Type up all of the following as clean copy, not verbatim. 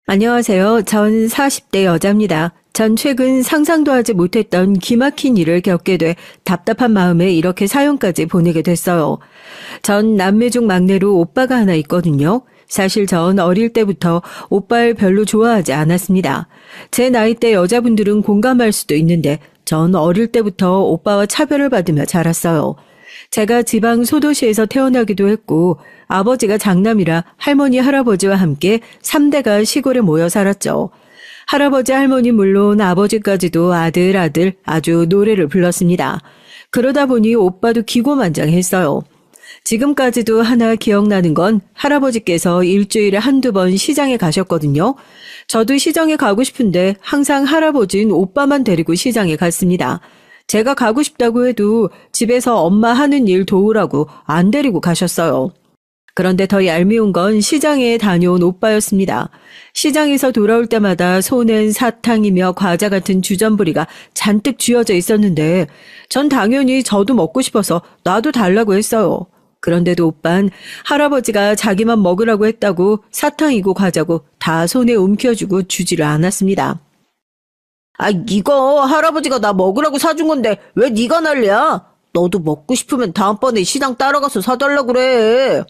안녕하세요. 전 40대 여자입니다. 전 최근 상상도 하지 못했던 기막힌 일을 겪게 돼 답답한 마음에 이렇게 사연까지 보내게 됐어요. 전 남매 중 막내로 오빠가 하나 있거든요. 사실 전 어릴 때부터 오빠를 별로 좋아하지 않았습니다. 제 나이 때 여자분들은 공감할 수도 있는데 전 어릴 때부터 오빠와 차별을 받으며 자랐어요. 제가 지방 소도시에서 태어나기도 했고 아버지가 장남이라 할머니 할아버지와 함께 3대가 시골에 모여 살았죠. 할아버지 할머니 물론 아버지까지도 아들 아주 노래를 불렀습니다. 그러다 보니 오빠도 기고만장했어요. 지금까지도 하나 기억나는 건 할아버지께서 일주일에 한두 번 시장에 가셨거든요. 저도 시장에 가고 싶은데 항상 할아버지는 오빠만 데리고 시장에 갔습니다. 제가 가고 싶다고 해도 집에서 엄마 하는 일 도우라고 안 데리고 가셨어요. 그런데 더 얄미운 건 시장에 다녀온 오빠였습니다. 시장에서 돌아올 때마다 손엔 사탕이며 과자 같은 주전부리가 잔뜩 쥐어져 있었는데 전 당연히 저도 먹고 싶어서 나도 달라고 했어요. 그런데도 오빤 할아버지가 자기만 먹으라고 했다고 사탕이고 과자고 다 손에 움켜쥐고 주지를 않았습니다. 이거 할아버지가 나 먹으라고 사준 건데 왜 네가 난리야? 너도 먹고 싶으면 다음번에 시장 따라가서 사달라고 그래.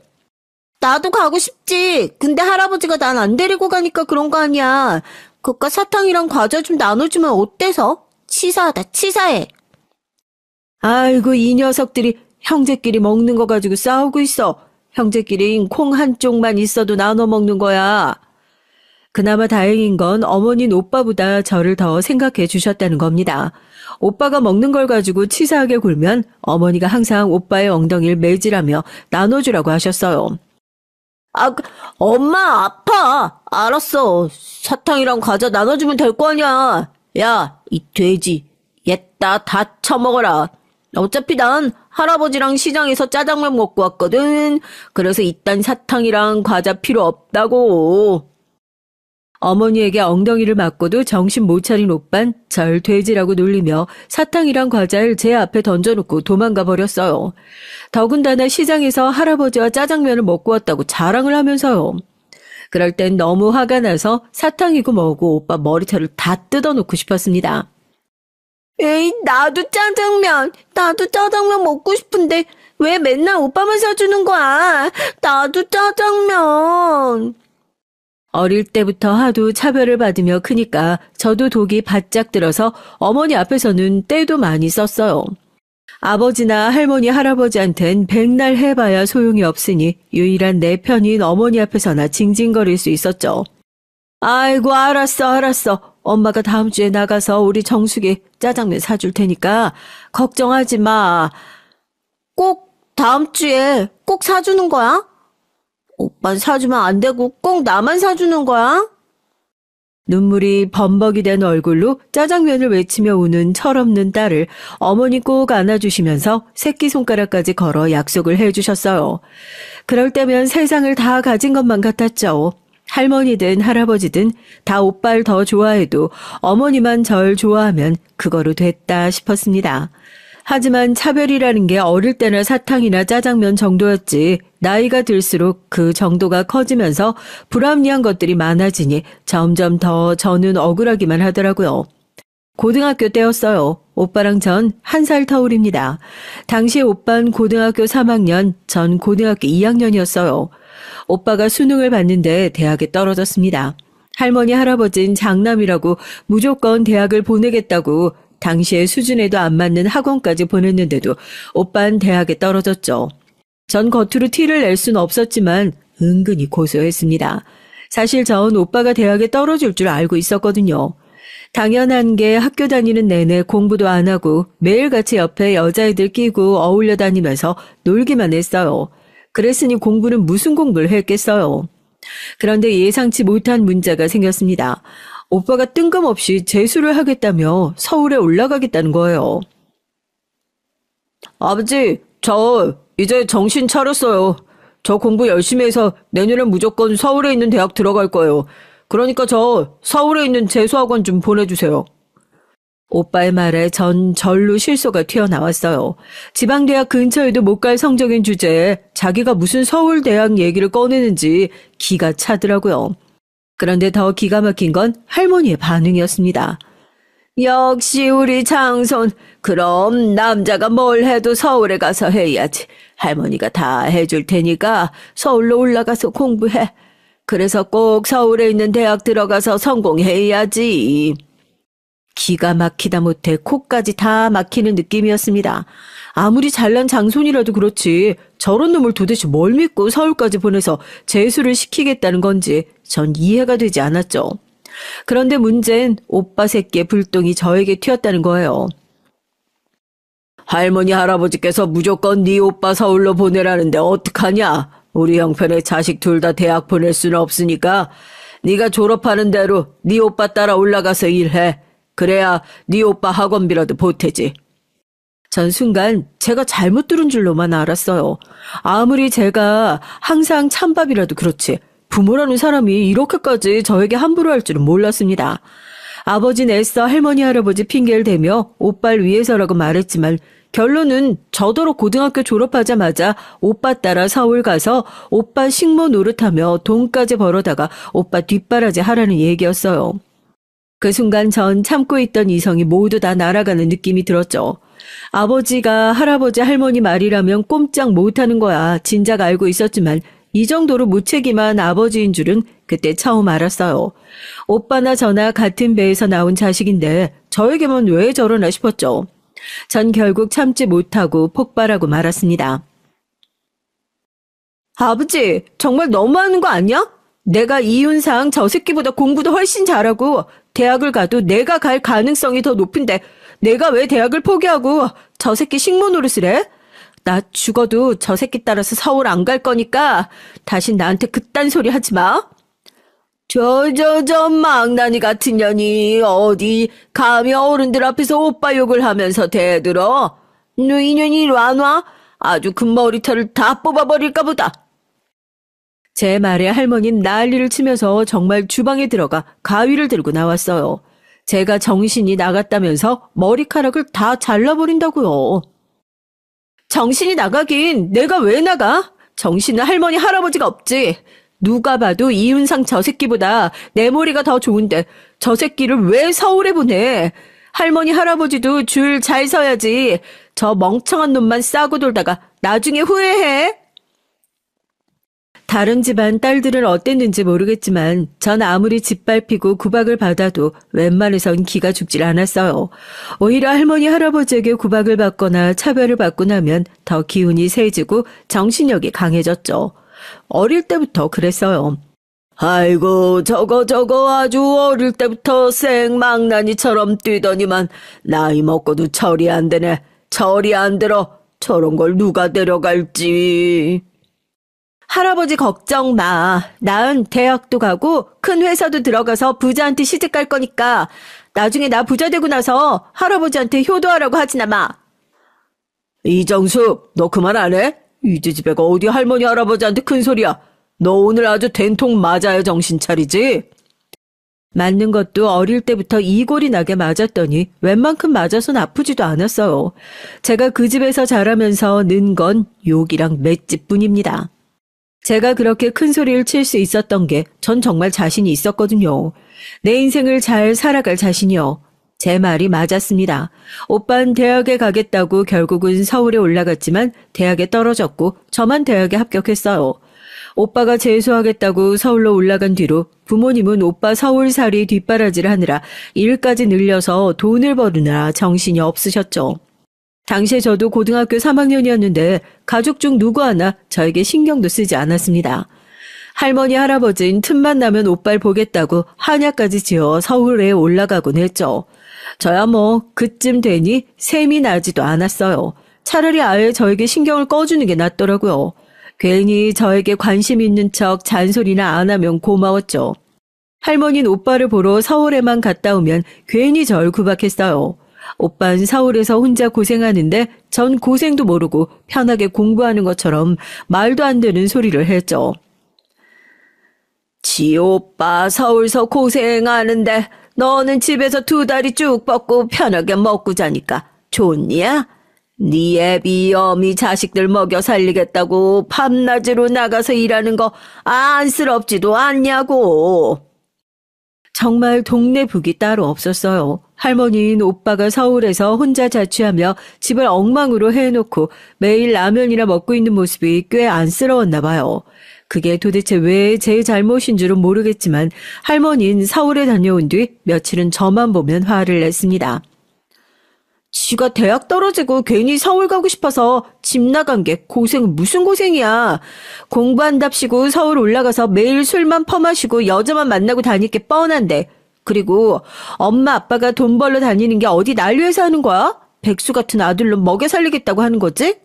나도 가고 싶지. 근데 할아버지가 난 안 데리고 가니까 그런 거 아니야. 그깟 사탕이랑 과자 좀 나눠주면 어때서? 치사하다, 치사해. 아이고 이 녀석들이 형제끼리 먹는 거 가지고 싸우고 있어. 형제끼리 콩 한쪽만 있어도 나눠 먹는 거야. 그나마 다행인 건 어머니는 오빠보다 저를 더 생각해 주셨다는 겁니다. 오빠가 먹는 걸 가지고 치사하게 굴면 어머니가 항상 오빠의 엉덩이를 매질하며 나눠주라고 하셨어요. 엄마 아파. 알았어. 사탕이랑 과자 나눠주면 될 거 아니야. 야, 이 돼지. 얘따 다 처먹어라. 어차피 난 할아버지랑 시장에서 짜장면 먹고 왔거든. 그래서 이딴 사탕이랑 과자 필요 없다고. 어머니에게 엉덩이를 맞고도 정신 못 차린 오빤 절 돼지라고 놀리며 사탕이랑 과자를 제 앞에 던져놓고 도망가 버렸어요. 더군다나 시장에서 할아버지와 짜장면을 먹고 왔다고 자랑을 하면서요. 그럴 땐 너무 화가 나서 사탕이고 뭐고 오빠 머리털을 다 뜯어놓고 싶었습니다. 에이, 나도 짜장면 먹고 싶은데 왜 맨날 오빠만 사주는 거야? 나도 짜장면. 어릴 때부터 하도 차별을 받으며 크니까 저도 독이 바짝 들어서 어머니 앞에서는 떼도 많이 썼어요. 아버지나 할머니 할아버지한텐 백날 해봐야 소용이 없으니 유일한 내 편인 어머니 앞에서나 징징거릴 수 있었죠. 아이고 알았어. 엄마가 다음 주에 나가서 우리 정숙이 짜장면 사줄 테니까 걱정하지 마. 꼭 다음 주에 꼭 사주는 거야? 오빤 사주면 안 되고 꼭 나만 사주는 거야? 눈물이 범벅이 된 얼굴로 짜장면을 외치며 우는 철없는 딸을 어머니 꼭 안아주시면서 새끼손가락까지 걸어 약속을 해주셨어요. 그럴 때면 세상을 다 가진 것만 같았죠. 할머니든 할아버지든 다 오빠를 더 좋아해도 어머니만 절 좋아하면 그거로 됐다 싶었습니다. 하지만 차별이라는 게 어릴 때나 사탕이나 짜장면 정도였지 나이가 들수록 그 정도가 커지면서 불합리한 것들이 많아지니 점점 더 저는 억울하기만 하더라고요. 고등학교 때였어요. 오빠랑 전 1살 터울입니다. 당시 오빠는 고등학교 3학년, 전 고등학교 2학년이었어요. 오빠가 수능을 봤는데 대학에 떨어졌습니다. 할머니 할아버지는 장남이라고 무조건 대학을 보내겠다고 당시의 수준에도 안 맞는 학원까지 보냈는데도 오빠는 대학에 떨어졌죠. 전 겉으로 티를 낼 수는 없었지만 은근히 고소했습니다. 사실 전 오빠가 대학에 떨어질 줄 알고 있었거든요. 당연한 게 학교 다니는 내내 공부도 안 하고 매일같이 옆에 여자애들 끼고 어울려 다니면서 놀기만 했어요. 그랬으니 공부는 무슨 공부를 했겠어요. 그런데 예상치 못한 문제가 생겼습니다. 오빠가 뜬금없이 재수를 하겠다며 서울에 올라가겠다는 거예요. 아버지, 저 이제 정신 차렸어요. 저 공부 열심히 해서 내년엔 무조건 서울에 있는 대학 들어갈 거예요. 그러니까 저 서울에 있는 재수학원 좀 보내주세요. 오빠의 말에 전 절로 실소가 튀어나왔어요. 지방대학 근처에도 못 갈 성적인 주제에 자기가 무슨 서울대학 얘기를 꺼내는지 기가 차더라고요. 그런데 더 기가 막힌 건 할머니의 반응이었습니다. 역시 우리 장손. 그럼 남자가 뭘 해도 서울에 가서 해야지. 할머니가 다 해줄 테니까 서울로 올라가서 공부해. 그래서 꼭 서울에 있는 대학 들어가서 성공해야지. 기가 막히다 못해 코까지 다 막히는 느낌이었습니다. 아무리 잘난 장손이라도 그렇지 저런 놈을 도대체 뭘 믿고 서울까지 보내서 재수를 시키겠다는 건지 전 이해가 되지 않았죠. 그런데 문제는 오빠 새끼의 불똥이 저에게 튀었다는 거예요. 할머니 할아버지께서 무조건 네 오빠 서울로 보내라는데 어떡하냐? 우리 형편에 자식 둘 다 대학 보낼 수는 없으니까 네가 졸업하는 대로 네 오빠 따라 올라가서 일해. 그래야 네 오빠 학원비라도 보태지. 전 순간 제가 잘못 들은 줄로만 알았어요. 아무리 제가 항상 찬밥이라도 그렇지 부모라는 사람이 이렇게까지 저에게 함부로 할 줄은 몰랐습니다. 아버지는 애써 할머니 할아버지 핑계를 대며 오빠를 위해서라고 말했지만 결론은 저더러 고등학교 졸업하자마자 오빠 따라 서울 가서 오빠 식모 노릇하며 돈까지 벌어다가 오빠 뒷바라지 하라는 얘기였어요. 그 순간 전 참고 있던 이성이 모두 다 날아가는 느낌이 들었죠. 아버지가 할아버지 할머니 말이라면 꼼짝 못하는 거야 진작 알고 있었지만 이 정도로 무책임한 아버지인 줄은 그때 처음 알았어요. 오빠나 저나 같은 배에서 나온 자식인데 저에게만 왜 저러나 싶었죠. 전 결국 참지 못하고 폭발하고 말았습니다. 아버지, 정말 너무하는 거 아니야? 내가 이윤상 저 새끼보다 공부도 훨씬 잘하고 대학을 가도 내가 갈 가능성이 더 높은데 내가 왜 대학을 포기하고 저 새끼 식모 노릇을 해? 나 죽어도 저 새끼 따라서 서울 안 갈 거니까 다신 나한테 그딴 소리 하지 마. 저 망나니 같은 년이 어디 감히 어른들 앞에서 오빠 욕을 하면서 대들어. 너 이년이 이리 안 와? 아주 그 머리털을 다 뽑아버릴까 보다. 제 말에 할머니는 난리를 치면서 정말 주방에 들어가 가위를 들고 나왔어요. 제가 정신이 나갔다면서 머리카락을 다 잘라버린다고요. 정신이 나가긴 내가 왜 나가? 정신은 할머니 할아버지가 없지. 누가 봐도 이윤상 저 새끼보다 내 머리가 더 좋은데 저 새끼를 왜 서울에 보내? 할머니 할아버지도 줄 잘 서야지. 저 멍청한 놈만 싸고 돌다가 나중에 후회해. 다른 집안 딸들은 어땠는지 모르겠지만 전 아무리 짓밟히고 구박을 받아도 웬만해선 기가 죽질 않았어요. 오히려 할머니 할아버지에게 구박을 받거나 차별을 받고 나면 더 기운이 세지고 정신력이 강해졌죠. 어릴 때부터 그랬어요. 아이고 저거 아주 어릴 때부터 생망나니처럼 뛰더니만 나이 먹고도 철이 안 되네. 철이 안 들어. 저런 걸 누가 데려갈지. 할아버지 걱정 마. 나은 대학도 가고 큰 회사도 들어가서 부자한테 시집갈 거니까 나중에 나 부자 되고 나서 할아버지한테 효도하라고 하지나 마. 이정숙, 너 그 말 안 해? 이지집애가 어디 할머니 할아버지한테 큰 소리야. 너 오늘 아주 된통 맞아야 정신 차리지? 맞는 것도 어릴 때부터 이골이 나게 맞았더니 웬만큼 맞아선 아프지도 않았어요. 제가 그 집에서 자라면서 는 건 욕이랑 맷집뿐입니다. 제가 그렇게 큰 소리를 칠 수 있었던 게 전 정말 자신이 있었거든요. 내 인생을 잘 살아갈 자신이요. 제 말이 맞았습니다. 오빠는 대학에 가겠다고 결국은 서울에 올라갔지만 대학에 떨어졌고 저만 대학에 합격했어요. 오빠가 재수하겠다고 서울로 올라간 뒤로 부모님은 오빠 서울살이 뒷바라지를 하느라 일까지 늘려서 돈을 벌으느라 정신이 없으셨죠. 당시에 저도 고등학교 3학년이었는데 가족 중 누구 하나 저에게 신경도 쓰지 않았습니다. 할머니 할아버지는 틈만 나면 오빠를 보겠다고 한약까지 지어 서울에 올라가곤 했죠. 저야 뭐 그쯤 되니 셈이 나지도 않았어요. 차라리 아예 저에게 신경을 꺼주는 게 낫더라고요. 괜히 저에게 관심 있는 척 잔소리나 안 하면 고마웠죠. 할머니는 오빠를 보러 서울에만 갔다 오면 괜히 절 구박했어요. 오빠는 서울에서 혼자 고생하는데 전 고생도 모르고 편하게 공부하는 것처럼 말도 안 되는 소리를 했죠. 지 오빠 서울서 고생하는데 너는 집에서 두 다리 쭉 뻗고 편하게 먹고 자니까 좋냐? 네 애비 어미 자식들 먹여 살리겠다고 밤낮으로 나가서 일하는 거 안쓰럽지도 않냐고. 정말 동네 북이 따로 없었어요. 할머니는 오빠가 서울에서 혼자 자취하며 집을 엉망으로 해놓고 매일 라면이나 먹고 있는 모습이 꽤 안쓰러웠나 봐요. 그게 도대체 왜 제 잘못인 줄은 모르겠지만 할머니는 서울에 다녀온 뒤 며칠은 저만 보면 화를 냈습니다. 지가 대학 떨어지고 괜히 서울 가고 싶어서 집 나간 게 고생 무슨 고생이야. 공부한답시고 서울 올라가서 매일 술만 퍼마시고 여자만 만나고 다닐 게 뻔한데. 그리고 엄마 아빠가 돈 벌러 다니는 게 어디 날 위해서 하는 거야? 백수 같은 아들로 먹여 살리겠다고 하는 거지?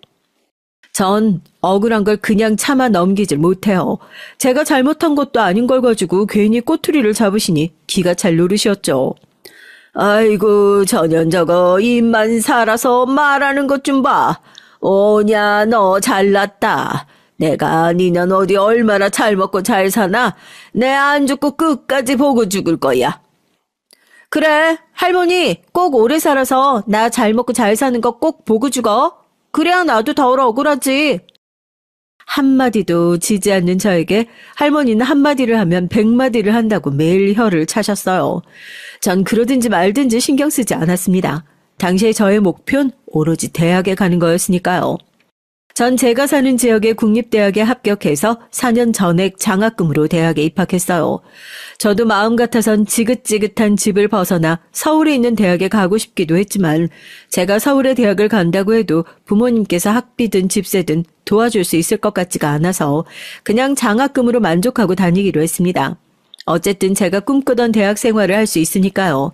전 억울한 걸 그냥 참아 넘기질 못해요. 제가 잘못한 것도 아닌 걸 가지고 괜히 꼬투리를 잡으시니 기가 찰 노릇이었죠. 아이고 저년 저거 입만 살아서 말하는 것 좀 봐. 오냐 너 잘났다. 내가 니는 어디 얼마나 잘 먹고 잘 사나? 내 안 죽고 끝까지 보고 죽을 거야. 그래 할머니 꼭 오래 살아서 나 잘 먹고 잘 사는 거 꼭 보고 죽어. 그래야 나도 덜 억울하지. 한마디도 지지 않는 저에게 할머니는 한마디를 하면 100마디를 한다고 매일 혀를 차셨어요. 전 그러든지 말든지 신경 쓰지 않았습니다. 당시에 저의 목표는 오로지 대학에 가는 거였으니까요. 전 제가 사는 지역의 국립대학에 합격해서 4년 전액 장학금으로 대학에 입학했어요. 저도 마음 같아선 지긋지긋한 집을 벗어나 서울에 있는 대학에 가고 싶기도 했지만 제가 서울에 대학을 간다고 해도 부모님께서 학비든 집세든 도와줄 수 있을 것 같지가 않아서 그냥 장학금으로 만족하고 다니기로 했습니다. 어쨌든 제가 꿈꾸던 대학 생활을 할 수 있으니까요.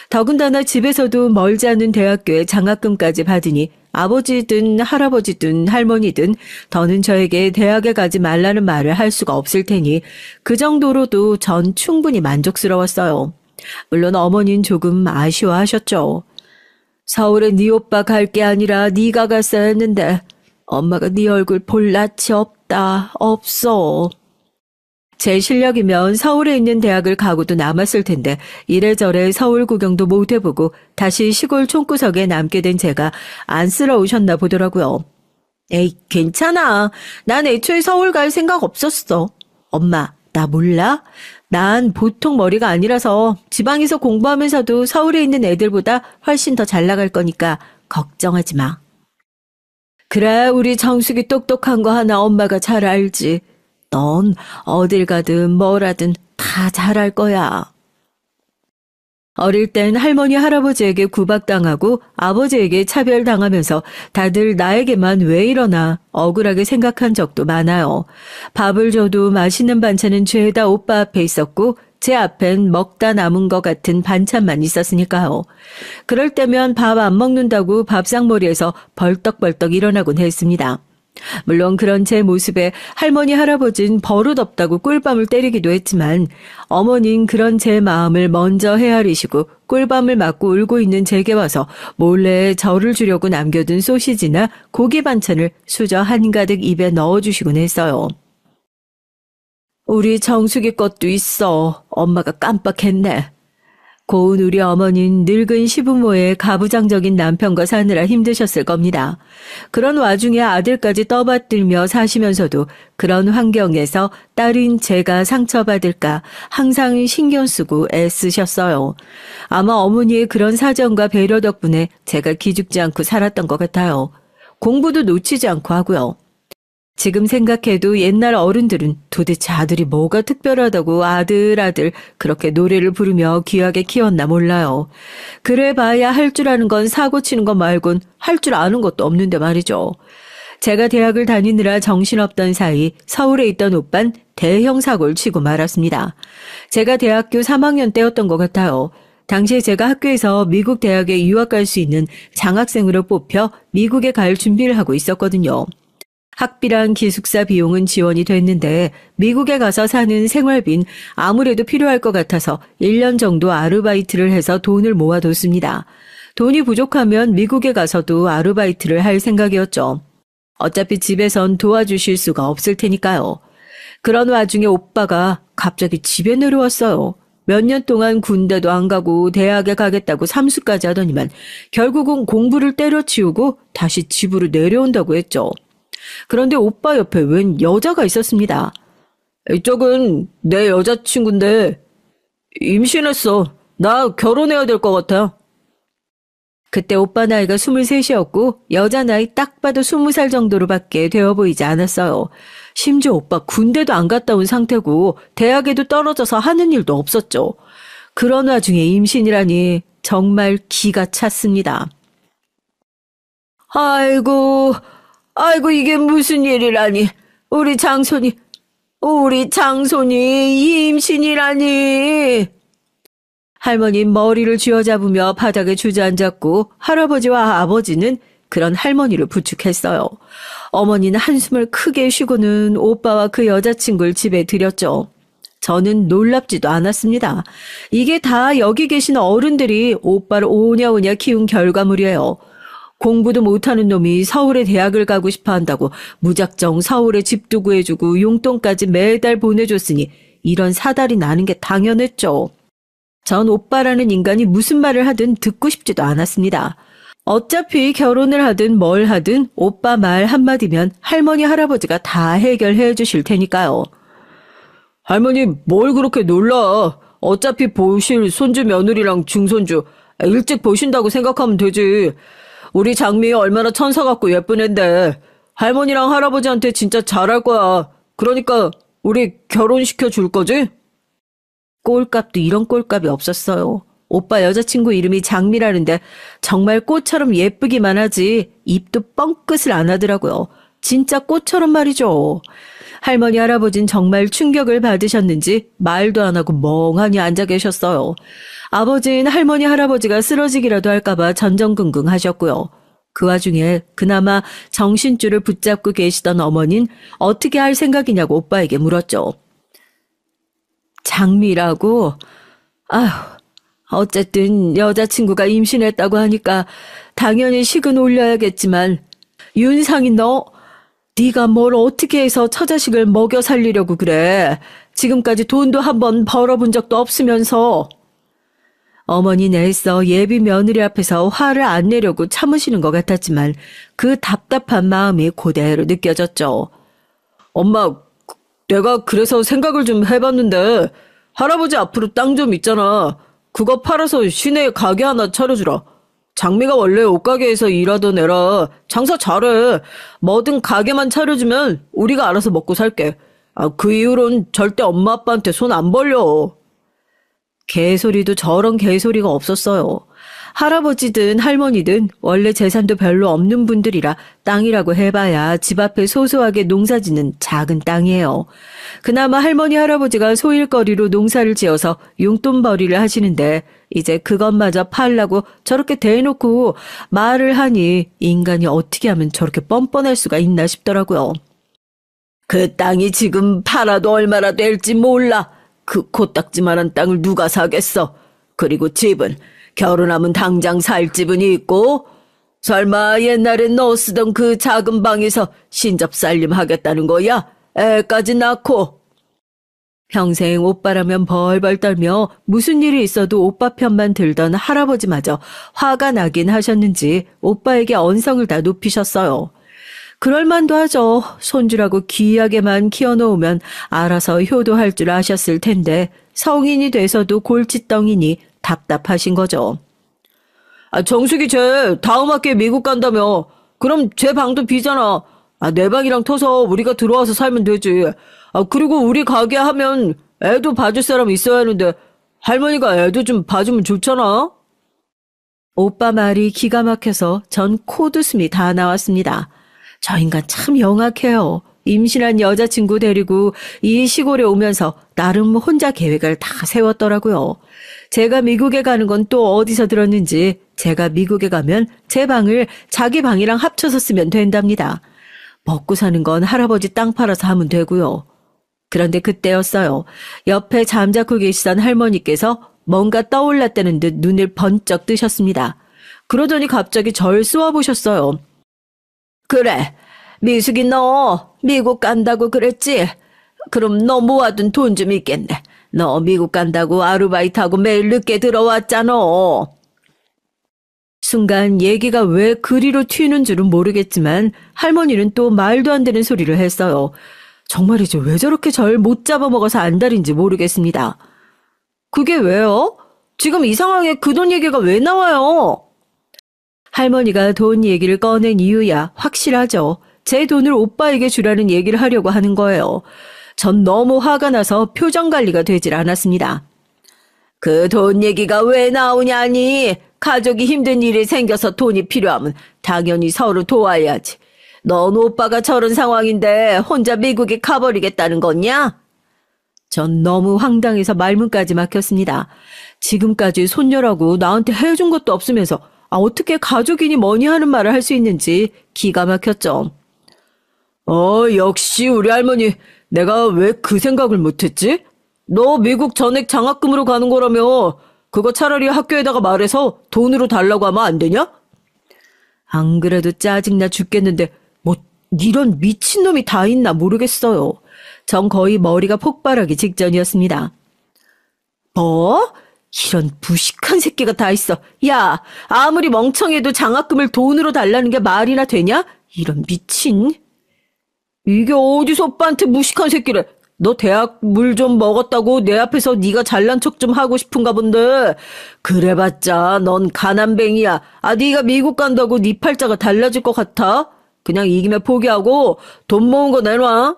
더군다나 집에서도 멀지 않은 대학교에 장학금까지 받으니 아버지든 할아버지든 할머니든 더는 저에게 대학에 가지 말라는 말을 할 수가 없을 테니 그 정도로도 전 충분히 만족스러웠어요. 물론 어머니는 조금 아쉬워하셨죠. 서울에 네 오빠 갈 게 아니라 네가 갔어야 했는데 엄마가 네 얼굴 볼 낯이 없다. 없어. 제 실력이면 서울에 있는 대학을 가고도 남았을 텐데 이래저래 서울 구경도 못 해보고 다시 시골 촌구석에 남게 된 제가 안쓰러우셨나 보더라고요. 에이 괜찮아. 난 애초에 서울 갈 생각 없었어. 엄마 나 몰라? 난 보통 머리가 아니라서 지방에서 공부하면서도 서울에 있는 애들보다 훨씬 더 잘 나갈 거니까 걱정하지 마. 그래 우리 정숙이 똑똑한 거 하나 엄마가 잘 알지. 넌 어딜 가든 뭘 하든 다 잘할 거야. 어릴 땐 할머니 할아버지에게 구박당하고 아버지에게 차별당하면서 다들 나에게만 왜 이러나 억울하게 생각한 적도 많아요. 밥을 줘도 맛있는 반찬은 죄다 오빠 앞에 있었고 제 앞엔 먹다 남은 것 같은 반찬만 있었으니까요. 그럴 때면 밥 안 먹는다고 밥상머리에서 벌떡벌떡 일어나곤 했습니다. 물론 그런 제 모습에 할머니 할아버지는 버릇없다고 꿀밤을 때리기도 했지만 어머니는 그런 제 마음을 먼저 헤아리시고 꿀밤을 맞고 울고 있는 제게 와서 몰래 저를 주려고 남겨둔 소시지나 고기 반찬을 수저 한가득 입에 넣어주시곤 했어요. 우리 정숙이 것도 있어. 엄마가 깜빡했네. 고운 우리 어머니는 늙은 시부모의 가부장적인 남편과 사느라 힘드셨을 겁니다. 그런 와중에 아들까지 떠받들며 사시면서도 그런 환경에서 딸인 제가 상처받을까 항상 신경 쓰고 애쓰셨어요. 아마 어머니의 그런 사정과 배려 덕분에 제가 기죽지 않고 살았던 것 같아요. 공부도 놓치지 않고 하고요. 지금 생각해도 옛날 어른들은 도대체 아들이 뭐가 특별하다고 아들 그렇게 노래를 부르며 귀하게 키웠나 몰라요. 그래봐야 할 줄 아는 건 사고 치는 것 말곤 할 줄 아는 것도 없는데 말이죠. 제가 대학을 다니느라 정신없던 사이 서울에 있던 오빤 대형 사고를 치고 말았습니다. 제가 대학교 3학년 때였던 것 같아요. 당시에 제가 학교에서 미국 대학에 유학 갈 수 있는 장학생으로 뽑혀 미국에 갈 준비를 하고 있었거든요. 학비랑 기숙사 비용은 지원이 됐는데 미국에 가서 사는 생활비는 아무래도 필요할 것 같아서 1년 정도 아르바이트를 해서 돈을 모아뒀습니다. 돈이 부족하면 미국에 가서도 아르바이트를 할 생각이었죠. 어차피 집에선 도와주실 수가 없을 테니까요. 그런 와중에 오빠가 갑자기 집에 내려왔어요. 몇 년 동안 군대도 안 가고 대학에 가겠다고 삼수까지 하더니만 결국은 공부를 때려치우고 다시 집으로 내려온다고 했죠. 그런데 오빠 옆에 웬 여자가 있었습니다. 이쪽은 내 여자친구인데 임신했어. 나 결혼해야 될 것 같아. 그때 오빠 나이가 23이었고 여자 나이 딱 봐도 20살 정도로밖에 되어 보이지 않았어요. 심지어 오빠 군대도 안 갔다 온 상태고 대학에도 떨어져서 하는 일도 없었죠. 그런 와중에 임신이라니 정말 기가 찼습니다. 아이고 이게 무슨 일이라니. 우리 장손이 임신이라니. 할머니 머리를 쥐어잡으며 바닥에 주저앉았고 할아버지와 아버지는 그런 할머니를 부축했어요. 어머니는 한숨을 크게 쉬고는 오빠와 그 여자친구를 집에 들였죠. 저는 놀랍지도 않았습니다. 이게 다 여기 계신 어른들이 오빠를 오냐오냐 키운 결과물이에요. 공부도 못하는 놈이 서울에 대학을 가고 싶어 한다고 무작정 서울에 집도 구해주고 용돈까지 매달 보내줬으니 이런 사달이 나는 게 당연했죠. 전 오빠라는 인간이 무슨 말을 하든 듣고 싶지도 않았습니다. 어차피 결혼을 하든 뭘 하든 오빠 말 한마디면 할머니 할아버지가 다 해결해 주실 테니까요. 할머니 뭘 그렇게 놀라. 어차피 보실 손주 며느리랑 증손주 일찍 보신다고 생각하면 되지. 우리 장미 얼마나 천사 같고 예쁜 앤데 할머니랑 할아버지한테 진짜 잘할 거야. 그러니까 우리 결혼시켜 줄 거지? 꼴값도 이런 꼴값이 없었어요. 오빠 여자친구 이름이 장미라는데 정말 꽃처럼 예쁘기만 하지 입도 뻥끗을 안 하더라고요. 진짜 꽃처럼 말이죠. 할머니 할아버진 정말 충격을 받으셨는지 말도 안 하고 멍하니 앉아 계셨어요. 아버지는 할머니 할아버지가 쓰러지기라도 할까봐 전전긍긍 하셨고요. 그 와중에 그나마 정신줄을 붙잡고 계시던 어머니는 어떻게 할 생각이냐고 오빠에게 물었죠. 장미라고? 아휴, 어쨌든 여자친구가 임신했다고 하니까 당연히 식은 올려야겠지만 윤상이 네가 뭘 어떻게 해서 처자식을 먹여 살리려고 그래. 지금까지 돈도 한번 벌어본 적도 없으면서. 어머니는 애써 예비 며느리 앞에서 화를 안 내려고 참으시는 것 같았지만 그 답답한 마음이 그대로 느껴졌죠. 엄마, 내가 그래서 생각을 좀 해봤는데 할아버지 앞으로 땅 좀 있잖아. 그거 팔아서 시내에 가게 하나 차려주라. 장미가 원래 옷가게에서 일하던 애라 장사 잘해. 뭐든 가게만 차려주면 우리가 알아서 먹고 살게. 그 이후론 절대 엄마 아빠한테 손 안 벌려. 개소리도 저런 개소리가 없었어요. 할아버지든 할머니든 원래 재산도 별로 없는 분들이라 땅이라고 해봐야 집 앞에 소소하게 농사짓는 작은 땅이에요. 그나마 할머니 할아버지가 소일거리로 농사를 지어서 용돈벌이를 하시는데 이제 그것마저 팔라고 저렇게 대놓고 말을 하니 인간이 어떻게 하면 저렇게 뻔뻔할 수가 있나 싶더라고요. 그 땅이 지금 팔아도 얼마나 될지 몰라. 그 코딱지만한 땅을 누가 사겠어. 그리고 집은 결혼하면 당장 살 집은 있고 설마 옛날에 너 쓰던 그 작은 방에서 신접살림 하겠다는 거야? 애까지 낳고. 평생 오빠라면 벌벌 떨며 무슨 일이 있어도 오빠 편만 들던 할아버지마저 화가 나긴 하셨는지 오빠에게 언성을 다 높이셨어요. 그럴만도 하죠. 손주라고 귀하게만 키워놓으면 알아서 효도할 줄 아셨을 텐데 성인이 돼서도 골칫덩이니 답답하신 거죠. 정숙이 쟤 다음 학기에 미국 간다며. 그럼 쟤 방도 비잖아. 내 방이랑 터서 우리가 들어와서 살면 되지. 그리고 우리 가게 하면 애도 봐줄 사람 있어야 하는데 할머니가 애도 좀 봐주면 좋잖아. 오빠 말이 기가 막혀서 전 코웃음이 다 나왔습니다. 저 인간 참 영악해요. 임신한 여자친구 데리고 이 시골에 오면서 나름 혼자 계획을 다 세웠더라고요. 제가 미국에 가는 건 또 어디서 들었는지 제가 미국에 가면 제 방을 자기 방이랑 합쳐서 쓰면 된답니다. 먹고 사는 건 할아버지 땅 팔아서 하면 되고요. 그런데 그때였어요. 옆에 잠자코 계시던 할머니께서 뭔가 떠올랐다는 듯 눈을 번쩍 뜨셨습니다. 그러더니 갑자기 절 쏘아보셨어요. 그래, 미숙이 너 미국 간다고 그랬지? 그럼 너 모아둔 돈 좀 있겠네. 너 미국 간다고 아르바이트하고 매일 늦게 들어왔잖아. 순간 얘기가 왜 그리로 튀는 줄은 모르겠지만 할머니는 또 말도 안 되는 소리를 했어요. 정말이죠. 왜 저렇게 절 못 잡아먹어서 안달인지 모르겠습니다. 그게 왜요? 지금 이 상황에 그 돈 얘기가 왜 나와요? 할머니가 돈 얘기를 꺼낸 이유야 확실하죠. 제 돈을 오빠에게 주라는 얘기를 하려고 하는 거예요. 전 너무 화가 나서 표정 관리가 되질 않았습니다. 그 돈 얘기가 왜 나오냐니? 가족이 힘든 일이 생겨서 돈이 필요하면 당연히 서로 도와야지. 넌 오빠가 저런 상황인데 혼자 미국에 가버리겠다는 거냐? 전 너무 황당해서 말문까지 막혔습니다. 지금까지 손녀라고 나한테 해준 것도 없으면서 어떻게 가족이니 뭐니 하는 말을 할 수 있는지 기가 막혔죠. 역시 우리 할머니. 내가 왜 그 생각을 못했지? 너 미국 전액 장학금으로 가는 거라며 그거 차라리 학교에다가 말해서 돈으로 달라고 하면 안 되냐? 안 그래도 짜증나 죽겠는데 뭐 이런 미친놈이 다 있나 모르겠어요. 전 거의 머리가 폭발하기 직전이었습니다. 뭐? 이런 무식한 새끼가 다 있어. 야, 아무리 멍청해도 장학금을 돈으로 달라는 게 말이나 되냐? 이런 미친. 이게 어디서 오빠한테 무식한 새끼래. 너 대학 물 좀 먹었다고 내 앞에서 네가 잘난 척 좀 하고 싶은가 본데. 그래봤자 넌 가난뱅이야. 네가 미국 간다고 네 팔자가 달라질 것 같아? 그냥 이 김에 포기하고 돈 모은 거 내놔.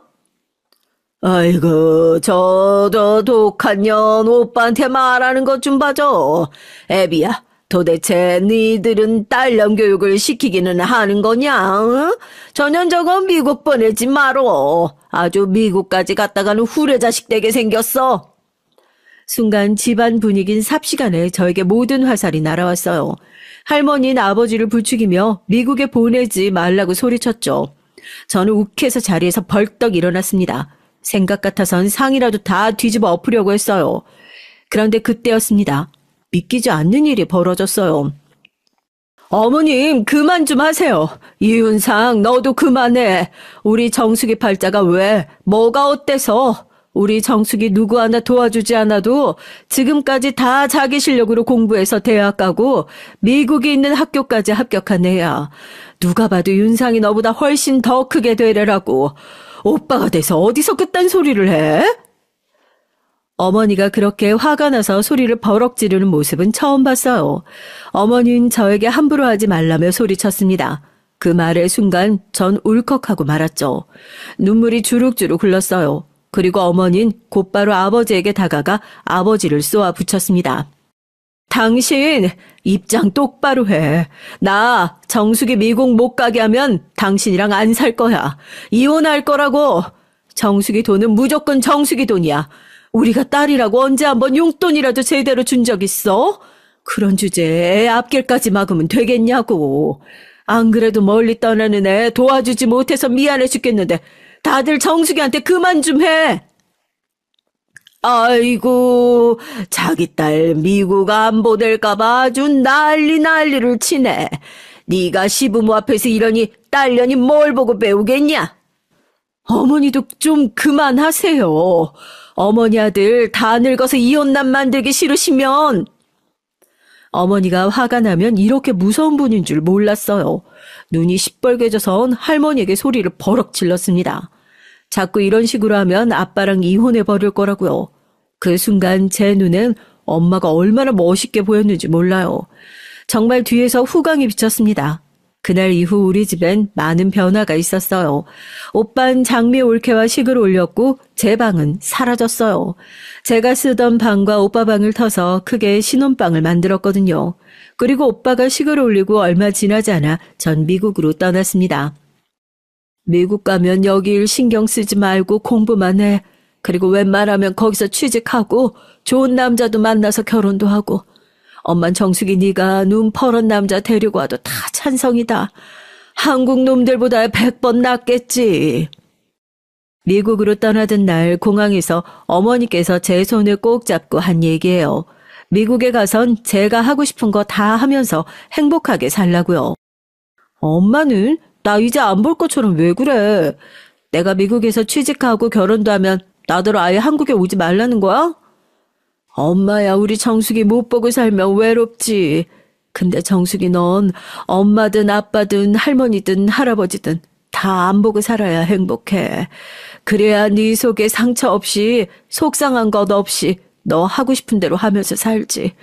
아이고, 저 독한 년 오빠한테 말하는 것 좀 봐줘. 애비야, 도대체 니들은 딸년 교육을 시키기는 하는 거냐? 응? 전년저건 미국 보내지 마로. 아주 미국까지 갔다가는 후레 자식 되게 생겼어. 순간 집안 분위긴 삽시간에 저에게 모든 화살이 날아왔어요. 할머니는 아버지를 부추기며 미국에 보내지 말라고 소리쳤죠. 저는 욱해서 자리에서 벌떡 일어났습니다. 생각 같아선 상이라도 다 뒤집어 엎으려고 했어요. 그런데 그때였습니다. 믿기지 않는 일이 벌어졌어요. 어머님, 그만 좀 하세요. 이윤상, 너도 그만해. 우리 정숙이 팔자가 왜, 뭐가 어때서? 우리 정숙이 누구 하나 도와주지 않아도 지금까지 다 자기 실력으로 공부해서 대학 가고 미국에 있는 학교까지 합격한 애야. 누가 봐도 윤상이 너보다 훨씬 더 크게 되래라고. 오빠가 돼서 어디서 그딴 소리를 해? 어머니가 그렇게 화가 나서 소리를 버럭 지르는 모습은 처음 봤어요. 어머니는 저에게 함부로 하지 말라며 소리쳤습니다. 그 말의 순간 전 울컥하고 말았죠. 눈물이 주룩주룩 흘렀어요. 그리고 어머니는 곧바로 아버지에게 다가가 아버지를 쏘아 붙였습니다. 당신 입장 똑바로 해. 나 정숙이 미국 못 가게 하면 당신이랑 안 살 거야. 이혼할 거라고. 정숙이 돈은 무조건 정숙이 돈이야. 우리가 딸이라고 언제 한번 용돈이라도 제대로 준 적 있어? 그런 주제에 앞길까지 막으면 되겠냐고. 안 그래도 멀리 떠나는 애 도와주지 못해서 미안해 죽겠는데 다들 정숙이한테 그만 좀 해. 아이고, 자기 딸 미국 안 보낼까봐 아주 난리를 치네. 네가 시부모 앞에서 이러니 딸년이 뭘 보고 배우겠냐? 어머니도 좀 그만하세요. 어머니 아들 다 늙어서 이혼남 만들기 싫으시면. 어머니가 화가 나면 이렇게 무서운 분인 줄 몰랐어요. 눈이 시뻘개져선 할머니에게 소리를 버럭 질렀습니다. 자꾸 이런 식으로 하면 아빠랑 이혼해버릴 거라고요. 그 순간 제 눈엔 엄마가 얼마나 멋있게 보였는지 몰라요. 정말 뒤에서 후광이 비쳤습니다. 그날 이후 우리 집엔 많은 변화가 있었어요. 오빤 장미 올케와 식을 올렸고 제 방은 사라졌어요. 제가 쓰던 방과 오빠 방을 터서 크게 신혼방을 만들었거든요. 그리고 오빠가 식을 올리고 얼마 지나지 않아 전 미국으로 떠났습니다. 미국 가면 여기 일 신경 쓰지 말고 공부만 해. 그리고 웬만하면 거기서 취직하고 좋은 남자도 만나서 결혼도 하고. 엄만 정숙이 네가 눈 퍼런 남자 데리고 와도 다 찬성이다. 한국 놈들보다 100번 낫겠지. 미국으로 떠나던 날 공항에서 어머니께서 제 손을 꼭 잡고 한 얘기예요. 미국에 가선 제가 하고 싶은 거 다 하면서 행복하게 살라고요. 엄마는 나 이제 안 볼 것처럼 왜 그래? 내가 미국에서 취직하고 결혼도 하면 나더러 아예 한국에 오지 말라는 거야? 엄마야, 우리 정숙이 못 보고 살면 외롭지. 근데 정숙이 넌 엄마든 아빠든 할머니든 할아버지든 다 안 보고 살아야 행복해. 그래야 네 속에 상처 없이 속상한 것 없이 너 하고 싶은 대로 하면서 살지.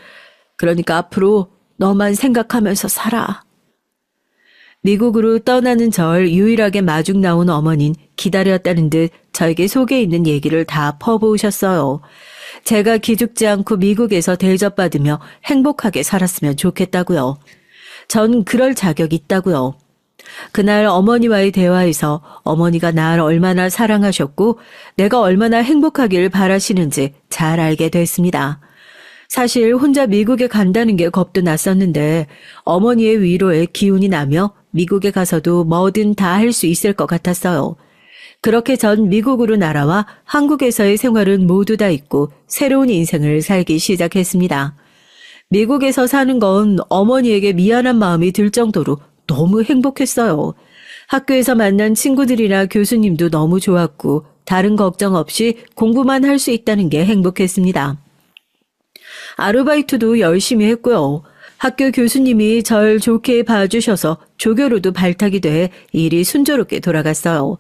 그러니까 앞으로 너만 생각하면서 살아. 미국으로 떠나는 절 유일하게 마중 나온 어머닌 기다렸다는 듯 저에게 속에 있는 얘기를 다 퍼부으셨어요. 제가 기죽지 않고 미국에서 대접받으며 행복하게 살았으면 좋겠다고요. 전 그럴 자격이 있다고요. 그날 어머니와의 대화에서 어머니가 날 얼마나 사랑하셨고 내가 얼마나 행복하기를 바라시는지 잘 알게 됐습니다. 사실 혼자 미국에 간다는 게 겁도 났었는데 어머니의 위로에 기운이 나며 미국에 가서도 뭐든 다 할 수 있을 것 같았어요. 그렇게 전 미국으로 날아와 한국에서의 생활은 모두 다 잊고 새로운 인생을 살기 시작했습니다. 미국에서 사는 건 어머니에게 미안한 마음이 들 정도로 너무 행복했어요. 학교에서 만난 친구들이나 교수님도 너무 좋았고 다른 걱정 없이 공부만 할 수 있다는 게 행복했습니다. 아르바이트도 열심히 했고요. 학교 교수님이 절 좋게 봐주셔서 조교로도 발탁이 돼 일이 순조롭게 돌아갔어요.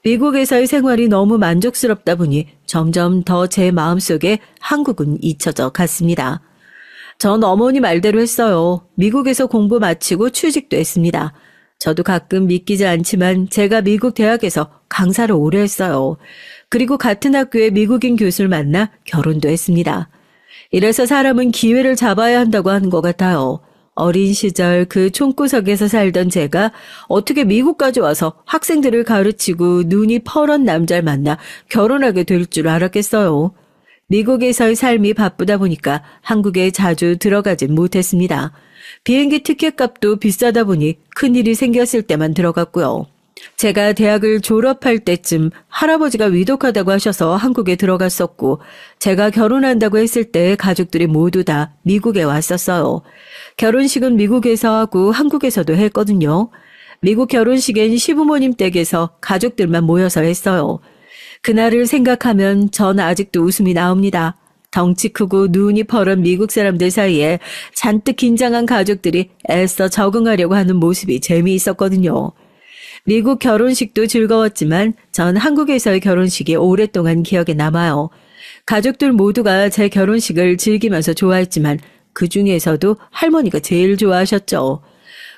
미국에서의 생활이 너무 만족스럽다 보니 점점 더 제 마음속에 한국은 잊혀져 갔습니다. 전 어머니 말대로 했어요. 미국에서 공부 마치고 취직도 했습니다. 저도 가끔 믿기지 않지만 제가 미국 대학에서 강사를 오래 했어요. 그리고 같은 학교의 미국인 교수를 만나 결혼도 했습니다. 이래서 사람은 기회를 잡아야 한다고 하는 것 같아요. 어린 시절 그 총구석에서 살던 제가 어떻게 미국까지 와서 학생들을 가르치고 눈이 퍼런 남자를 만나 결혼하게 될 줄 알았겠어요. 미국에서의 삶이 바쁘다 보니까 한국에 자주 들어가진 못했습니다. 비행기 티켓 값도 비싸다 보니 큰일이 생겼을 때만 들어갔고요. 제가 대학을 졸업할 때쯤 할아버지가 위독하다고 하셔서 한국에 들어갔었고 제가 결혼한다고 했을 때 가족들이 모두 다 미국에 왔었어요. 결혼식은 미국에서 하고 한국에서도 했거든요. 미국 결혼식엔 시부모님 댁에서 가족들만 모여서 했어요. 그날을 생각하면 전 아직도 웃음이 나옵니다. 덩치 크고 눈이 퍼런 미국 사람들 사이에 잔뜩 긴장한 가족들이 애써 적응하려고 하는 모습이 재미있었거든요. 미국 결혼식도 즐거웠지만 전 한국에서의 결혼식이 오랫동안 기억에 남아요. 가족들 모두가 제 결혼식을 즐기면서 좋아했지만 그 중에서도 할머니가 제일 좋아하셨죠.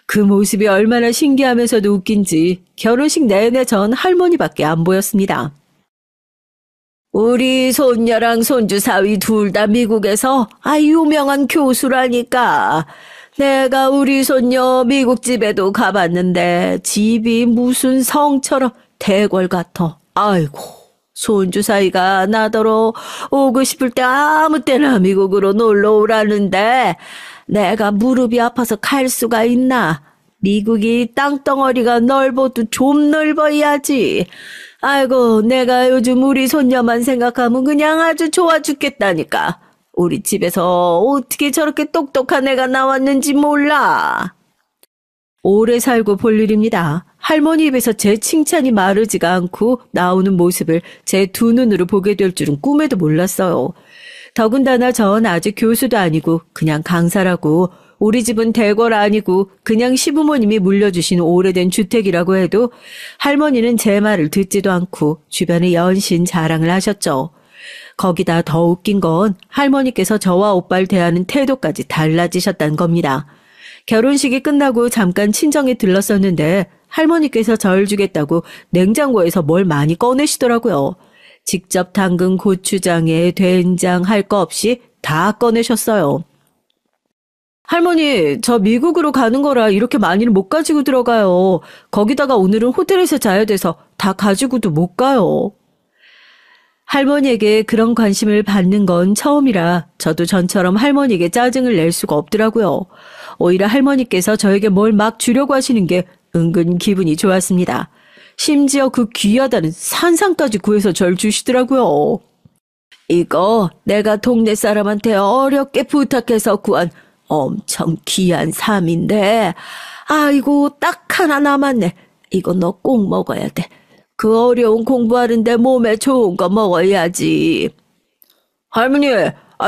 그 모습이 얼마나 신기하면서도 웃긴지 결혼식 내내 전 할머니밖에 안 보였습니다. 우리 손녀랑 손주 사위 둘 다 미국에서 유명한 교수라니까. 내가 우리 손녀 미국 집에도 가봤는데 집이 무슨 성처럼 대궐 같아. 아이고, 손주 사이가 나더러 오고 싶을 때 아무 때나 미국으로 놀러 오라는데 내가 무릎이 아파서 갈 수가 있나. 미국이 땅덩어리가 넓어도 좀 넓어야지. 아이고, 내가 요즘 우리 손녀만 생각하면 그냥 아주 좋아 죽겠다니까. 우리 집에서 어떻게 저렇게 똑똑한 애가 나왔는지 몰라. 오래 살고 볼 일입니다. 할머니 입에서 제 칭찬이 마르지가 않고 나오는 모습을 제 두 눈으로 보게 될 줄은 꿈에도 몰랐어요. 더군다나 전 아직 교수도 아니고 그냥 강사라고 우리 집은 대궐 아니고 그냥 시부모님이 물려주신 오래된 주택이라고 해도 할머니는 제 말을 듣지도 않고 주변에 연신 자랑을 하셨죠. 거기다 더 웃긴 건 할머니께서 저와 오빠를 대하는 태도까지 달라지셨다는 겁니다. 결혼식이 끝나고 잠깐 친정에 들렀었는데 할머니께서 절 주겠다고 냉장고에서 뭘 많이 꺼내시더라고요. 직접 담근 고추장에 된장 할 거 없이 다 꺼내셨어요. 할머니, 저 미국으로 가는 거라 이렇게 많이는 못 가지고 들어가요. 거기다가 오늘은 호텔에서 자야 돼서 다 가지고도 못 가요. 할머니에게 그런 관심을 받는 건 처음이라 저도 전처럼 할머니에게 짜증을 낼 수가 없더라고요. 오히려 할머니께서 저에게 뭘 막 주려고 하시는 게 은근 기분이 좋았습니다. 심지어 그 귀하다는 산상까지 구해서 절 주시더라고요. 이거 내가 동네 사람한테 어렵게 부탁해서 구한 엄청 귀한 삶인데 아이고 딱 하나 남았네. 이거 너 꼭 먹어야 돼. 그 어려운 공부하는데 몸에 좋은 거 먹어야지. 할머니,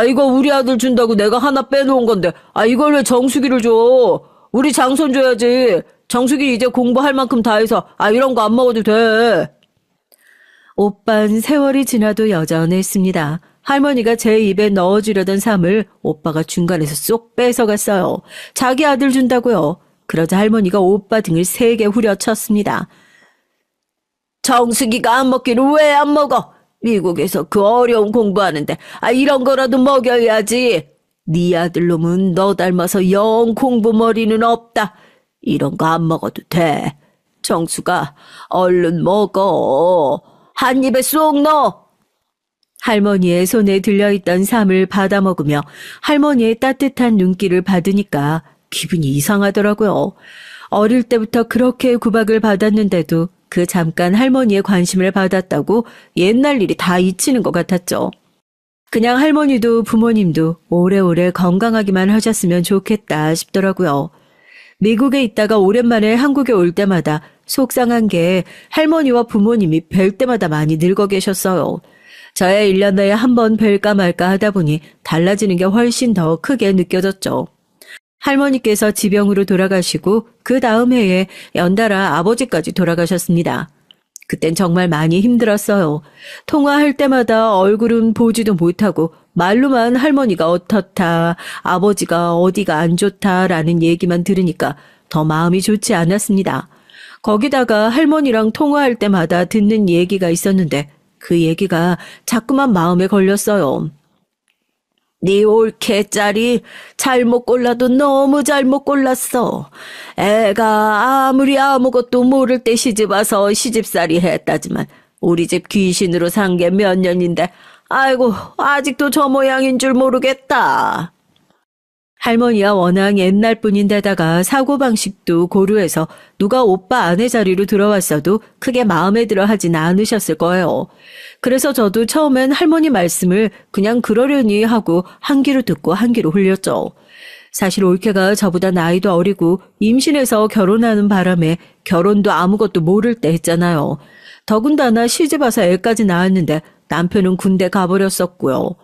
이거 우리 아들 준다고 내가 하나 빼놓은 건데 이걸 왜 정수기를 줘. 우리 장손 줘야지. 정수기 이제 공부할 만큼 다 해서 이런 거 안 먹어도 돼. 오빤 세월이 지나도 여전했습니다. 할머니가 제 입에 넣어주려던 쌈을 오빠가 중간에서 쏙 뺏어갔어요. 자기 아들 준다고요. 그러자 할머니가 오빠 등을 세게 후려쳤습니다. 정숙이가 안 먹기를 왜 안 먹어? 미국에서 그 어려운 공부하는데 이런 거라도 먹여야지. 네 아들놈은 너 닮아서 영 공부머리는 없다. 이런 거 안 먹어도 돼. 정수가 얼른 먹어. 한 입에 쏙 넣어. 할머니의 손에 들려있던 쌈을 받아 먹으며 할머니의 따뜻한 눈길을 받으니까 기분이 이상하더라고요. 어릴 때부터 그렇게 구박을 받았는데도 그 잠깐 할머니의 관심을 받았다고 옛날 일이 다 잊히는 것 같았죠. 그냥 할머니도 부모님도 오래오래 건강하기만 하셨으면 좋겠다 싶더라고요. 미국에 있다가 오랜만에 한국에 올 때마다 속상한 게 할머니와 부모님이 뵐 때마다 많이 늙어 계셨어요. 저야 1년에 한 번 뵐까 말까 하다 보니 달라지는 게 훨씬 더 크게 느껴졌죠. 할머니께서 지병으로 돌아가시고 그 다음 해에 연달아 아버지까지 돌아가셨습니다. 그땐 정말 많이 힘들었어요. 통화할 때마다 얼굴은 보지도 못하고 말로만 할머니가 어떻다, 아버지가 어디가 안 좋다라는 얘기만 들으니까 더 마음이 좋지 않았습니다. 거기다가 할머니랑 통화할 때마다 듣는 얘기가 있었는데 그 얘기가 자꾸만 마음에 걸렸어요. 네 올케짜리 잘못 골라도 너무 잘못 골랐어. 애가 아무리 아무것도 모를 때 시집와서 시집살이 했다지만 우리 집 귀신으로 산 게 몇 년인데 아이고 아직도 저 모양인 줄 모르겠다. 할머니야 워낙 옛날 분인데다가 사고방식도 고루해서 누가 오빠 아내 자리로 들어왔어도 크게 마음에 들어 하진 않으셨을 거예요. 그래서 저도 처음엔 할머니 말씀을 그냥 그러려니 하고 한 귀로 듣고 한 귀로 흘렸죠. 사실 올케가 저보다 나이도 어리고 임신해서 결혼하는 바람에 결혼도 아무것도 모를 때 했잖아요. 더군다나 시집와서 애까지 낳았는데 남편은 군대 가버렸었고요.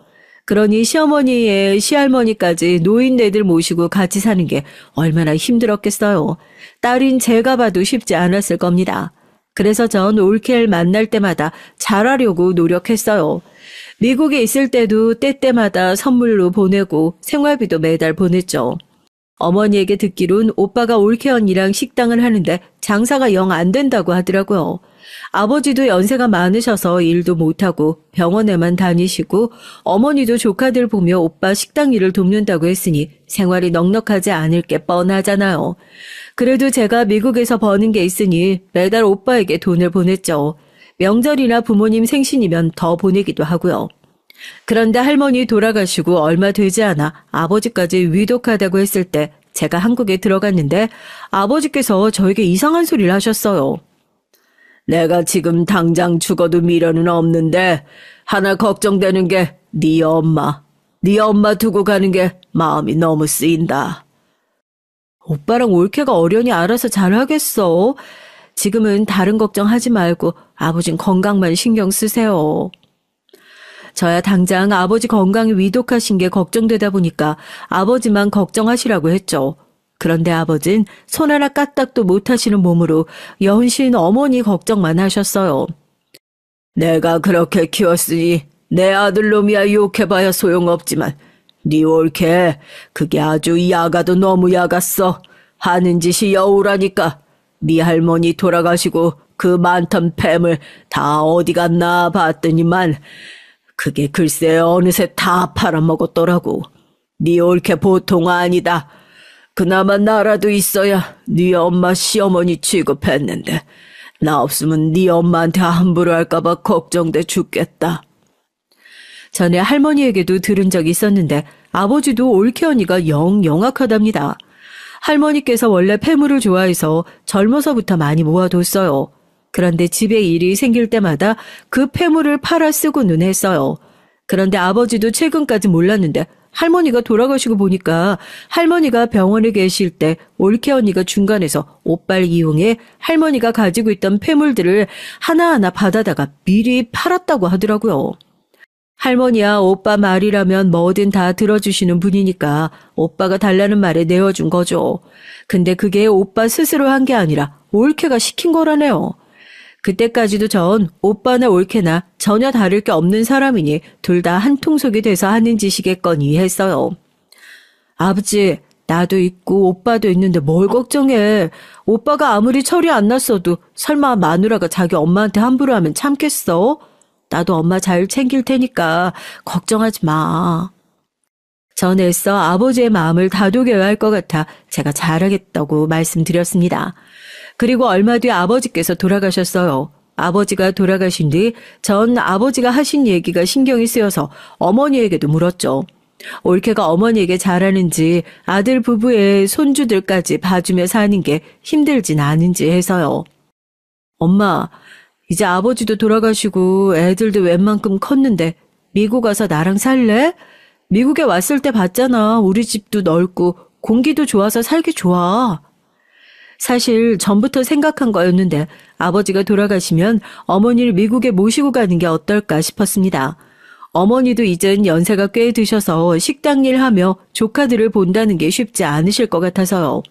그러니 시어머니의 시할머니까지 노인네들 모시고 같이 사는 게 얼마나 힘들었겠어요. 딸인 제가 봐도 쉽지 않았을 겁니다. 그래서 전 올케를 만날 때마다 잘하려고 노력했어요. 미국에 있을 때도 때때마다 선물로 보내고 생활비도 매달 보냈죠. 어머니에게 듣기론 오빠가 올케 언니랑 식당을 하는데 장사가 영 안 된다고 하더라고요. 아버지도 연세가 많으셔서 일도 못하고 병원에만 다니시고 어머니도 조카들 보며 오빠 식당 일을 돕는다고 했으니 생활이 넉넉하지 않을 게 뻔하잖아요. 그래도 제가 미국에서 버는 게 있으니 매달 오빠에게 돈을 보냈죠. 명절이나 부모님 생신이면 더 보내기도 하고요. 그런데 할머니 돌아가시고 얼마 되지 않아 아버지까지 위독하다고 했을 때 제가 한국에 들어갔는데 아버지께서 저에게 이상한 소리를 하셨어요. 내가 지금 당장 죽어도 미련은 없는데 하나 걱정되는 게 네 엄마. 네 엄마 두고 가는 게 마음이 너무 쓰인다. 오빠랑 올케가 어련히 알아서 잘하겠어. 지금은 다른 걱정하지 말고 아버진 건강만 신경 쓰세요. 저야 당장 아버지 건강이 위독하신 게 걱정되다 보니까 아버지만 걱정하시라고 했죠. 그런데 아버진 손 하나 까딱도 못하시는 몸으로 여흔신 어머니 걱정만 하셨어요. 내가 그렇게 키웠으니 내 아들놈이야 욕해봐야 소용없지만 네 올케 그게 아주 야가도 너무 야갔어. 하는 짓이 여우라니까. 네 할머니 돌아가시고 그 많던 뱀을 다 어디 갔나 봤더니만 그게 글쎄 어느새 다 팔아먹었더라고. 네 올케 보통 아니다. 그나마 나라도 있어야 네 엄마 시어머니 취급했는데 나 없으면 네 엄마한테 함부로 할까봐 걱정돼 죽겠다. 전에 할머니에게도 들은 적이 있었는데 아버지도 올케 언니가 영 영악하답니다. 할머니께서 원래 폐물을 좋아해서 젊어서부터 많이 모아뒀어요. 그런데 집에 일이 생길 때마다 그 폐물을 팔아 쓰고는 했어요. 그런데 아버지도 최근까지 몰랐는데 할머니가 돌아가시고 보니까 할머니가 병원에 계실 때 올케 언니가 중간에서 오빠를 이용해 할머니가 가지고 있던 폐물들을 하나하나 받아다가 미리 팔았다고 하더라고요. 할머니야 오빠 말이라면 뭐든 다 들어주시는 분이니까 오빠가 달라는 말에 내어준 거죠. 근데 그게 오빠 스스로 한 게 아니라 올케가 시킨 거라네요. 그때까지도 전 오빠나 올케나 전혀 다를 게 없는 사람이니 둘 다 한 통속이 돼서 하는 짓이겠거니 했어요. 아버지, 나도 있고 오빠도 있는데 뭘 걱정해. 오빠가 아무리 철이 안 났어도 설마 마누라가 자기 엄마한테 함부로 하면 참겠어? 나도 엄마 잘 챙길 테니까 걱정하지 마. 전 애써 아버지의 마음을 다독여야 할 것 같아 제가 잘하겠다고 말씀드렸습니다. 그리고 얼마 뒤 아버지께서 돌아가셨어요. 아버지가 돌아가신 뒤 전 아버지가 하신 얘기가 신경이 쓰여서 어머니에게도 물었죠. 올케가 어머니에게 잘하는지 아들 부부의 손주들까지 봐주며 사는 게 힘들진 않은지 해서요. 엄마, 이제 아버지도 돌아가시고 애들도 웬만큼 컸는데 미국 와서 나랑 살래? 미국에 왔을 때 봤잖아. 우리 집도 넓고 공기도 좋아서 살기 좋아. 사실 전부터 생각한 거였는데 아버지가 돌아가시면 어머니를 미국에 모시고 가는 게 어떨까 싶었습니다. 어머니도 이젠 연세가 꽤 드셔서 식당 일하며 조카들을 본다는 게 쉽지 않으실 것 같아서요.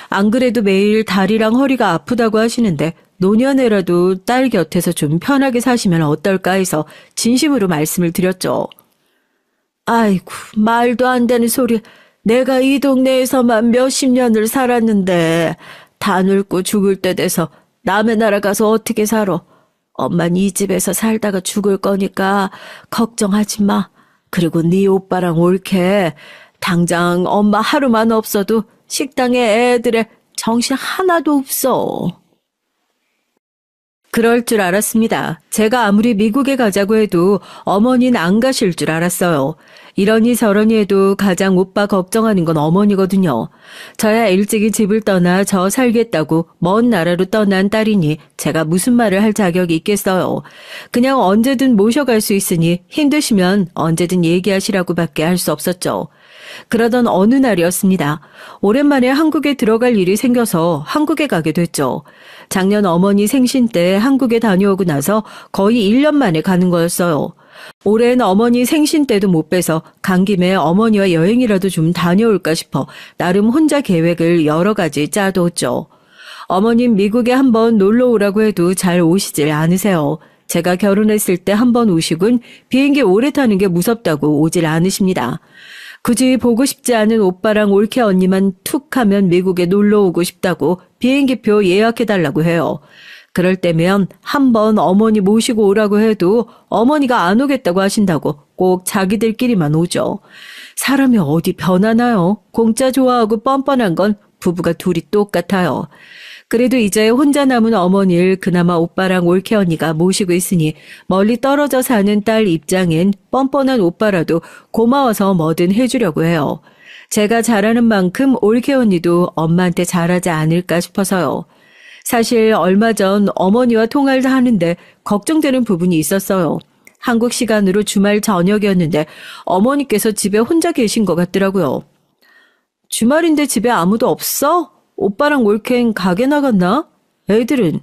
안 그래도 매일 다리랑 허리가 아프다고 하시는데 노년에라도 딸 곁에서 좀 편하게 사시면 어떨까 해서 진심으로 말씀을 드렸죠. 아이고, 말도 안 되는 소리. 내가 이 동네에서만 몇십 년을 살았는데 다 늙고 죽을 때 돼서 남의 나라 가서 어떻게 살아. 엄만 이 집에서 살다가 죽을 거니까 걱정하지 마. 그리고 네 오빠랑 올케 당장 엄마 하루만 없어도 식당에 애들의 정신 하나도 없어. 그럴 줄 알았습니다. 제가 아무리 미국에 가자고 해도 어머니는 안 가실 줄 알았어요. 이러니 저러니 해도 가장 오빠 걱정하는 건 어머니거든요. 저야 일찍이 집을 떠나 저 살겠다고 먼 나라로 떠난 딸이니 제가 무슨 말을 할 자격이 있겠어요. 그냥 언제든 모셔갈 수 있으니 힘드시면 언제든 얘기하시라고밖에 할 수 없었죠. 그러던 어느 날이었습니다. 오랜만에 한국에 들어갈 일이 생겨서 한국에 가게 됐죠. 작년 어머니 생신 때 한국에 다녀오고 나서 거의 1년 만에 가는 거였어요. 올해는 어머니 생신 때도 못 빼서 간 김에 어머니와 여행이라도 좀 다녀올까 싶어 나름 혼자 계획을 여러 가지 짜뒀죠. 어머님 미국에 한번 놀러 오라고 해도 잘 오시질 않으세요. 제가 결혼했을 때 한번 오시곤 비행기 오래 타는 게 무섭다고 오질 않으십니다. 굳이 보고 싶지 않은 오빠랑 올케 언니만 툭 하면 미국에 놀러 오고 싶다고 비행기표 예약해달라고 해요. 그럴 때면 한번 어머니 모시고 오라고 해도 어머니가 안 오겠다고 하신다고 꼭 자기들끼리만 오죠. 사람이 어디 변하나요? 공짜 좋아하고 뻔뻔한 건 부부가 둘이 똑같아요. 그래도 이제 혼자 남은 어머니를 그나마 오빠랑 올케 언니가 모시고 있으니 멀리 떨어져 사는 딸 입장엔 뻔뻔한 오빠라도 고마워서 뭐든 해주려고 해요. 제가 잘하는 만큼 올케 언니도 엄마한테 잘하지 않을까 싶어서요. 사실 얼마 전 어머니와 통화를 하는데 걱정되는 부분이 있었어요. 한국 시간으로 주말 저녁이었는데 어머니께서 집에 혼자 계신 것 같더라고요. 주말인데 집에 아무도 없어? 오빠랑 올케는 가게 나갔나? 애들은?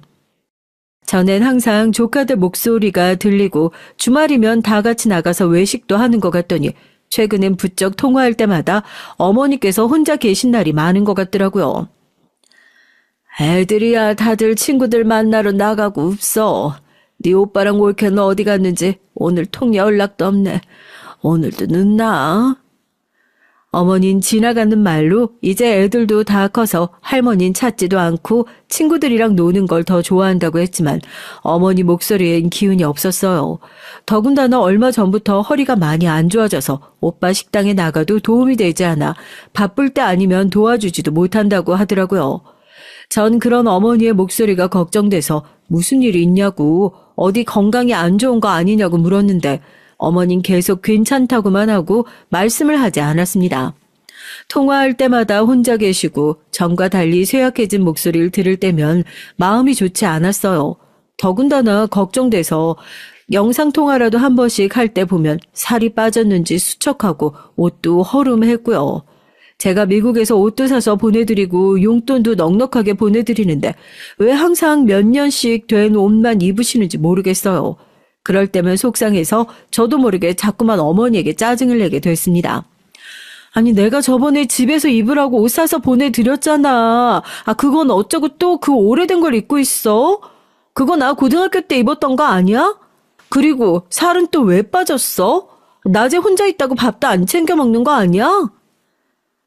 전엔 항상 조카들 목소리가 들리고 주말이면 다 같이 나가서 외식도 하는 것 같더니 최근엔 부쩍 통화할 때마다 어머니께서 혼자 계신 날이 많은 것 같더라고요. 애들이야 다들 친구들 만나러 나가고 없어. 네 오빠랑 올케는 어디 갔는지 오늘 통 연락도 없네. 오늘도 늦나? 어머닌 지나가는 말로 이제 애들도 다 커서 할머닌 찾지도 않고 친구들이랑 노는 걸 더 좋아한다고 했지만 어머니 목소리엔 기운이 없었어요. 더군다나 얼마 전부터 허리가 많이 안 좋아져서 오빠 식당에 나가도 도움이 되지 않아 바쁠 때 아니면 도와주지도 못한다고 하더라고요. 전 그런 어머니의 목소리가 걱정돼서 무슨 일이 있냐고 어디 건강이 안 좋은 거 아니냐고 물었는데 어머닌 계속 괜찮다고만 하고 말씀을 하지 않았습니다. 통화할 때마다 혼자 계시고 전과 달리 쇠약해진 목소리를 들을 때면 마음이 좋지 않았어요. 더군다나 걱정돼서 영상통화라도 한 번씩 할 때 보면 살이 빠졌는지 수척하고 옷도 허름했고요. 제가 미국에서 옷도 사서 보내드리고 용돈도 넉넉하게 보내드리는데 왜 항상 몇 년씩 된 옷만 입으시는지 모르겠어요. 그럴 때면 속상해서 저도 모르게 자꾸만 어머니에게 짜증을 내게 됐습니다. 아니 내가 저번에 집에서 입으라고 옷 사서 보내드렸잖아. 그건 어쩌고 또 그 오래된 걸 입고 있어? 그거 나 고등학교 때 입었던 거 아니야? 그리고 살은 또 왜 빠졌어? 낮에 혼자 있다고 밥도 안 챙겨 먹는 거 아니야?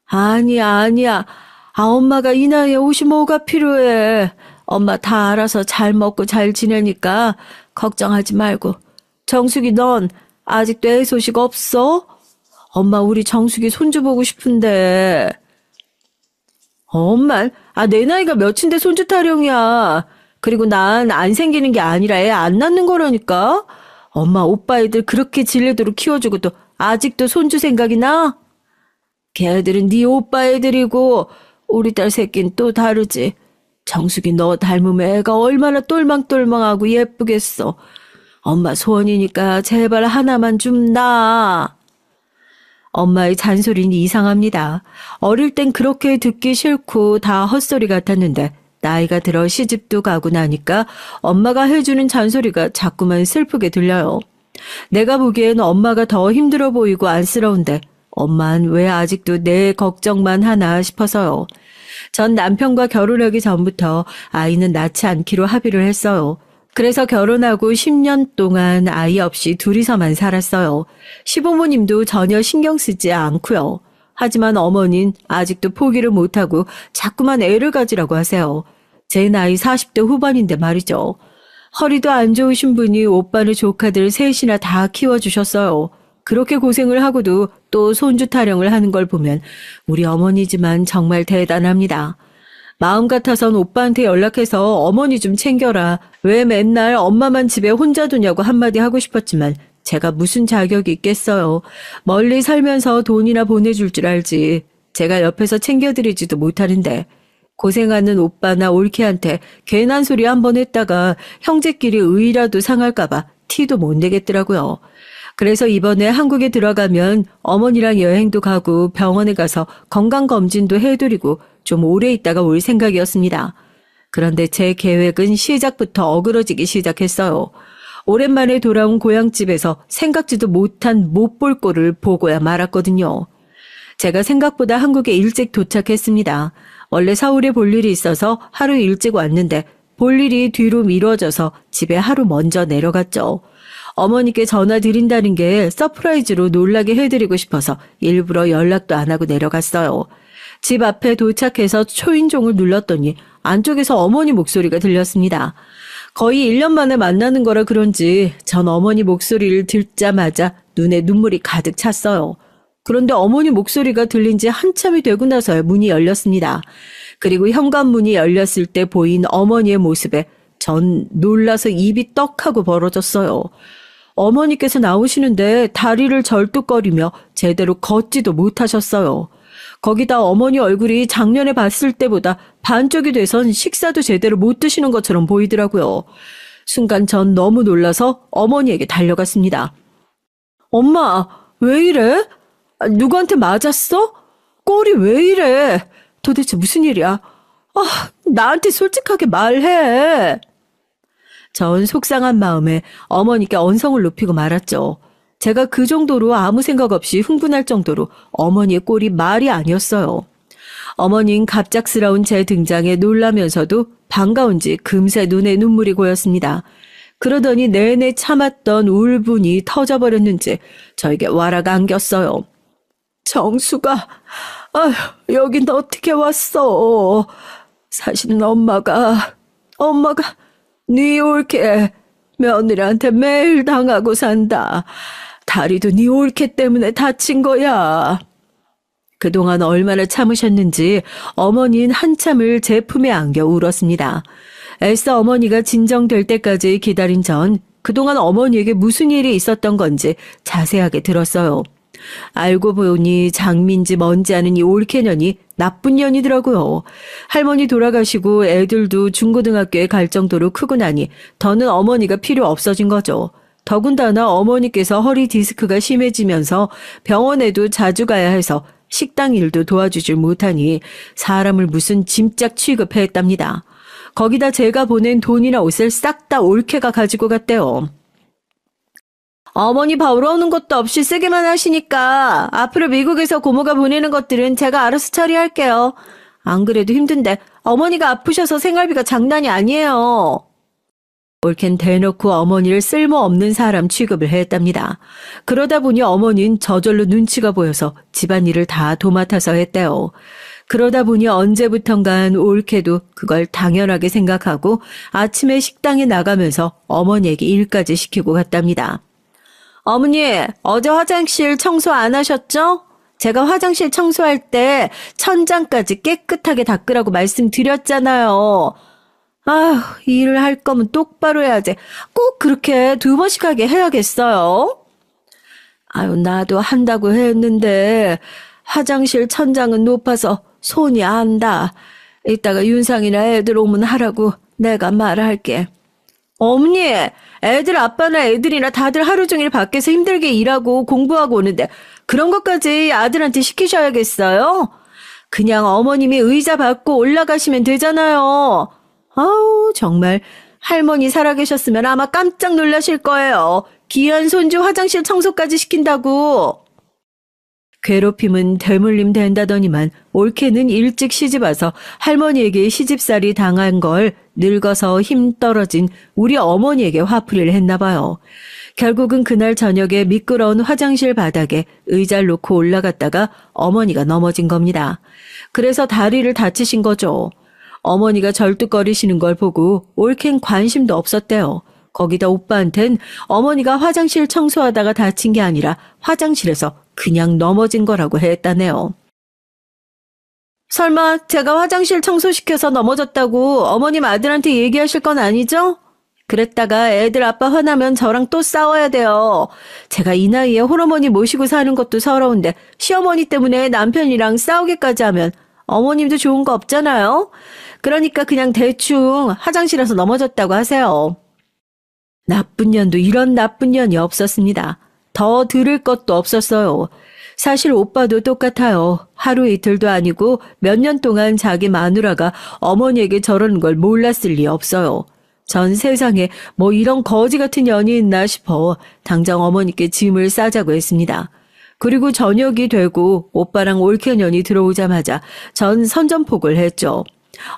아니야, 아니야. 엄마가 이 나이에 옷이 뭐가 필요해. 엄마 다 알아서 잘 먹고 잘 지내니까 걱정하지 말고. 정숙이 넌 아직도 애 소식 없어? 엄마 우리 정숙이 손주 보고 싶은데. 엄마, 내 나이가 몇인데 손주 타령이야. 그리고 난 안 생기는 게 아니라 애 안 낳는 거라니까. 엄마 오빠 애들 그렇게 질레도록 키워주고 또 아직도 손주 생각이 나? 걔들은 네 오빠 애들이고 우리 딸 새끼는 또 다르지. 정숙이 너 닮으면 애가 얼마나 똘망똘망하고 예쁘겠어. 엄마 소원이니까 제발 하나만 좀 낳아. 엄마의 잔소리는 이상합니다. 어릴 땐 그렇게 듣기 싫고 다 헛소리 같았는데 나이가 들어 시집도 가고 나니까 엄마가 해주는 잔소리가 자꾸만 슬프게 들려요. 내가 보기엔 엄마가 더 힘들어 보이고 안쓰러운데 엄만 왜 아직도 내 걱정만 하나 싶어서요. 전 남편과 결혼하기 전부터 아이는 낳지 않기로 합의를 했어요. 그래서 결혼하고 10년 동안 아이 없이 둘이서만 살았어요. 시부모님도 전혀 신경 쓰지 않고요. 하지만 어머니는 아직도 포기를 못하고 자꾸만 애를 가지라고 하세요. 제 나이 40대 후반인데 말이죠. 허리도 안 좋으신 분이 오빠네 조카들 셋이나 다 키워주셨어요. 그렇게 고생을 하고도 또 손주 타령을 하는 걸 보면 우리 어머니지만 정말 대단합니다. 마음 같아선 오빠한테 연락해서 어머니 좀 챙겨라. 왜 맨날 엄마만 집에 혼자 두냐고 한마디 하고 싶었지만 제가 무슨 자격이 있겠어요. 멀리 살면서 돈이나 보내줄 줄 알지. 제가 옆에서 챙겨드리지도 못하는데. 고생하는 오빠나 올케한테 괜한 소리 한번 했다가 형제끼리 의라도 상할까봐 티도 못 내겠더라고요. 그래서 이번에 한국에 들어가면 어머니랑 여행도 가고 병원에 가서 건강검진도 해드리고 좀 오래 있다가 올 생각이었습니다. 그런데 제 계획은 시작부터 어그러지기 시작했어요. 오랜만에 돌아온 고향집에서 생각지도 못한 못 볼 꼴을 보고야 말았거든요. 제가 생각보다 한국에 일찍 도착했습니다. 원래 서울에 볼 일이 있어서 하루 일찍 왔는데 볼 일이 뒤로 미뤄져서 집에 하루 먼저 내려갔죠. 어머니께 전화 드린다는 게 서프라이즈로 놀라게 해드리고 싶어서 일부러 연락도 안 하고 내려갔어요. 집 앞에 도착해서 초인종을 눌렀더니 안쪽에서 어머니 목소리가 들렸습니다. 거의 1년 만에 만나는 거라 그런지 전 어머니 목소리를 듣자마자 눈에 눈물이 가득 찼어요. 그런데 어머니 목소리가 들린 지 한참이 되고 나서야 문이 열렸습니다. 그리고 현관문이 열렸을 때 보인 어머니의 모습에 전 놀라서 입이 떡하고 벌어졌어요. 어머니께서 나오시는데 다리를 절뚝거리며 제대로 걷지도 못하셨어요. 거기다 어머니 얼굴이 작년에 봤을 때보다 반쪽이 돼선 식사도 제대로 못 드시는 것처럼 보이더라고요. 순간 전 너무 놀라서 어머니에게 달려갔습니다. 엄마, 왜 이래? 누구한테 맞았어? 꼴이 왜 이래? 도대체 무슨 일이야? 나한테 솔직하게 말해. 전 속상한 마음에 어머니께 언성을 높이고 말았죠. 제가 그 정도로 아무 생각 없이 흥분할 정도로 어머니의 꼴이 말이 아니었어요. 어머니는 갑작스러운 제 등장에 놀라면서도 반가운지 금세 눈에 눈물이 고였습니다. 그러더니 내내 참았던 울분이 터져버렸는지 저에게 와락 안겼어요. 정수가, 여긴 어떻게 왔어? 사실은 엄마가 네 올케 며느리한테 매일 당하고 산다. 다리도 네 올케 때문에 다친 거야. 그동안 얼마나 참으셨는지 어머니는 한참을 제 품에 안겨 울었습니다. 애써 어머니가 진정될 때까지 기다린 전 그동안 어머니에게 무슨 일이 있었던 건지 자세하게 들었어요. 알고 보니 장미인지 뭔지 아는 이 올케년이 나쁜 년이더라고요. 할머니 돌아가시고 애들도 중고등학교에 갈 정도로 크고 나니 더는 어머니가 필요 없어진 거죠. 더군다나 어머니께서 허리 디스크가 심해지면서 병원에도 자주 가야 해서 식당 일도 도와주질 못하니 사람을 무슨 짐짝 취급했답니다. 거기다 제가 보낸 돈이나 옷을 싹 다 올케가 가지고 갔대요. 어머니 벌어오는 것도 없이 쓰기만 하시니까 앞으로 미국에서 고모가 보내는 것들은 제가 알아서 처리할게요. 안 그래도 힘든데 어머니가 아프셔서 생활비가 장난이 아니에요. 올케는 대놓고 어머니를 쓸모없는 사람 취급을 했답니다. 그러다 보니 어머니는 저절로 눈치가 보여서 집안일을 다 도맡아서 했대요. 그러다 보니 언제부턴간 올케도 그걸 당연하게 생각하고 아침에 식당에 나가면서 어머니에게 일까지 시키고 갔답니다. 어머니, 어제 화장실 청소 안 하셨죠? 제가 화장실 청소할 때 천장까지 깨끗하게 닦으라고 말씀드렸잖아요. 아휴, 일을 할 거면 똑바로 해야지. 꼭 그렇게 2번씩 하게 해야겠어요? 아유, 나도 한다고 했는데 화장실 천장은 높아서 손이 안 닿아. 이따가 윤상이나 애들 오면 하라고 내가 말할게. 어머니, 애들 아빠나 애들이나 다들 하루 종일 밖에서 힘들게 일하고 공부하고 오는데 그런 것까지 아들한테 시키셔야겠어요? 그냥 어머님이 의자 받고 올라가시면 되잖아요. 아우, 정말 할머니 살아계셨으면 아마 깜짝 놀라실 거예요. 귀한 손주 화장실 청소까지 시킨다고. 괴롭힘은 대물림 된다더니만 올케는 일찍 시집와서 할머니에게 시집살이 당한 걸 늙어서 힘 떨어진 우리 어머니에게 화풀이를 했나 봐요. 결국은 그날 저녁에 미끄러운 화장실 바닥에 의자를 놓고 올라갔다가 어머니가 넘어진 겁니다. 그래서 다리를 다치신 거죠. 어머니가 절뚝거리시는 걸 보고 올케는 관심도 없었대요. 거기다 오빠한텐 어머니가 화장실 청소하다가 다친 게 아니라 화장실에서 그냥 넘어진 거라고 했다네요. 설마 제가 화장실 청소시켜서 넘어졌다고 어머님 아들한테 얘기하실 건 아니죠? 그랬다가 애들 아빠 화나면 저랑 또 싸워야 돼요. 제가 이 나이에 홀어머니 모시고 사는 것도 서러운데 시어머니 때문에 남편이랑 싸우기까지 하면 어머님도 좋은 거 없잖아요. 그러니까 그냥 대충 화장실에서 넘어졌다고 하세요. 나쁜 년도 이런 나쁜 년이 없었습니다. 더 들을 것도 없었어요. 사실 오빠도 똑같아요. 하루 이틀도 아니고 몇 년 동안 자기 마누라가 어머니에게 저러는 걸 몰랐을 리 없어요. 전 세상에 뭐 이런 거지 같은 년이 있나 싶어 당장 어머니께 짐을 싸자고 했습니다. 그리고 저녁이 되고 오빠랑 올케년이 들어오자마자 전 선전포고를 했죠.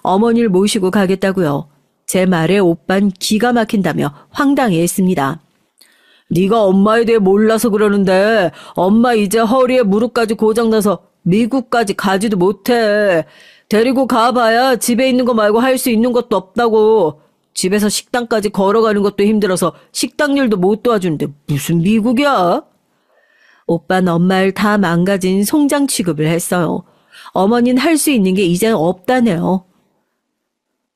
어머니를 모시고 가겠다고요. 제 말에 오빤 기가 막힌다며 황당해했습니다. 네가 엄마에 대해 몰라서 그러는데 엄마 이제 허리에 무릎까지 고장나서 미국까지 가지도 못해. 데리고 가봐야 집에 있는 거 말고 할 수 있는 것도 없다고. 집에서 식당까지 걸어가는 것도 힘들어서 식당 일도 못 도와주는데 무슨 미국이야? 오빤 엄마 일 다 망가진 송장 취급을 했어요. 어머니는 할 수 있는 게 이젠 없다네요.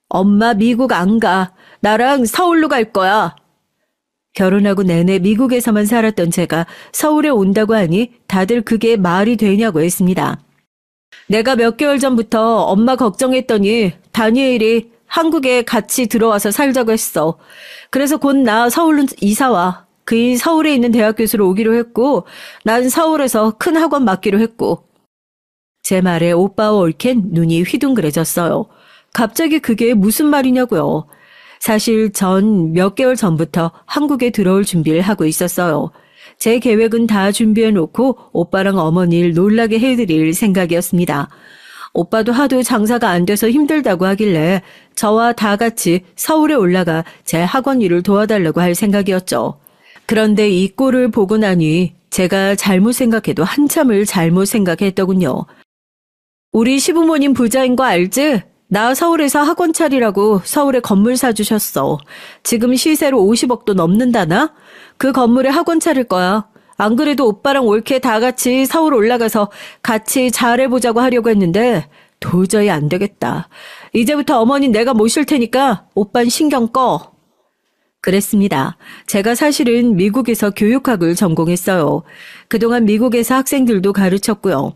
엄마 미국 안 가. 나랑 서울로 갈 거야. 결혼하고 내내 미국에서만 살았던 제가 서울에 온다고 하니 다들 그게 말이 되냐고 했습니다. 내가 몇 개월 전부터 엄마 걱정했더니 다니엘이 한국에 같이 들어와서 살자고 했어. 그래서 곧 나 서울로 이사와. 그이 서울에 있는 대학 교수로 오기로 했고 난 서울에서 큰 학원 맡기로 했고. 제 말에 오빠와 올켄 눈이 휘둥그레졌어요. 갑자기 그게 무슨 말이냐고요. 사실 전 몇 개월 전부터 한국에 들어올 준비를 하고 있었어요. 제 계획은 다 준비해놓고 오빠랑 어머니를 놀라게 해드릴 생각이었습니다. 오빠도 하도 장사가 안 돼서 힘들다고 하길래 저와 다 같이 서울에 올라가 제 학원 일을 도와달라고 할 생각이었죠. 그런데 이 꼴을 보고 나니 제가 잘못 생각해도 한참을 잘못 생각했더군요. 우리 시부모님 부자인 거 알지? 나 서울에서 학원 차리라고 서울에 건물 사주셨어. 지금 시세로 50억도 넘는다나? 그 건물에 학원 차릴 거야. 안 그래도 오빠랑 올케 다 같이 서울 올라가서 같이 잘해보자고 하려고 했는데 도저히 안 되겠다. 이제부터 어머니 내가 모실 테니까 오빤 신경 꺼. 그랬습니다. 제가 사실은 미국에서 교육학을 전공했어요. 그동안 미국에서 학생들도 가르쳤고요.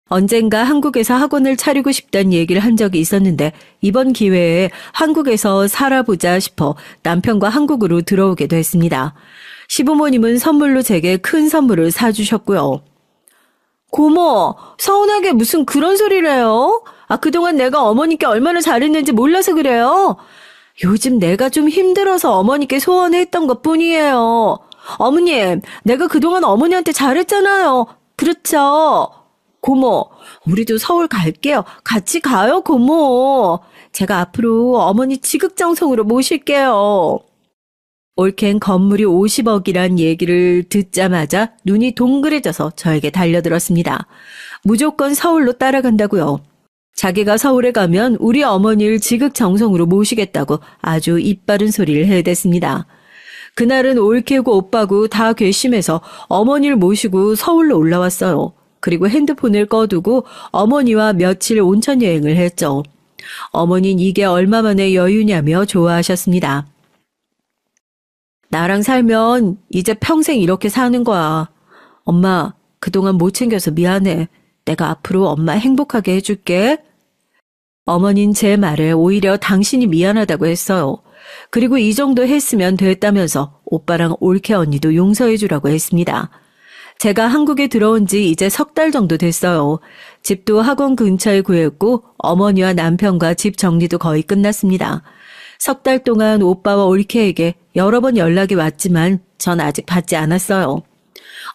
언젠가 한국에서 학원을 차리고 싶다는 얘기를 한 적이 있었는데 이번 기회에 한국에서 살아보자 싶어 남편과 한국으로 들어오게 됐습니다. 시부모님은 선물로 제게 큰 선물을 사주셨고요. 고모, 서운하게 무슨 그런 소리를 해요? 그동안 내가 어머니께 얼마나 잘했는지 몰라서 그래요. 요즘 내가 좀 힘들어서 어머니께 소원했던 것뿐이에요. 어머님, 내가 그동안 어머니한테 잘했잖아요. 그렇죠? 고모, 우리도 서울 갈게요. 같이 가요, 고모. 제가 앞으로 어머니 지극정성으로 모실게요. 올케는 건물이 50억이란 얘기를 듣자마자 눈이 동그래져서 저에게 달려들었습니다. 무조건 서울로 따라간다고요. 자기가 서울에 가면 우리 어머니를 지극정성으로 모시겠다고 아주 입바른 소리를 해댔습니다. 그날은 올케고 오빠고 다 괘씸해서 어머니를 모시고 서울로 올라왔어요. 그리고 핸드폰을 꺼두고 어머니와 며칠 온천 여행을 했죠. 어머니는 이게 얼마만의 여유냐며 좋아하셨습니다. 나랑 살면 이제 평생 이렇게 사는 거야. 엄마, 그동안 못 챙겨서 미안해. 내가 앞으로 엄마 행복하게 해줄게. 어머니는 제 말에 오히려 당신이 미안하다고 했어요. 그리고 이 정도 했으면 됐다면서 오빠랑 올케 언니도 용서해주라고 했습니다. 제가 한국에 들어온 지 이제 3달 정도 됐어요. 집도 학원 근처에 구했고 어머니와 남편과 집 정리도 거의 끝났습니다. 3달 동안 오빠와 올케에게 여러 번 연락이 왔지만 전 아직 받지 않았어요.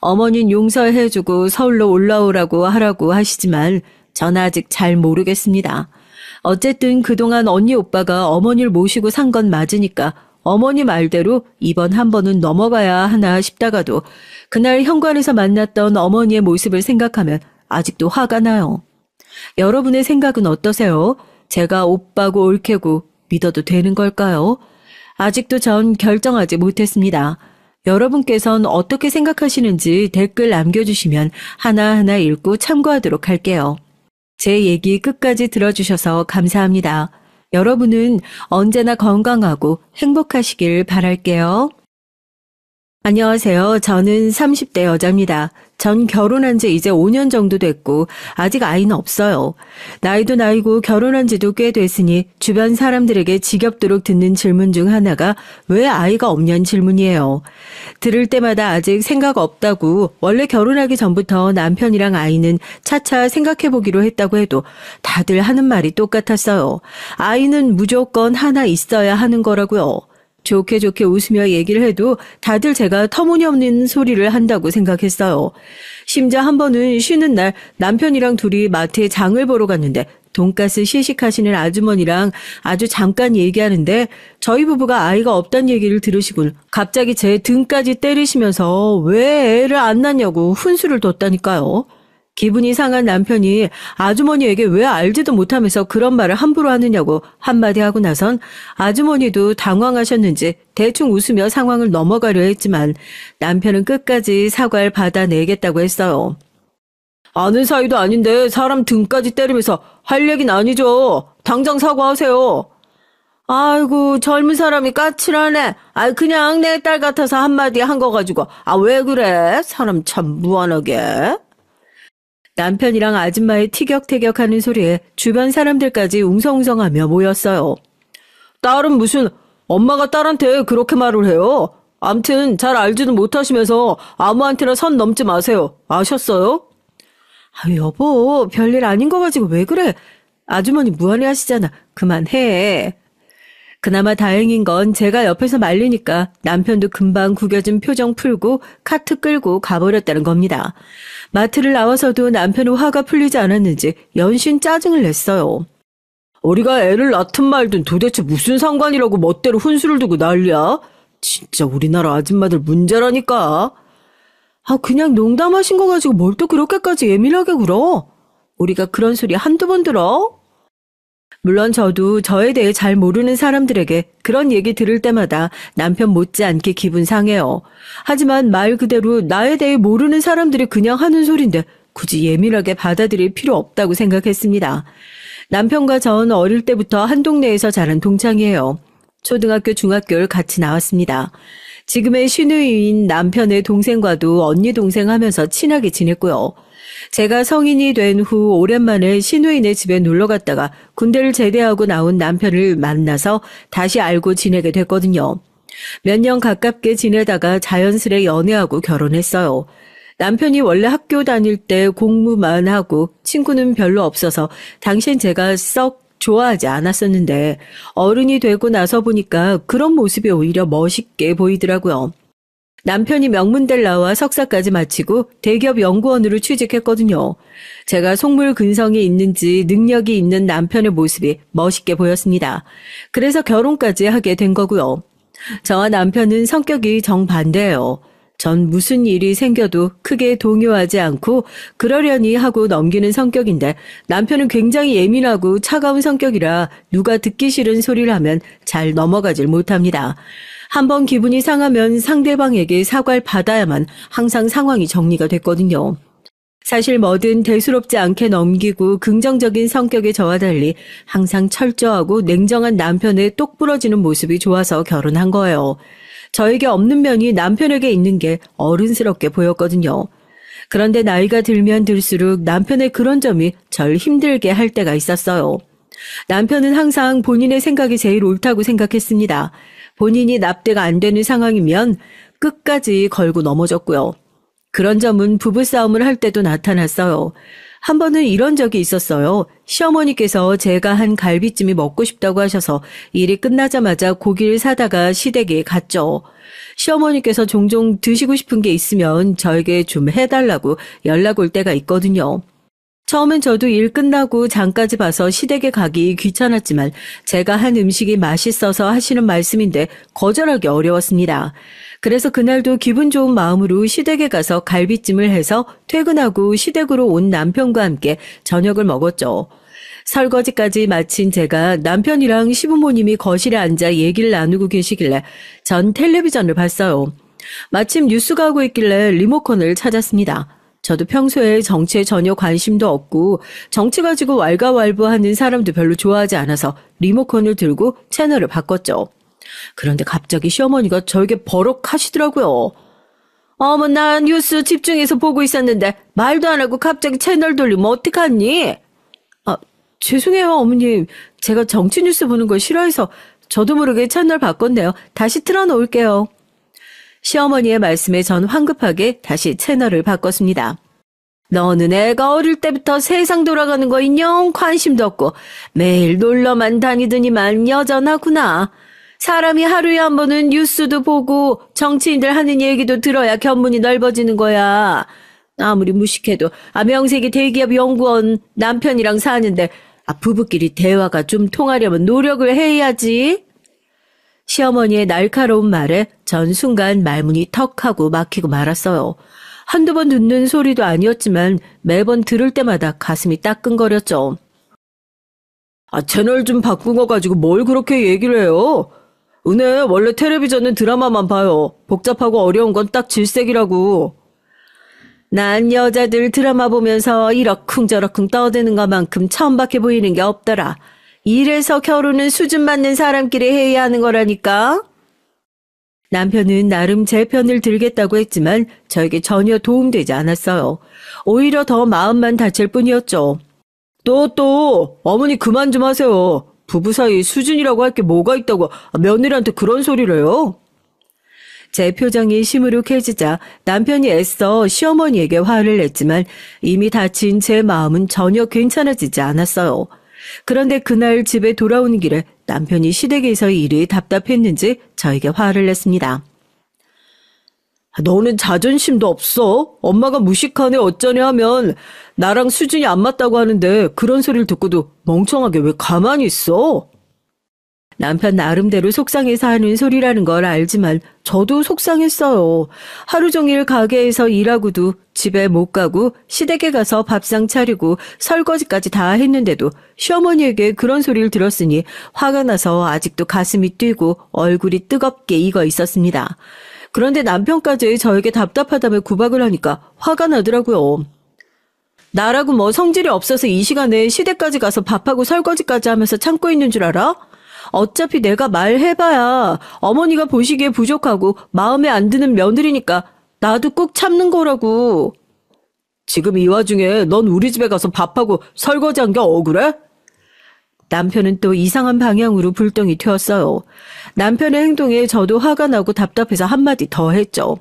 어머니는 용서해주고 서울로 올라오라고 하라고 하시지만 전 아직 잘 모르겠습니다. 어쨌든 그동안 언니 오빠가 어머니를 모시고 산 건 맞으니까 어머니 말대로 이번 한 번은 넘어가야 하나 싶다가도 그날 현관에서 만났던 어머니의 모습을 생각하면 아직도 화가 나요. 여러분의 생각은 어떠세요? 제가 오빠고 올케고 믿어도 되는 걸까요? 아직도 전 결정하지 못했습니다. 여러분께선 어떻게 생각하시는지 댓글 남겨주시면 하나하나 읽고 참고하도록 할게요. 제 얘기 끝까지 들어주셔서 감사합니다. 여러분은 언제나 건강하고 행복하시길 바랄게요. 안녕하세요. 저는 30대 여자입니다. 전 결혼한 지 이제 5년 정도 됐고 아직 아이는 없어요. 나이도 나이고 결혼한 지도 꽤 됐으니 주변 사람들에게 지겹도록 듣는 질문 중 하나가 왜 아이가 없냐는 질문이에요. 들을 때마다 아직 생각 없다고 원래 결혼하기 전부터 남편이랑 아이는 차차 생각해보기로 했다고 해도 다들 하는 말이 똑같았어요. 아이는 무조건 하나 있어야 하는 거라고요. 좋게 좋게 웃으며 얘기를 해도 다들 제가 터무니없는 소리를 한다고 생각했어요. 심지어 한 번은 쉬는 날 남편이랑 둘이 마트에 장을 보러 갔는데 돈가스 시식하시는 아주머니랑 아주 잠깐 얘기하는데 저희 부부가 아이가 없다는 얘기를 들으시곤 갑자기 제 등까지 때리시면서 왜 애를 안 낳냐고 훈수를 뒀다니까요. 기분이 상한 남편이 아주머니에게 왜 알지도 못하면서 그런 말을 함부로 하느냐고 한마디 하고 나선 아주머니도 당황하셨는지 대충 웃으며 상황을 넘어가려 했지만 남편은 끝까지 사과를 받아내겠다고 했어요. 아는 사이도 아닌데 사람 등까지 때리면서 할 얘기는 아니죠. 당장 사과하세요. 아이고 젊은 사람이 까칠하네. 그냥 내 딸 같아서 한마디 한 거 가지고 왜 그래? 사람 참 무한하게. 남편이랑 아줌마의 티격태격하는 소리에 주변 사람들까지 웅성웅성하며 모였어요. 딸은 무슨 엄마가 딸한테 그렇게 말을 해요? 암튼 잘 알지도 못하시면서 아무한테나 선 넘지 마세요. 아셨어요? 여보 별일 아닌 거 가지고 왜 그래? 아주머니 무안해 하시잖아. 그만해. 그나마 다행인 건 제가 옆에서 말리니까 남편도 금방 구겨진 표정 풀고 카트 끌고 가버렸다는 겁니다. 마트를 나와서도 남편은 화가 풀리지 않았는지 연신 짜증을 냈어요. 우리가 애를 낳든 말든 도대체 무슨 상관이라고 멋대로 훈수를 두고 난리야? 진짜 우리나라 아줌마들 문제라니까. 그냥 농담하신 거 가지고 뭘 또 그렇게까지 예민하게 굴어? 우리가 그런 소리 한두 번 들어? 물론 저도 저에 대해 잘 모르는 사람들에게 그런 얘기 들을 때마다 남편 못지않게 기분 상해요. 하지만 말 그대로 나에 대해 모르는 사람들이 그냥 하는 소린데 굳이 예민하게 받아들일 필요 없다고 생각했습니다. 남편과 전 어릴 때부터 한 동네에서 자란 동창이에요. 초등학교, 중학교를 같이 나왔습니다. 지금의 시누이인 남편의 동생과도 언니 동생 하면서 친하게 지냈고요. 제가 성인이 된 후 오랜만에 시누이네 집에 놀러 갔다가 군대를 제대하고 나온 남편을 만나서 다시 알고 지내게 됐거든요. 몇 년 가깝게 지내다가 자연스레 연애하고 결혼했어요. 남편이 원래 학교 다닐 때 공부만 하고 친구는 별로 없어서 당시엔 제가 썩 좋아하지 않았었는데 어른이 되고 나서 보니까 그런 모습이 오히려 멋있게 보이더라고요. 남편이 명문대를 나와 석사까지 마치고 대기업 연구원으로 취직했거든요. 제가 속물 근성이 있는지 능력이 있는 남편의 모습이 멋있게 보였습니다. 그래서 결혼까지 하게 된 거고요. 저와 남편은 성격이 정반대예요. 전 무슨 일이 생겨도 크게 동요하지 않고 그러려니 하고 넘기는 성격인데 남편은 굉장히 예민하고 차가운 성격이라 누가 듣기 싫은 소리를 하면 잘 넘어가질 못합니다. 한번 기분이 상하면 상대방에게 사과를 받아야만 항상 상황이 정리가 됐거든요. 사실 뭐든 대수롭지 않게 넘기고 긍정적인 성격의 저와 달리 항상 철저하고 냉정한 남편의 똑 부러지는 모습이 좋아서 결혼한 거예요. 저에게 없는 면이 남편에게 있는 게 어른스럽게 보였거든요. 그런데 나이가 들면 들수록 남편의 그런 점이 절 힘들게 할 때가 있었어요. 남편은 항상 본인의 생각이 제일 옳다고 생각했습니다. 본인이 납득 안 되는 상황이면 끝까지 걸고 넘어졌고요. 그런 점은 부부싸움을 할 때도 나타났어요. 한 번은 이런 적이 있었어요. 시어머니께서 제가 한 갈비찜이 먹고 싶다고 하셔서 일이 끝나자마자 고기를 사다가 시댁에 갔죠. 시어머니께서 종종 드시고 싶은 게 있으면 저에게 좀 해달라고 연락 올 때가 있거든요. 처음엔 저도 일 끝나고 장까지 봐서 시댁에 가기 귀찮았지만 제가 한 음식이 맛있어서 하시는 말씀인데 거절하기 어려웠습니다. 그래서 그날도 기분 좋은 마음으로 시댁에 가서 갈비찜을 해서 퇴근하고 시댁으로 온 남편과 함께 저녁을 먹었죠. 설거지까지 마친 제가 남편이랑 시부모님이 거실에 앉아 얘기를 나누고 계시길래 전 텔레비전을 봤어요. 마침 뉴스가 하고 있길래 리모컨을 찾았습니다. 저도 평소에 정치에 전혀 관심도 없고 정치 가지고 왈가왈부하는 사람도 별로 좋아하지 않아서 리모컨을 들고 채널을 바꿨죠. 그런데 갑자기 시어머니가 저에게 버럭 하시더라고요. 어머, 나 뉴스 집중해서 보고 있었는데 말도 안 하고 갑자기 채널 돌리면 어떡하니? 죄송해요, 어머님. 제가 정치 뉴스 보는 걸 싫어해서 저도 모르게 채널 바꿨네요. 다시 틀어놓을게요. 시어머니의 말씀에 전 황급하게 다시 채널을 바꿨습니다. 너는 애가 어릴 때부터 세상 돌아가는 거 인형 관심도 없고 매일 놀러만 다니더니만 여전하구나. 사람이 하루에 한 번은 뉴스도 보고 정치인들 하는 얘기도 들어야 견문이 넓어지는 거야. 아무리 무식해도 명색이 대기업 연구원 남편이랑 사는데 부부끼리 대화가 좀 통하려면 노력을 해야지. 시어머니의 날카로운 말에 전 순간 말문이 턱하고 막히고 말았어요. 한두 번 듣는 소리도 아니었지만 매번 들을 때마다 가슴이 따끔거렸죠. 채널 좀 바꾼 거 가지고 뭘 그렇게 얘기를 해요? 은혜, 원래 텔레비전은 드라마만 봐요. 복잡하고 어려운 건 딱 질색이라고. 난 여자들 드라마 보면서 이러쿵저러쿵 떠드는 것만큼 천박해 보이는 게 없더라. 이래서 결혼은 수준 맞는 사람끼리 해야 하는 거라니까. 남편은 나름 제 편을 들겠다고 했지만 저에게 전혀 도움되지 않았어요. 오히려 더 마음만 다칠 뿐이었죠. 또, 어머니 그만 좀 하세요. 부부 사이 수준이라고 할 게 뭐가 있다고 며느리한테 그런 소리를 해요? 제 표정이 시무룩해지자 남편이 애써 시어머니에게 화를 냈지만 이미 다친 제 마음은 전혀 괜찮아지지 않았어요. 그런데 그날 집에 돌아오는 길에 남편이 시댁에서 일이 답답했는지 저에게 화를 냈습니다. 너는 자존심도 없어? 엄마가 무식하네 어쩌네 하면 나랑 수준이 안 맞다고 하는데 그런 소리를 듣고도 멍청하게 왜 가만히 있어? 남편 나름대로 속상해서 하는 소리라는 걸 알지만 저도 속상했어요. 하루 종일 가게에서 일하고도 집에 못 가고 시댁에 가서 밥상 차리고 설거지까지 다 했는데도 시어머니에게 그런 소리를 들었으니 화가 나서 아직도 가슴이 뛰고 얼굴이 뜨겁게 익어 있었습니다. 그런데 남편까지 저에게 답답하다며 구박을 하니까 화가 나더라고요. 나라고 뭐 성질이 없어서 이 시간에 시댁까지 가서 밥하고 설거지까지 하면서 참고 있는 줄 알아? 어차피 내가 말해봐야 어머니가 보시기에 부족하고 마음에 안 드는 며느리니까 나도 꾹 참는 거라고. 지금 이 와중에 넌 우리 집에 가서 밥하고 설거지한 게 억울해? 남편은 또 이상한 방향으로 불똥이 튀었어요. 남편의 행동에 저도 화가 나고 답답해서 한마디 더 했죠.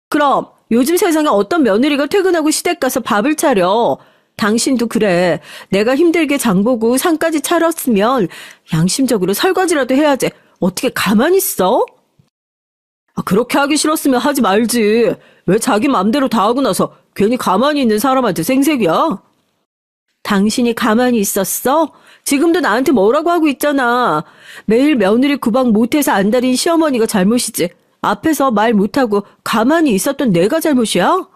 그럼 요즘 세상에 어떤 며느리가 퇴근하고 시댁 가서 밥을 차려? 당신도 그래. 내가 힘들게 장보고 상까지 차렸으면 양심적으로 설거지라도 해야지. 어떻게 가만히 있어? 그렇게 하기 싫었으면 하지 말지. 왜 자기 맘대로 다 하고 나서 괜히 가만히 있는 사람한테 생색이야? 당신이 가만히 있었어? 지금도 나한테 뭐라고 하고 있잖아. 매일 며느리 구박 못해서 안달인 시어머니가 잘못이지. 앞에서 말 못하고 가만히 있었던 내가 잘못이야?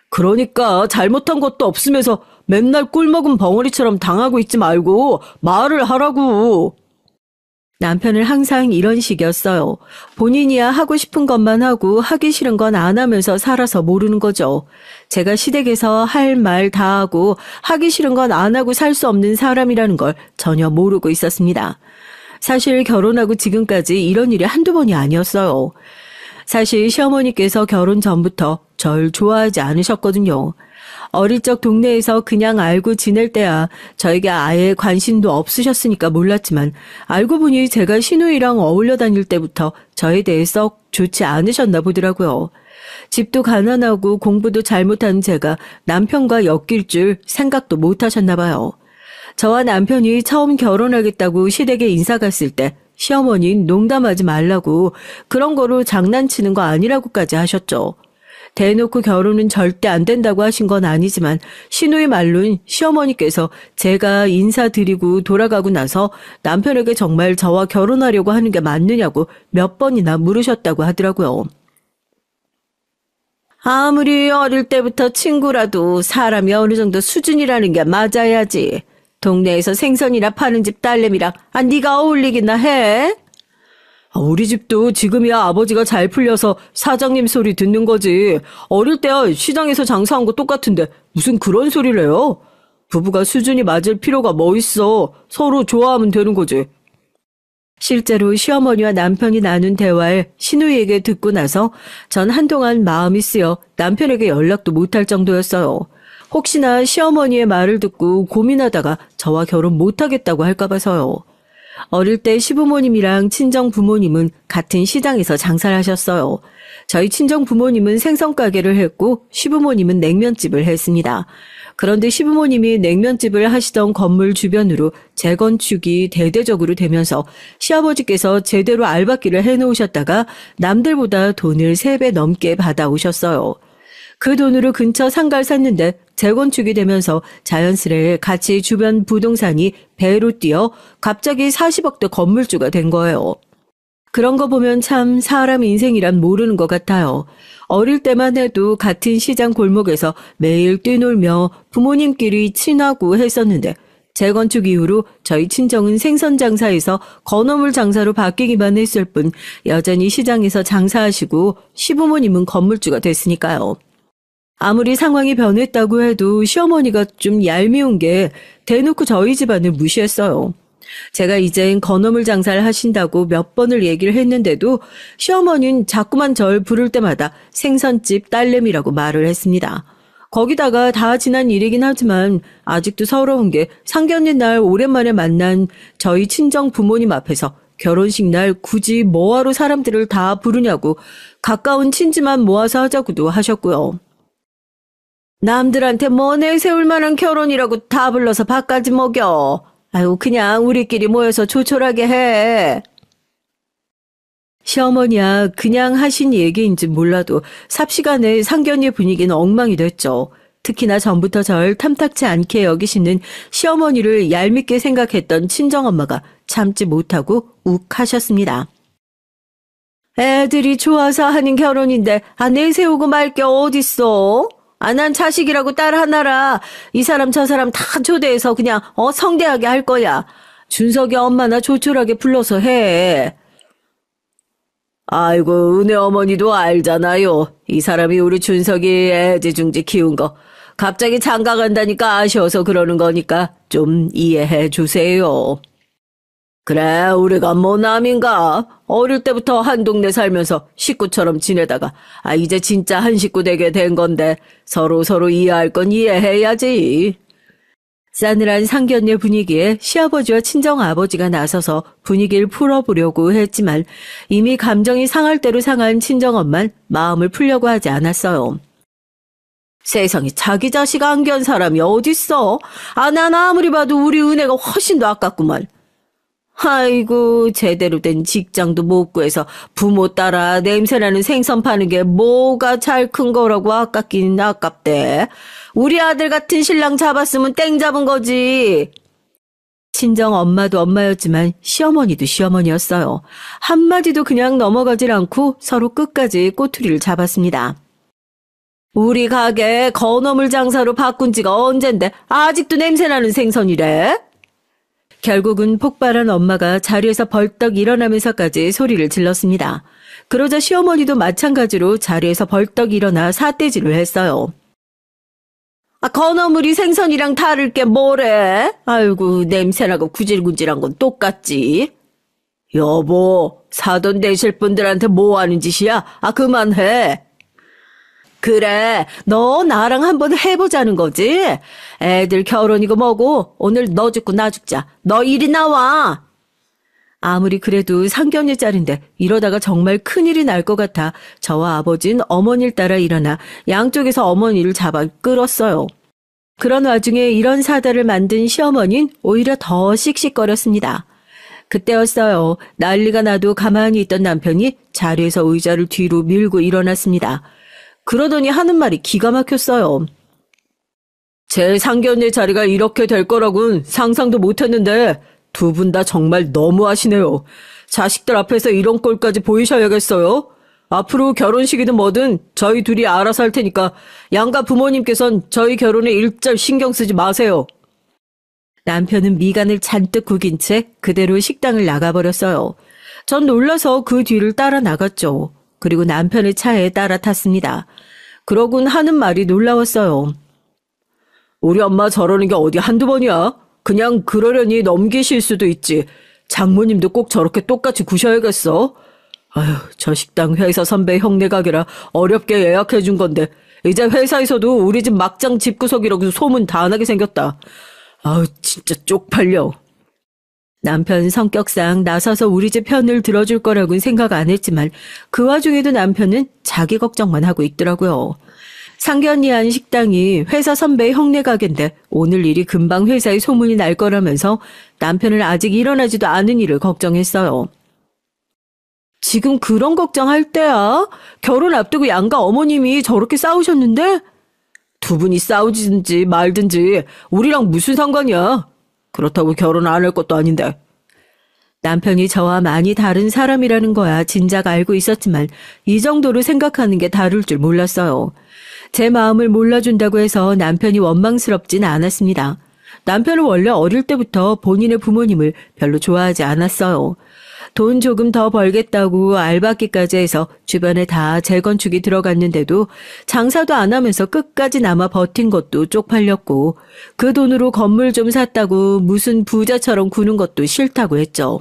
그러니까 잘못한 것도 없으면서 맨날 꿀먹은 벙어리처럼 당하고 있지 말고 말을 하라고. 남편은 항상 이런 식이었어요. 본인이야 하고 싶은 것만 하고 하기 싫은 건 안 하면서 살아서 모르는 거죠. 제가 시댁에서 할 말 다 하고 하기 싫은 건 안 하고 살 수 없는 사람이라는 걸 전혀 모르고 있었습니다. 사실 결혼하고 지금까지 이런 일이 한두 번이 아니었어요. 사실 시어머니께서 결혼 전부터 절 좋아하지 않으셨거든요. 어릴 적 동네에서 그냥 알고 지낼 때야 저에게 아예 관심도 없으셨으니까 몰랐지만 알고 보니 제가 시누이랑 어울려 다닐 때부터 저에 대해 썩 좋지 않으셨나 보더라고요. 집도 가난하고 공부도 잘못한 제가 남편과 엮일 줄 생각도 못 하셨나 봐요. 저와 남편이 처음 결혼하겠다고 시댁에 인사 갔을 때 시어머니는 농담하지 말라고 그런 거로 장난치는 거 아니라고까지 하셨죠. 대놓고 결혼은 절대 안 된다고 하신 건 아니지만 시누이 말로는 시어머니께서 제가 인사드리고 돌아가고 나서 남편에게 정말 저와 결혼하려고 하는 게 맞느냐고 몇 번이나 물으셨다고 하더라고요. 아무리 어릴 때부터 친구라도 사람이 어느 정도 수준이라는 게 맞아야지. 동네에서 생선이나 파는 집 딸내미랑 네가 어울리기나 해? 우리 집도 지금이야 아버지가 잘 풀려서 사장님 소리 듣는 거지. 어릴 때야 시장에서 장사한 거 똑같은데 무슨 그런 소리를 해요? 부부가 수준이 맞을 필요가 뭐 있어. 서로 좋아하면 되는 거지. 실제로 시어머니와 남편이 나눈 대화를 시누이에게 듣고 나서 전 한동안 마음이 쓰여 남편에게 연락도 못할 정도였어요. 혹시나 시어머니의 말을 듣고 고민하다가 저와 결혼 못하겠다고 할까 봐서요. 어릴 때 시부모님이랑 친정 부모님은 같은 시장에서 장사를 하셨어요. 저희 친정 부모님은 생선 가게를 했고 시부모님은 냉면집을 했습니다. 그런데 시부모님이 냉면집을 하시던 건물 주변으로 재건축이 대대적으로 되면서 시아버지께서 제대로 알박기를 해놓으셨다가 남들보다 돈을 3배 넘게 받아오셨어요. 그 돈으로 근처 상가를 샀는데 재건축이 되면서 자연스레 같이 주변 부동산이 배로 뛰어 갑자기 40억대 건물주가 된 거예요. 그런 거 보면 참 사람 인생이란 모르는 것 같아요. 어릴 때만 해도 같은 시장 골목에서 매일 뛰놀며 부모님끼리 친하고 했었는데 재건축 이후로 저희 친정은 생선 장사에서 건어물 장사로 바뀌기만 했을 뿐 여전히 시장에서 장사하시고 시부모님은 건물주가 됐으니까요. 아무리 상황이 변했다고 해도 시어머니가 좀 얄미운 게 대놓고 저희 집안을 무시했어요. 제가 이젠 건어물 장사를 하신다고 몇 번을 얘기를 했는데도 시어머니는 자꾸만 절 부를 때마다 생선집 딸내미라고 말을 했습니다. 거기다가 다 지난 일이긴 하지만 아직도 서러운 게 상견례 날 오랜만에 만난 저희 친정 부모님 앞에서 결혼식 날 굳이 뭐하러 사람들을 다 부르냐고 가까운 친지만 모아서 하자고도 하셨고요. 남들한테 뭐 내세울 만한 결혼이라고 다 불러서 밥까지 먹여. 아유, 그냥 우리끼리 모여서 조촐하게 해. 시어머니야 그냥 하신 얘기인지 몰라도 삽시간에 상견례 분위기는 엉망이 됐죠. 특히나 전부터 절 탐탁치 않게 여기시는 시어머니를 얄밉게 생각했던 친정엄마가 참지 못하고 욱 하셨습니다. 애들이 좋아서 하는 결혼인데 내세우고 말 게 어딨어? 난 자식이라고 딸 하나라 이 사람 저 사람 다 초대해서 그냥 성대하게 할 거야. 준석이 엄마나 조촐하게 불러서 해. 아이고 은혜 어머니도 알잖아요. 이 사람이 우리 준석이 애지중지 키운 거 갑자기 장가 간다니까 아쉬워서 그러는 거니까 좀 이해해 주세요. 그래 우리가 뭐 남인가. 어릴 때부터 한 동네 살면서 식구처럼 지내다가 이제 진짜 한 식구 되게 된 건데 서로 이해할 건 이해해야지. 싸늘한 상견례 분위기에 시아버지와 친정아버지가 나서서 분위기를 풀어보려고 했지만 이미 감정이 상할 대로 상한 친정엄만 마음을 풀려고 하지 않았어요. 세상에 자기 자식 안견 사람이 어딨어. 난 아무리 봐도 우리 은혜가 훨씬 더 아깝구만. 아이고, 제대로 된 직장도 못 구해서 부모 따라 냄새나는 생선 파는 게 뭐가 잘 큰 거라고 아깝긴 아깝대. 우리 아들 같은 신랑 잡았으면 땡 잡은 거지. 친정 엄마도 엄마였지만 시어머니도 시어머니였어요. 한마디도 그냥 넘어가질 않고 서로 끝까지 꼬투리를 잡았습니다. 우리 가게 건어물 장사로 바꾼 지가 언젠데 아직도 냄새나는 생선이래? 결국은 폭발한 엄마가 자리에서 벌떡 일어나면서까지 소리를 질렀습니다. 그러자 시어머니도 마찬가지로 자리에서 벌떡 일어나 삿대질을 했어요. 건어물이 생선이랑 다를 게 뭐래? 아이고, 냄새나고 구질구질한 건 똑같지. 여보, 사돈 되실 분들한테 뭐 하는 짓이야? 그만해. 그래, 너 나랑 한번 해보자는 거지? 애들 결혼이고 뭐고 오늘 너 죽고 나 죽자. 너 이리 나와. 아무리 그래도 상견례 짤인데 이러다가 정말 큰일이 날 것 같아 저와 아버진 어머니를 따라 일어나 양쪽에서 어머니를 잡아 끌었어요. 그런 와중에 이런 사달을 만든 시어머니는 오히려 더 씩씩거렸습니다. 그때였어요. 난리가 나도 가만히 있던 남편이 자리에서 의자를 뒤로 밀고 일어났습니다. 그러더니 하는 말이 기가 막혔어요. 제 상견례 자리가 이렇게 될 거라고는 상상도 못했는데 두 분 다 정말 너무하시네요. 자식들 앞에서 이런 꼴까지 보이셔야겠어요. 앞으로 결혼식이든 뭐든 저희 둘이 알아서 할 테니까 양가 부모님께선 저희 결혼에 일절 신경 쓰지 마세요. 남편은 미간을 잔뜩 구긴 채 그대로 식당을 나가버렸어요. 전 놀라서 그 뒤를 따라 나갔죠. 그리고 남편의 차에 따라 탔습니다. 그러곤 하는 말이 놀라웠어요. 우리 엄마 저러는 게 어디 한두 번이야? 그냥 그러려니 넘기실 수도 있지. 장모님도 꼭 저렇게 똑같이 구셔야겠어. 아휴, 저 식당 회사 선배 형네 가게라 어렵게 예약해 준 건데 이제 회사에서도 우리 집 막장 집구석이라고 소문 다 나게 생겼다. 아우, 진짜 쪽팔려. 남편 성격상 나서서 우리 집 편을 들어줄 거라고는 생각 안 했지만 그 와중에도 남편은 자기 걱정만 하고 있더라고요. 상견례한 식당이 회사 선배 형네 가게인데 오늘 일이 금방 회사에 소문이 날 거라면서 남편은 아직 일어나지도 않은 일을 걱정했어요. 지금 그런 걱정할 때야? 결혼 앞두고 양가 어머님이 저렇게 싸우셨는데? 두 분이 싸우든지 말든지 우리랑 무슨 상관이야? 그렇다고 결혼 안 할 것도 아닌데. 남편이 저와 많이 다른 사람이라는 거야 진작 알고 있었지만 이 정도로 생각하는 게 다를 줄 몰랐어요. 제 마음을 몰라준다고 해서 남편이 원망스럽진 않았습니다. 남편은 원래 어릴 때부터 본인의 부모님을 별로 좋아하지 않았어요. 돈 조금 더 벌겠다고 알바끼까지 해서 주변에 다 재건축이 들어갔는데도 장사도 안 하면서 끝까지 남아 버틴 것도 쪽팔렸고 그 돈으로 건물 좀 샀다고 무슨 부자처럼 구는 것도 싫다고 했죠.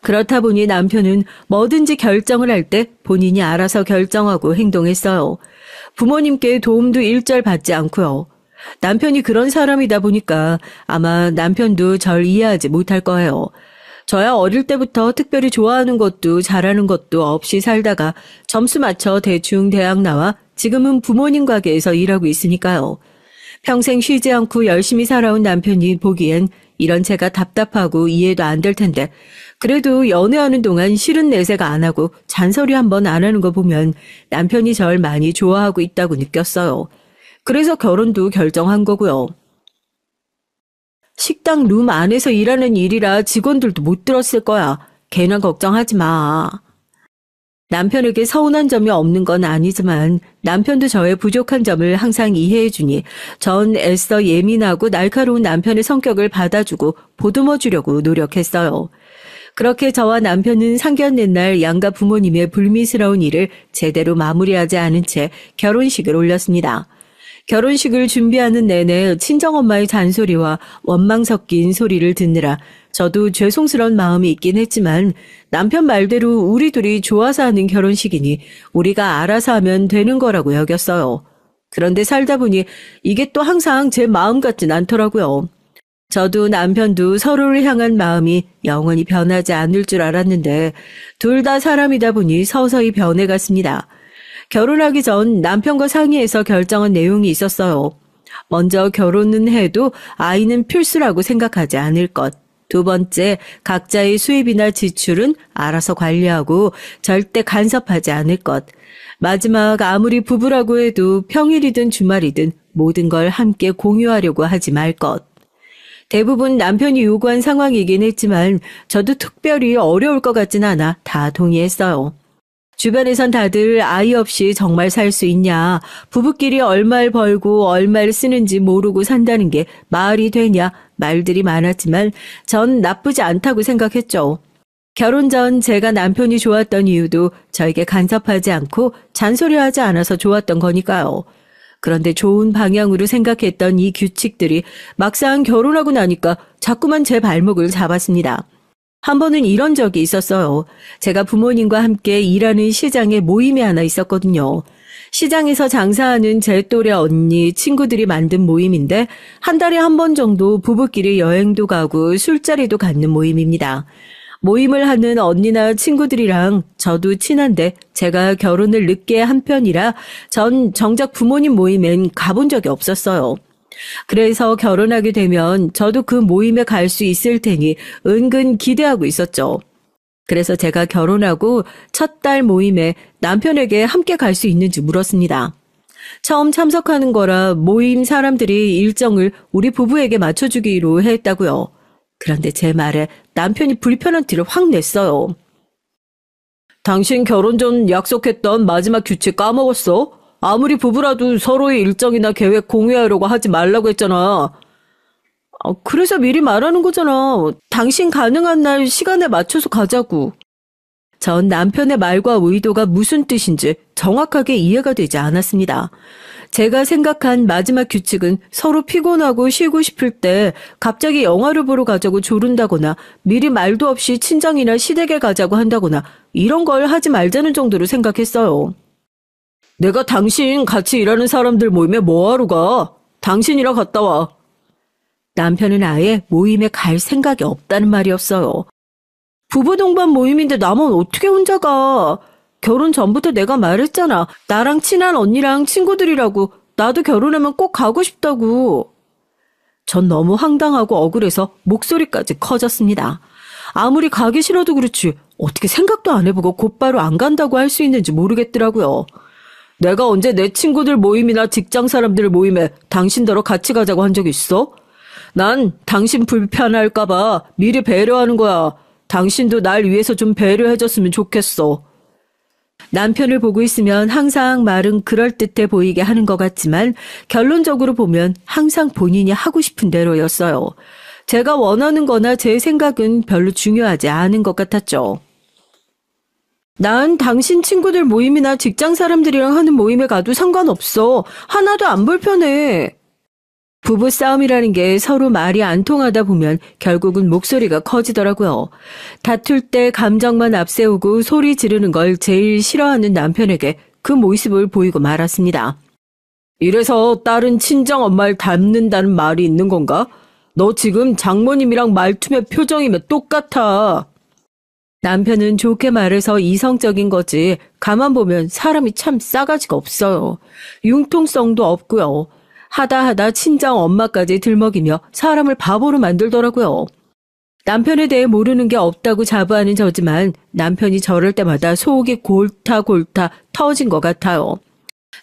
그렇다 보니 남편은 뭐든지 결정을 할 때 본인이 알아서 결정하고 행동했어요. 부모님께 도움도 일절 받지 않고요. 남편이 그런 사람이다 보니까 아마 남편도 절 이해하지 못할 거예요. 저야 어릴 때부터 특별히 좋아하는 것도 잘하는 것도 없이 살다가 점수 맞춰 대충 대학 나와 지금은 부모님 가게에서 일하고 있으니까요. 평생 쉬지 않고 열심히 살아온 남편이 보기엔 이런 제가 답답하고 이해도 안 될 텐데 그래도 연애하는 동안 싫은 내색 안 하고 잔소리 한 번 안 하는 거 보면 남편이 절 많이 좋아하고 있다고 느꼈어요. 그래서 결혼도 결정한 거고요. 식당 룸 안에서 일하는 일이라 직원들도 못 들었을 거야. 걔나 걱정하지 마. 남편에게 서운한 점이 없는 건 아니지만 남편도 저의 부족한 점을 항상 이해해 주니 전 애써 예민하고 날카로운 남편의 성격을 받아주고 보듬어 주려고 노력했어요. 그렇게 저와 남편은 상견례 날 양가 부모님의 불미스러운 일을 제대로 마무리하지 않은 채 결혼식을 올렸습니다. 결혼식을 준비하는 내내 친정엄마의 잔소리와 원망 섞인 소리를 듣느라 저도 죄송스러운 마음이 있긴 했지만 남편 말대로 우리 둘이 좋아서 하는 결혼식이니 우리가 알아서 하면 되는 거라고 여겼어요. 그런데 살다 보니 이게 또 항상 제 마음 같진 않더라고요. 저도 남편도 서로를 향한 마음이 영원히 변하지 않을 줄 알았는데 둘 다 사람이다 보니 서서히 변해갔습니다. 결혼하기 전 남편과 상의해서 결정한 내용이 있었어요. 먼저 결혼은 해도 아이는 필수라고 생각하지 않을 것. 두 번째, 각자의 수입이나 지출은 알아서 관리하고 절대 간섭하지 않을 것. 마지막, 아무리 부부라고 해도 평일이든 주말이든 모든 걸 함께 공유하려고 하지 말 것. 대부분 남편이 요구한 상황이긴 했지만 저도 특별히 어려울 것 같진 않아 다 동의했어요. 주변에선 다들 아이 없이 정말 살 수 있냐, 부부끼리 얼마를 벌고 얼마를 쓰는지 모르고 산다는 게 말이 되냐 말들이 많았지만 전 나쁘지 않다고 생각했죠. 결혼 전 제가 남편이 좋았던 이유도 저에게 간섭하지 않고 잔소리하지 않아서 좋았던 거니까요. 그런데 좋은 방향으로 생각했던 이 규칙들이 막상 결혼하고 나니까 자꾸만 제 발목을 잡았습니다. 한 번은 이런 적이 있었어요. 제가 부모님과 함께 일하는 시장에 모임이 하나 있었거든요. 시장에서 장사하는 제 또래 언니, 친구들이 만든 모임인데 한 달에 한 번 정도 부부끼리 여행도 가고 술자리도 갖는 모임입니다. 모임을 하는 언니나 친구들이랑 저도 친한데 제가 결혼을 늦게 한 편이라 전 정작 부모님 모임엔 가본 적이 없었어요. 그래서 결혼하게 되면 저도 그 모임에 갈 수 있을 테니 은근 기대하고 있었죠. 그래서 제가 결혼하고 첫 달 모임에 남편에게 함께 갈 수 있는지 물었습니다. 처음 참석하는 거라 모임 사람들이 일정을 우리 부부에게 맞춰주기로 했다고요. 그런데 제 말에 남편이 불편한 티를 확 냈어요. 당신 결혼 전 약속했던 마지막 규칙 까먹었어? 아무리 부부라도 서로의 일정이나 계획 공유하려고 하지 말라고 했잖아. 그래서 미리 말하는 거잖아. 당신 가능한 날 시간에 맞춰서 가자고. 전 남편의 말과 의도가 무슨 뜻인지 정확하게 이해가 되지 않았습니다. 제가 생각한 마지막 규칙은 서로 피곤하고 쉬고 싶을 때 갑자기 영화를 보러 가자고 조른다거나 미리 말도 없이 친정이나 시댁에 가자고 한다거나 이런 걸 하지 말자는 정도로 생각했어요. 내가 당신 같이 일하는 사람들 모임에 뭐하러 가? 당신이랑 갔다 와. 남편은 아예 모임에 갈 생각이 없다는 말이었어요. 부부 동반 모임인데 나만 어떻게 혼자 가? 결혼 전부터 내가 말했잖아. 나랑 친한 언니랑 친구들이라고. 나도 결혼하면 꼭 가고 싶다고. 전 너무 황당하고 억울해서 목소리까지 커졌습니다. 아무리 가기 싫어도 그렇지 어떻게 생각도 안 해보고 곧바로 안 간다고 할 수 있는지 모르겠더라고요. 내가 언제 내 친구들 모임이나 직장 사람들 모임에 당신더러 같이 가자고 한 적 있어? 난 당신 불편할까봐 미리 배려하는 거야. 당신도 날 위해서 좀 배려해줬으면 좋겠어. 남편을 보고 있으면 항상 말은 그럴듯해 보이게 하는 것 같지만 결론적으로 보면 항상 본인이 하고 싶은 대로였어요. 제가 원하는 거나 제 생각은 별로 중요하지 않은 것 같았죠. 난 당신 친구들 모임이나 직장 사람들이랑 하는 모임에 가도 상관없어. 하나도 안 불편해. 부부싸움이라는 게 서로 말이 안 통하다 보면 결국은 목소리가 커지더라고요. 다툴 때 감정만 앞세우고 소리 지르는 걸 제일 싫어하는 남편에게 그 모습을 보이고 말았습니다. 이래서 딸은 친정엄마를 닮는다는 말이 있는 건가? 너 지금 장모님이랑 말투며 표정이며 똑같아. 남편은 좋게 말해서 이성적인 거지 가만 보면 사람이 참 싸가지가 없어요. 융통성도 없고요. 하다 친정 엄마까지 들먹이며 사람을 바보로 만들더라고요. 남편에 대해 모르는 게 없다고 자부하는 저지만 남편이 저럴 때마다 속이 골타 터진 것 같아요.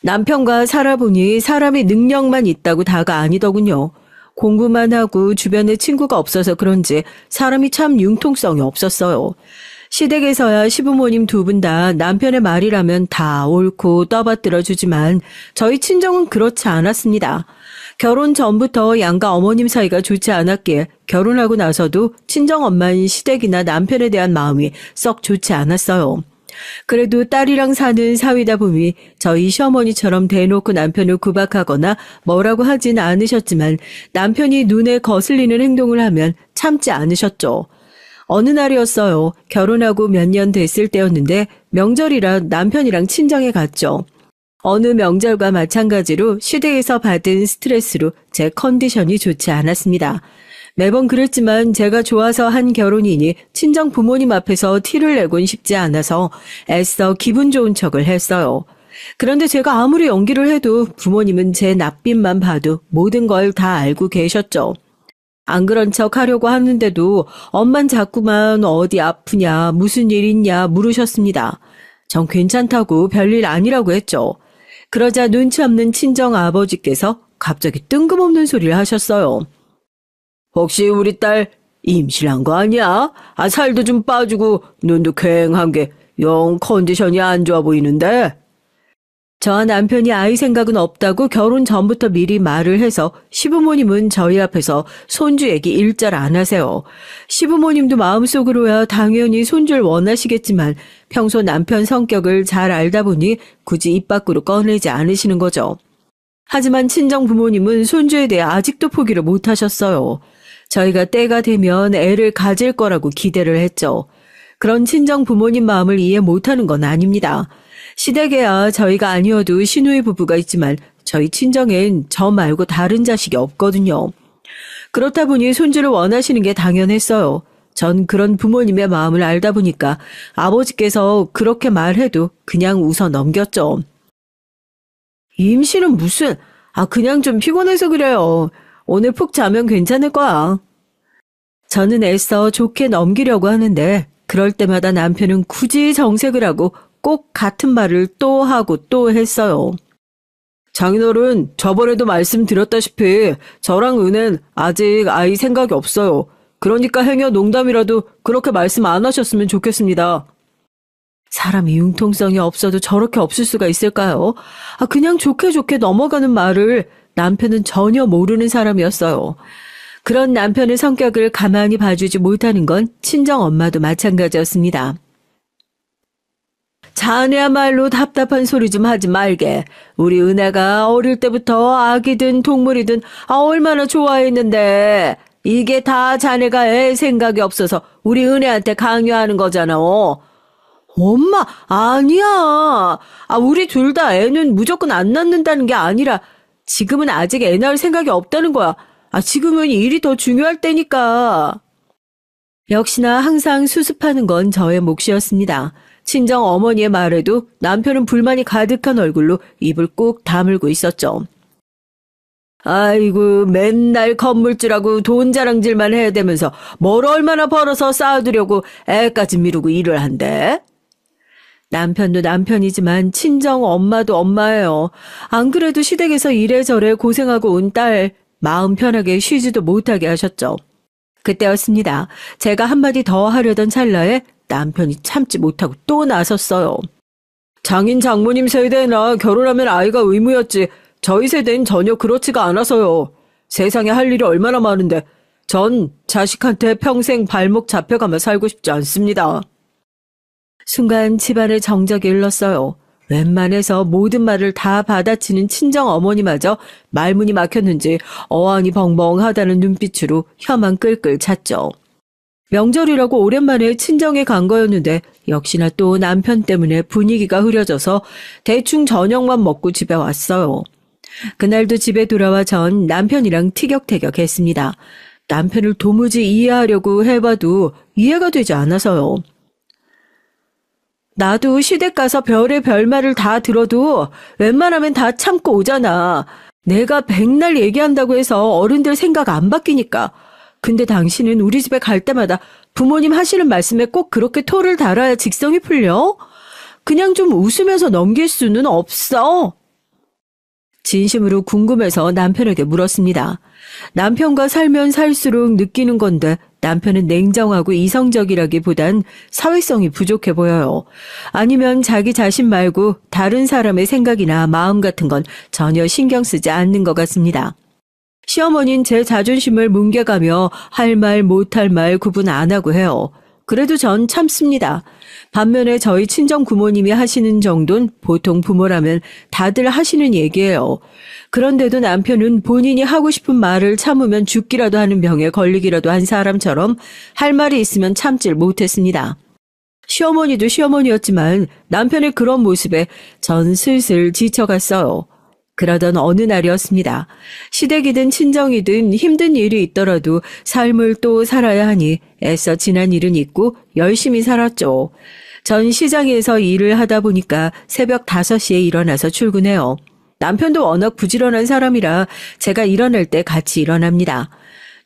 남편과 살아보니 사람이 능력만 있다고 다가 아니더군요. 공부만 하고 주변에 친구가 없어서 그런지 사람이 참 융통성이 없었어요. 시댁에서야 시부모님 두 분 다 남편의 말이라면 다 옳고 떠받들어 주지만 저희 친정은 그렇지 않았습니다. 결혼 전부터 양가 어머님 사이가 좋지 않았기에 결혼하고 나서도 친정엄마인 시댁이나 남편에 대한 마음이 썩 좋지 않았어요. 그래도 딸이랑 사는 사위다 보니 저희 시어머니처럼 대놓고 남편을 구박하거나 뭐라고 하진 않으셨지만 남편이 눈에 거슬리는 행동을 하면 참지 않으셨죠. 어느 날이었어요. 결혼하고 몇 년 됐을 때였는데 명절이라 남편이랑 친정에 갔죠. 어느 명절과 마찬가지로 시댁에서 받은 스트레스로 제 컨디션이 좋지 않았습니다. 매번 그랬지만 제가 좋아서 한 결혼이니 친정 부모님 앞에서 티를 내곤 싶지 않아서 애써 기분 좋은 척을 했어요. 그런데 제가 아무리 연기를 해도 부모님은 제 낯빛만 봐도 모든 걸 다 알고 계셨죠. 안 그런 척 하려고 하는데도 엄만 자꾸만 어디 아프냐, 무슨 일 있냐 물으셨습니다. 전 괜찮다고 별일 아니라고 했죠. 그러자 눈치 없는 친정 아버지께서 갑자기 뜬금없는 소리를 하셨어요. 혹시 우리 딸 임신한 거 아니야? 살도 좀 빠지고 눈도 퀭한 게 영 컨디션이 안 좋아 보이는데? 저와 남편이 아이 생각은 없다고 결혼 전부터 미리 말을 해서 시부모님은 저희 앞에서 손주 얘기 일절 안 하세요. 시부모님도 마음속으로야 당연히 손주를 원하시겠지만 평소 남편 성격을 잘 알다 보니 굳이 입 밖으로 꺼내지 않으시는 거죠. 하지만 친정 부모님은 손주에 대해 아직도 포기를 못 하셨어요. 저희가 때가 되면 애를 가질 거라고 기대를 했죠. 그런 친정 부모님 마음을 이해 못하는 건 아닙니다. 시댁에야 저희가 아니어도 시누이 부부가 있지만 저희 친정엔 저 말고 다른 자식이 없거든요. 그렇다 보니 손주를 원하시는 게 당연했어요. 전 그런 부모님의 마음을 알다 보니까 아버지께서 그렇게 말해도 그냥 웃어 넘겼죠. 임신은 무슨, 그냥 좀 피곤해서 그래요. 오늘 푹 자면 괜찮을 거야. 저는 애써 좋게 넘기려고 하는데 그럴 때마다 남편은 굳이 정색을 하고 꼭 같은 말을 또 하고 또 했어요. 장인어른, 저번에도 말씀드렸다시피 저랑 은혜는 아직 아이 생각이 없어요. 그러니까 행여 농담이라도 그렇게 말씀 안 하셨으면 좋겠습니다. 사람이 융통성이 없어도 저렇게 없을 수가 있을까요? 그냥 좋게 좋게 넘어가는 말을 남편은 전혀 모르는 사람이었어요. 그런 남편의 성격을 가만히 봐주지 못하는 건 친정 엄마도 마찬가지였습니다. 자네야말로 답답한 소리 좀 하지 말게. 우리 은혜가 어릴 때부터 아기든 동물이든 얼마나 좋아했는데 이게 다 자네가 애 생각이 없어서 우리 은혜한테 강요하는 거잖아. 엄마, 아니야. 우리 둘 다 애는 무조건 안 낳는다는 게 아니라 지금은 아직 애 낳을 생각이 없다는 거야. 지금은 일이 더 중요할 때니까. 역시나 항상 수습하는 건 저의 몫이었습니다. 친정 어머니의 말에도 남편은 불만이 가득한 얼굴로 입을 꾹 다물고 있었죠. 아이고, 맨날 건물주라고 돈 자랑질만 해야 되면서 뭘 얼마나 벌어서 쌓아두려고 애까지 미루고 일을 한대? 남편도 남편이지만 친정 엄마도 엄마예요. 안 그래도 시댁에서 이래저래 고생하고 온 딸 마음 편하게 쉬지도 못하게 하셨죠. 그때였습니다. 제가 한마디 더 하려던 찰나에 남편이 참지 못하고 또 나섰어요. 장인 장모님 세대나 결혼하면 아이가 의무였지 저희 세대는 전혀 그렇지가 않아서요. 세상에 할 일이 얼마나 많은데 전 자식한테 평생 발목 잡혀가며 살고 싶지 않습니다. 순간 집안의 정적이 일렀어요. 웬만해서 모든 말을 다 받아치는 친정 어머니마저 말문이 막혔는지 어안이 벙벙하다는 눈빛으로 혀만 끌끌 찼죠. 명절이라고 오랜만에 친정에 간 거였는데 역시나 또 남편 때문에 분위기가 흐려져서 대충 저녁만 먹고 집에 왔어요. 그날도 집에 돌아와 전 남편이랑 티격태격 했습니다. 남편을 도무지 이해하려고 해봐도 이해가 되지 않아서요. 나도 시댁 가서 별의 별말을 다 들어도 웬만하면 다 참고 오잖아. 내가 백날 얘기한다고 해서 어른들 생각 안 바뀌니까. 근데 당신은 우리 집에 갈 때마다 부모님 하시는 말씀에 꼭 그렇게 토를 달아야 직성이 풀려? 그냥 좀 웃으면서 넘길 수는 없어. 진심으로 궁금해서 남편에게 물었습니다. 남편과 살면 살수록 느끼는 건데 남편은 냉정하고 이성적이라기보단 사회성이 부족해 보여요. 아니면 자기 자신 말고 다른 사람의 생각이나 마음 같은 건 전혀 신경 쓰지 않는 것 같습니다. 시어머니는 제 자존심을 뭉개가며 할 말 못할 말 구분 안 하고 해요. 그래도 전 참습니다. 반면에 저희 친정 부모님이 하시는 정도는 보통 부모라면 다들 하시는 얘기예요. 그런데도 남편은 본인이 하고 싶은 말을 참으면 죽기라도 하는 병에 걸리기라도 한 사람처럼 할 말이 있으면 참질 못했습니다. 시어머니도 시어머니였지만 남편의 그런 모습에 전 슬슬 지쳐갔어요. 그러던 어느 날이었습니다. 시댁이든 친정이든 힘든 일이 있더라도 삶을 또 살아야 하니 애써 지난 일은 잊고 열심히 살았죠. 전 시장에서 일을 하다 보니까 새벽 5시에 일어나서 출근해요. 남편도 워낙 부지런한 사람이라 제가 일어날 때 같이 일어납니다.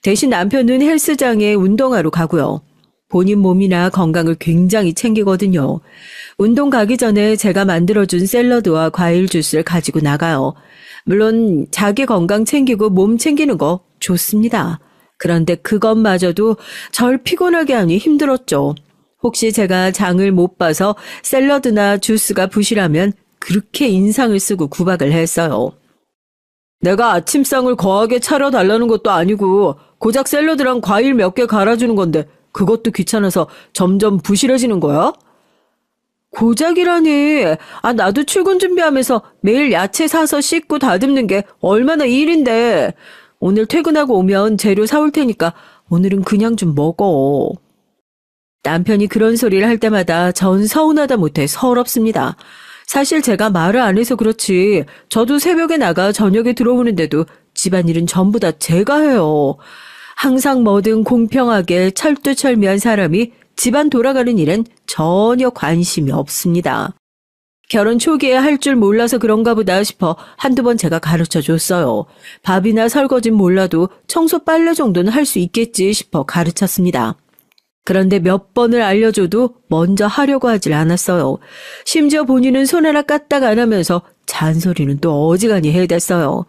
대신 남편은 헬스장에 운동하러 가고요. 본인 몸이나 건강을 굉장히 챙기거든요. 운동 가기 전에 제가 만들어준 샐러드와 과일 주스를 가지고 나가요. 물론 자기 건강 챙기고 몸 챙기는 거 좋습니다. 그런데 그것마저도 절 피곤하게 하니 힘들었죠. 혹시 제가 장을 못 봐서 샐러드나 주스가 부실하면 그렇게 인상을 쓰고 구박을 했어요. 내가 아침상을 거하게 차려달라는 것도 아니고 고작 샐러드랑 과일 몇 개 갈아주는 건데 그것도 귀찮아서 점점 부실해지는 거야? 고작이라니. 나도 출근 준비하면서 매일 야채 사서 씻고 다듬는 게 얼마나 일인데. 오늘 퇴근하고 오면 재료 사올 테니까 오늘은 그냥 좀 먹어. 남편이 그런 소리를 할 때마다 전 서운하다 못해 서럽습니다. 사실 제가 말을 안 해서 그렇지 저도 새벽에 나가 저녁에 들어오는데도 집안일은 전부 다 제가 해요. 항상 뭐든 공평하게 철두철미한 사람이 집안 돌아가는 일엔 전혀 관심이 없습니다. 결혼 초기에 할 줄 몰라서 그런가 보다 싶어 한두 번 제가 가르쳐 줬어요. 밥이나 설거지는 몰라도 청소 빨래 정도는 할 수 있겠지 싶어 가르쳤습니다. 그런데 몇 번을 알려줘도 먼저 하려고 하질 않았어요. 심지어 본인은 손 하나 까딱 안 하면서 잔소리는 또 어지간히 해댔어요.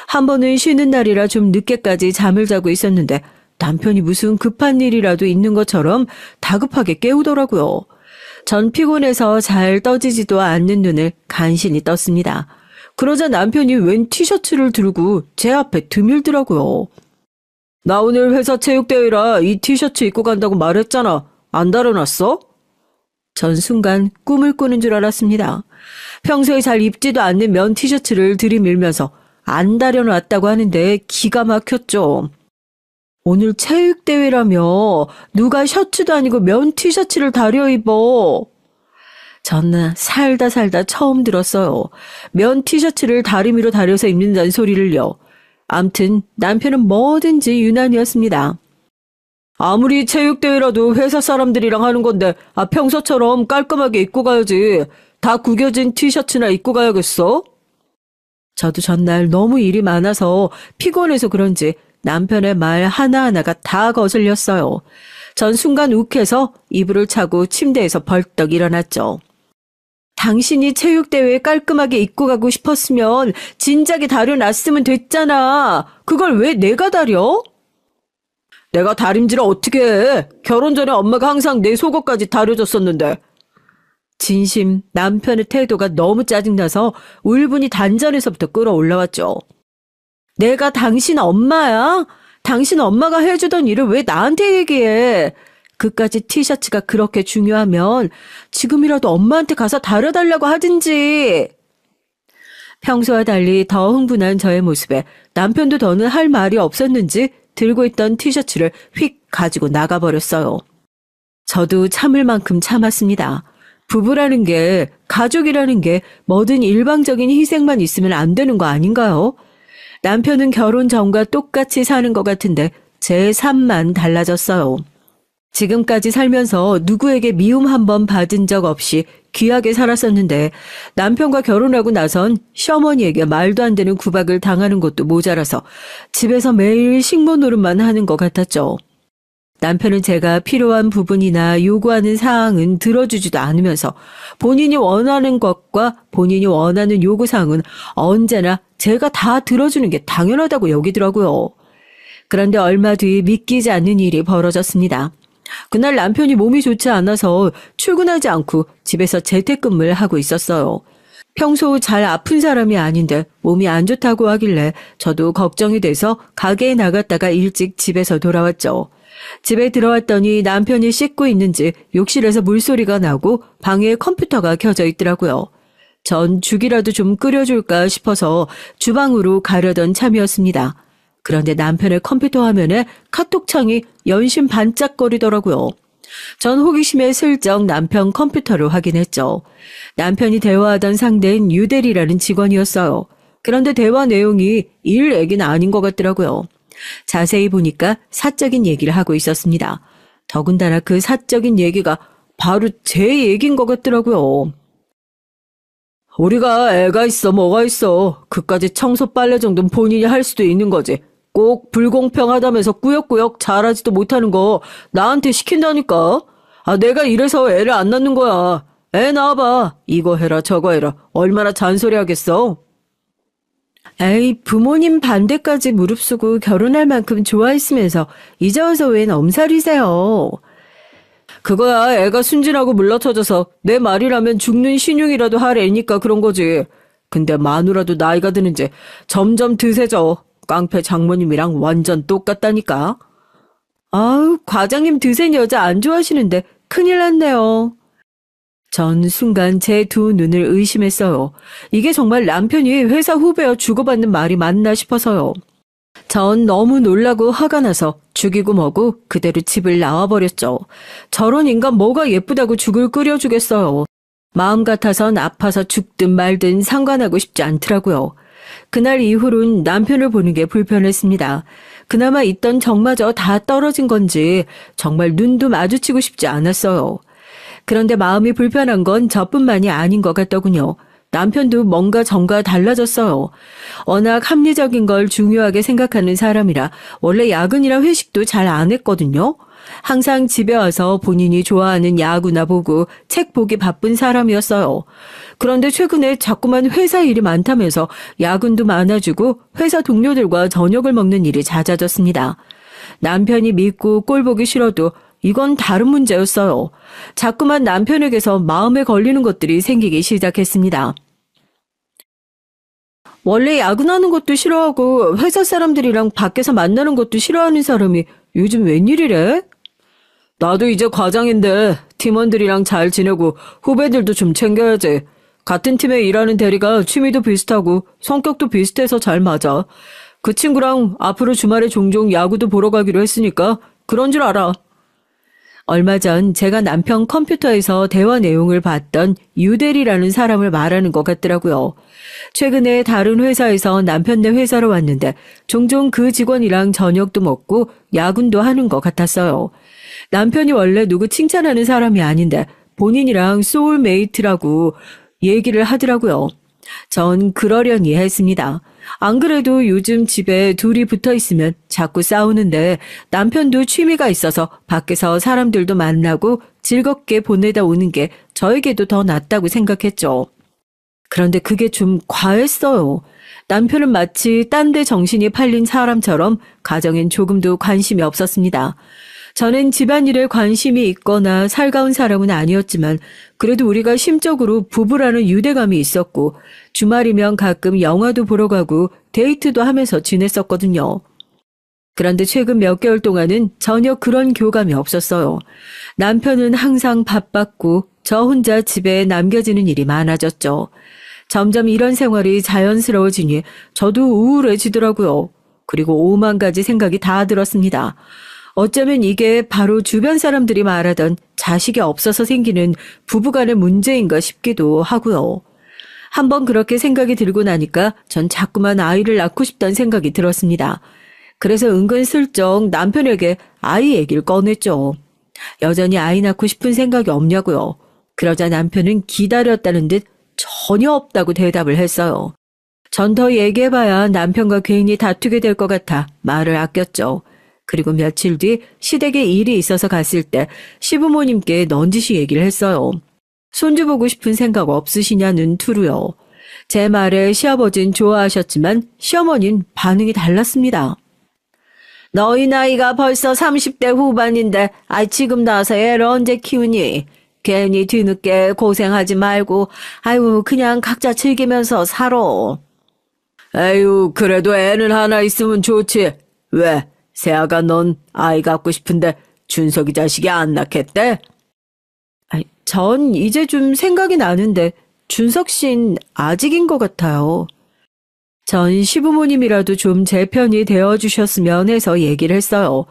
한 번은 쉬는 날이라 좀 늦게까지 잠을 자고 있었는데 남편이 무슨 급한 일이라도 있는 것처럼 다급하게 깨우더라고요. 전 피곤해서 잘 떠지지도 않는 눈을 간신히 떴습니다. 그러자 남편이 웬 티셔츠를 들고 제 앞에 드밀더라고요. 나 오늘 회사 체육대회라 이 티셔츠 입고 간다고 말했잖아. 안 다려놨어? 전 순간 꿈을 꾸는 줄 알았습니다. 평소에 잘 입지도 않는 면 티셔츠를 들이밀면서 안 다려놨다고 하는데 기가 막혔죠. 오늘 체육대회라며 누가 셔츠도 아니고 면 티셔츠를 다려 입어. 저는 살다 처음 들었어요. 면 티셔츠를 다리미로 다려서 입는다는 소리를요. 암튼 남편은 뭐든지 유난이었습니다. 아무리 체육대회라도 회사 사람들이랑 하는 건데 평소처럼 깔끔하게 입고 가야지. 다 구겨진 티셔츠나 입고 가야겠어? 저도 전날 너무 일이 많아서 피곤해서 그런지 남편의 말 하나하나가 다 거슬렸어요. 전 순간 욱해서 이불을 차고 침대에서 벌떡 일어났죠. 당신이 체육대회에 깔끔하게 입고 가고 싶었으면 진작에 다려놨으면 됐잖아. 그걸 왜 내가 다려? 내가 다림질을 어떻게 해? 결혼 전에 엄마가 항상 내 속옷까지 다려줬었는데. 진심 남편의 태도가 너무 짜증나서 울분이 단전에서부터 끌어올라왔죠. 내가 당신 엄마야? 당신 엄마가 해주던 일을 왜 나한테 얘기해? 그까지 티셔츠가 그렇게 중요하면 지금이라도 엄마한테 가서 다려달라고 하든지. 평소와 달리 더 흥분한 저의 모습에 남편도 더는 할 말이 없었는지 들고 있던 티셔츠를 휙 가지고 나가버렸어요. 저도 참을 만큼 참았습니다. 부부라는 게, 가족이라는 게 뭐든 일방적인 희생만 있으면 안 되는 거 아닌가요? 남편은 결혼 전과 똑같이 사는 것 같은데 제 삶만 달라졌어요. 지금까지 살면서 누구에게 미움 한 번 받은 적 없이 귀하게 살았었는데 남편과 결혼하고 나선 시어머니에게 말도 안 되는 구박을 당하는 것도 모자라서 집에서 매일 식모 노릇만 하는 것 같았죠. 남편은 제가 필요한 부분이나 요구하는 사항은 들어주지도 않으면서 본인이 원하는 것과 본인이 원하는 요구사항은 언제나 제가 다 들어주는 게 당연하다고 여기더라고요. 그런데 얼마 뒤 믿기지 않는 일이 벌어졌습니다. 그날 남편이 몸이 좋지 않아서 출근하지 않고 집에서 재택근무를 하고 있었어요. 평소 잘 아픈 사람이 아닌데 몸이 안 좋다고 하길래 저도 걱정이 돼서 가게에 나갔다가 일찍 집에서 돌아왔죠. 집에 들어왔더니 남편이 씻고 있는지 욕실에서 물소리가 나고 방에 컴퓨터가 켜져 있더라고요. 전 죽이라도 좀 끓여줄까 싶어서 주방으로 가려던 참이었습니다. 그런데 남편의 컴퓨터 화면에 카톡창이 연신 반짝거리더라고요. 전 호기심에 슬쩍 남편 컴퓨터를 확인했죠. 남편이 대화하던 상대는 유대리라는 직원이었어요. 그런데 대화 내용이 일 얘기는 아닌 것 같더라고요. 자세히 보니까 사적인 얘기를 하고 있었습니다. 더군다나 그 사적인 얘기가 바로 제 얘기인 것 같더라고요. 우리가 애가 있어 뭐가 있어. 그까지 청소 빨래 정도는 본인이 할 수도 있는 거지. 꼭 불공평하다면서 꾸역꾸역 잘하지도 못하는 거 나한테 시킨다니까. 내가 이래서 애를 안 낳는 거야. 애 낳아봐. 이거 해라 저거 해라. 얼마나 잔소리하겠어. 에이, 부모님 반대까지 무릅쓰고 결혼할 만큼 좋아했으면서 이제 와서 웬 엄살이세요. 그거야 애가 순진하고 물러터져서 내 말이라면 죽는 신용이라도 할 애니까 그런 거지. 근데 마누라도 나이가 드는지 점점 드세져. 깡패 장모님이랑 완전 똑같다니까. 아우, 과장님 드센 여자 안 좋아하시는데 큰일 났네요. 전 순간 제 두 눈을 의심했어요. 이게 정말 남편이 회사 후배와 주고받는 말이 맞나 싶어서요. 전 너무 놀라고 화가 나서 죽이고 뭐고 그대로 집을 나와버렸죠. 저런 인간 뭐가 예쁘다고 죽을 끓여주겠어요. 마음 같아선 아파서 죽든 말든 상관하고 싶지 않더라고요. 그날 이후론 남편을 보는 게 불편했습니다. 그나마 있던 정마저 다 떨어진 건지 정말 눈도 마주치고 싶지 않았어요. 그런데 마음이 불편한 건 저뿐만이 아닌 것 같더군요. 남편도 뭔가 정과 달라졌어요. 워낙 합리적인 걸 중요하게 생각하는 사람이라 원래 야근이랑 회식도 잘 안 했거든요. 항상 집에 와서 본인이 좋아하는 야구나 보고 책 보기 바쁜 사람이었어요. 그런데 최근에 자꾸만 회사 일이 많다면서 야근도 많아지고 회사 동료들과 저녁을 먹는 일이 잦아졌습니다. 남편이 믿고 꼴 보기 싫어도 이건 다른 문제였어요. 자꾸만 남편에게서 마음에 걸리는 것들이 생기기 시작했습니다. 원래 야근하는 것도 싫어하고 회사 사람들이랑 밖에서 만나는 것도 싫어하는 사람이 요즘 웬일이래? 나도 이제 과장인데 팀원들이랑 잘 지내고 후배들도 좀 챙겨야지. 같은 팀에 일하는 대리가 취미도 비슷하고 성격도 비슷해서 잘 맞아. 그 친구랑 앞으로 주말에 종종 야구도 보러 가기로 했으니까 그런 줄 알아. 얼마 전 제가 남편 컴퓨터에서 대화 내용을 봤던 유대리라는 사람을 말하는 것 같더라고요. 최근에 다른 회사에서 남편네 회사로 왔는데 종종 그 직원이랑 저녁도 먹고 야근도 하는 것 같았어요. 남편이 원래 누구 칭찬하는 사람이 아닌데 본인이랑 소울메이트라고 얘기를 하더라고요. 전 그러려니 했습니다. 안 그래도 요즘 집에 둘이 붙어 있으면 자꾸 싸우는데 남편도 취미가 있어서 밖에서 사람들도 만나고 즐겁게 보내다 오는 게 저에게도 더 낫다고 생각했죠. 그런데 그게 좀 과했어요. 남편은 마치 딴 데 정신이 팔린 사람처럼 가정엔 조금도 관심이 없었습니다. 저는 집안일에 관심이 있거나 살가운 사람은 아니었지만 그래도 우리가 심적으로 부부라는 유대감이 있었고 주말이면 가끔 영화도 보러 가고 데이트도 하면서 지냈었거든요. 그런데 최근 몇 개월 동안은 전혀 그런 교감이 없었어요. 남편은 항상 바빴고 저 혼자 집에 남겨지는 일이 많아졌죠. 점점 이런 생활이 자연스러워지니 저도 우울해지더라고요. 그리고 오만 가지 생각이 다 들었습니다. 어쩌면 이게 바로 주변 사람들이 말하던 자식이 없어서 생기는 부부간의 문제인가 싶기도 하고요. 한번 그렇게 생각이 들고 나니까 전 자꾸만 아이를 낳고 싶다는 생각이 들었습니다. 그래서 은근슬쩍 남편에게 아이 얘기를 꺼냈죠. 여전히 아이 낳고 싶은 생각이 없냐고요. 그러자 남편은 기다렸다는 듯 전혀 없다고 대답을 했어요. 전 더 얘기해봐야 남편과 괜히 다투게 될 것 같아 말을 아꼈죠. 그리고 며칠 뒤 시댁에 일이 있어서 갔을 때 시부모님께 넌지시 얘기를 했어요. 손주 보고 싶은 생각 없으시냐는 투로요. 제 말에 시아버진 좋아하셨지만 시어머니는 반응이 달랐습니다. 너희 나이가 벌써 30대 후반인데 지금 나서 애를 언제 키우니? 괜히 뒤늦게 고생하지 말고 그냥 각자 즐기면서 살아. 에휴, 그래도 애는 하나 있으면 좋지. 왜? 세아가 넌 아이 갖고 싶은데 준석이 자식이 안 낳겠대? 전 이제 좀 생각이 나는데 준석 씨는 아직인 것 같아요. 전 시부모님이라도 좀 제 편이 되어주셨으면 해서 얘기를 했어요.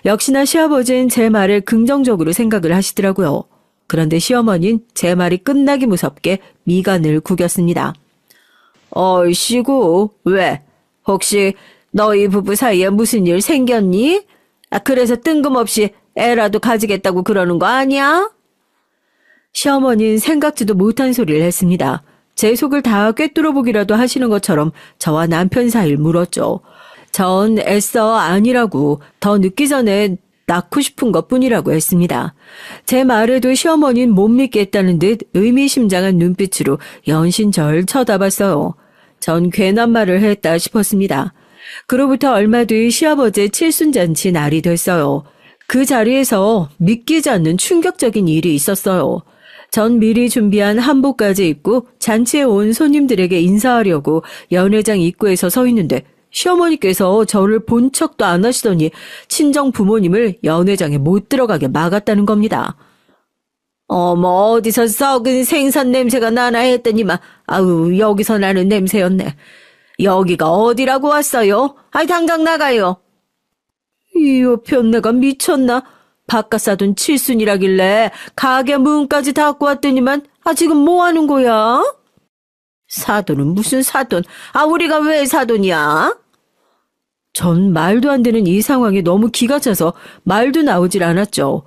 역시나 시아버지는 제 말을 긍정적으로 생각을 하시더라고요. 그런데 시어머니는 제 말이 끝나기 무섭게 미간을 구겼습니다. 어이씨구, 왜? 혹시 너희 부부 사이에 무슨 일 생겼니? 그래서 뜬금없이 애라도 가지겠다고 그러는 거 아니야? 시어머니는 생각지도 못한 소리를 했습니다. 제 속을 다 꿰뚫어 보기라도 하시는 것처럼 저와 남편 사이를 물었죠. 전 애써 아니라고 더 늦기 전에 낳고 싶은 것뿐이라고 했습니다. 제 말에도 시어머니는 못 믿겠다는 듯 의미심장한 눈빛으로 연신 절 쳐다봤어요. 전 괜한 말을 했다 싶었습니다. 그로부터 얼마 뒤 시아버지의 칠순잔치 날이 됐어요. 그 자리에서 믿기지 않는 충격적인 일이 있었어요. 전 미리 준비한 한복까지 입고 잔치에 온 손님들에게 인사하려고 연회장 입구에서 서 있는데 시어머니께서 저를 본 척도 안 하시더니 친정 부모님을 연회장에 못 들어가게 막았다는 겁니다. 어머, 어디서 썩은 생선 냄새가 나나 했더니만, 아우, 여기서 나는 냄새였네. 여기가 어디라고 왔어요? 아이, 당장 나가요. 이 변내가 미쳤나? 바깥 사돈 칠순이라길래 가게 문까지 닫고 왔더니만 지금 뭐 하는 거야? 사돈은 무슨 사돈? 우리가 왜 사돈이야? 전 말도 안 되는 이 상황에 너무 기가 차서 말도 나오질 않았죠.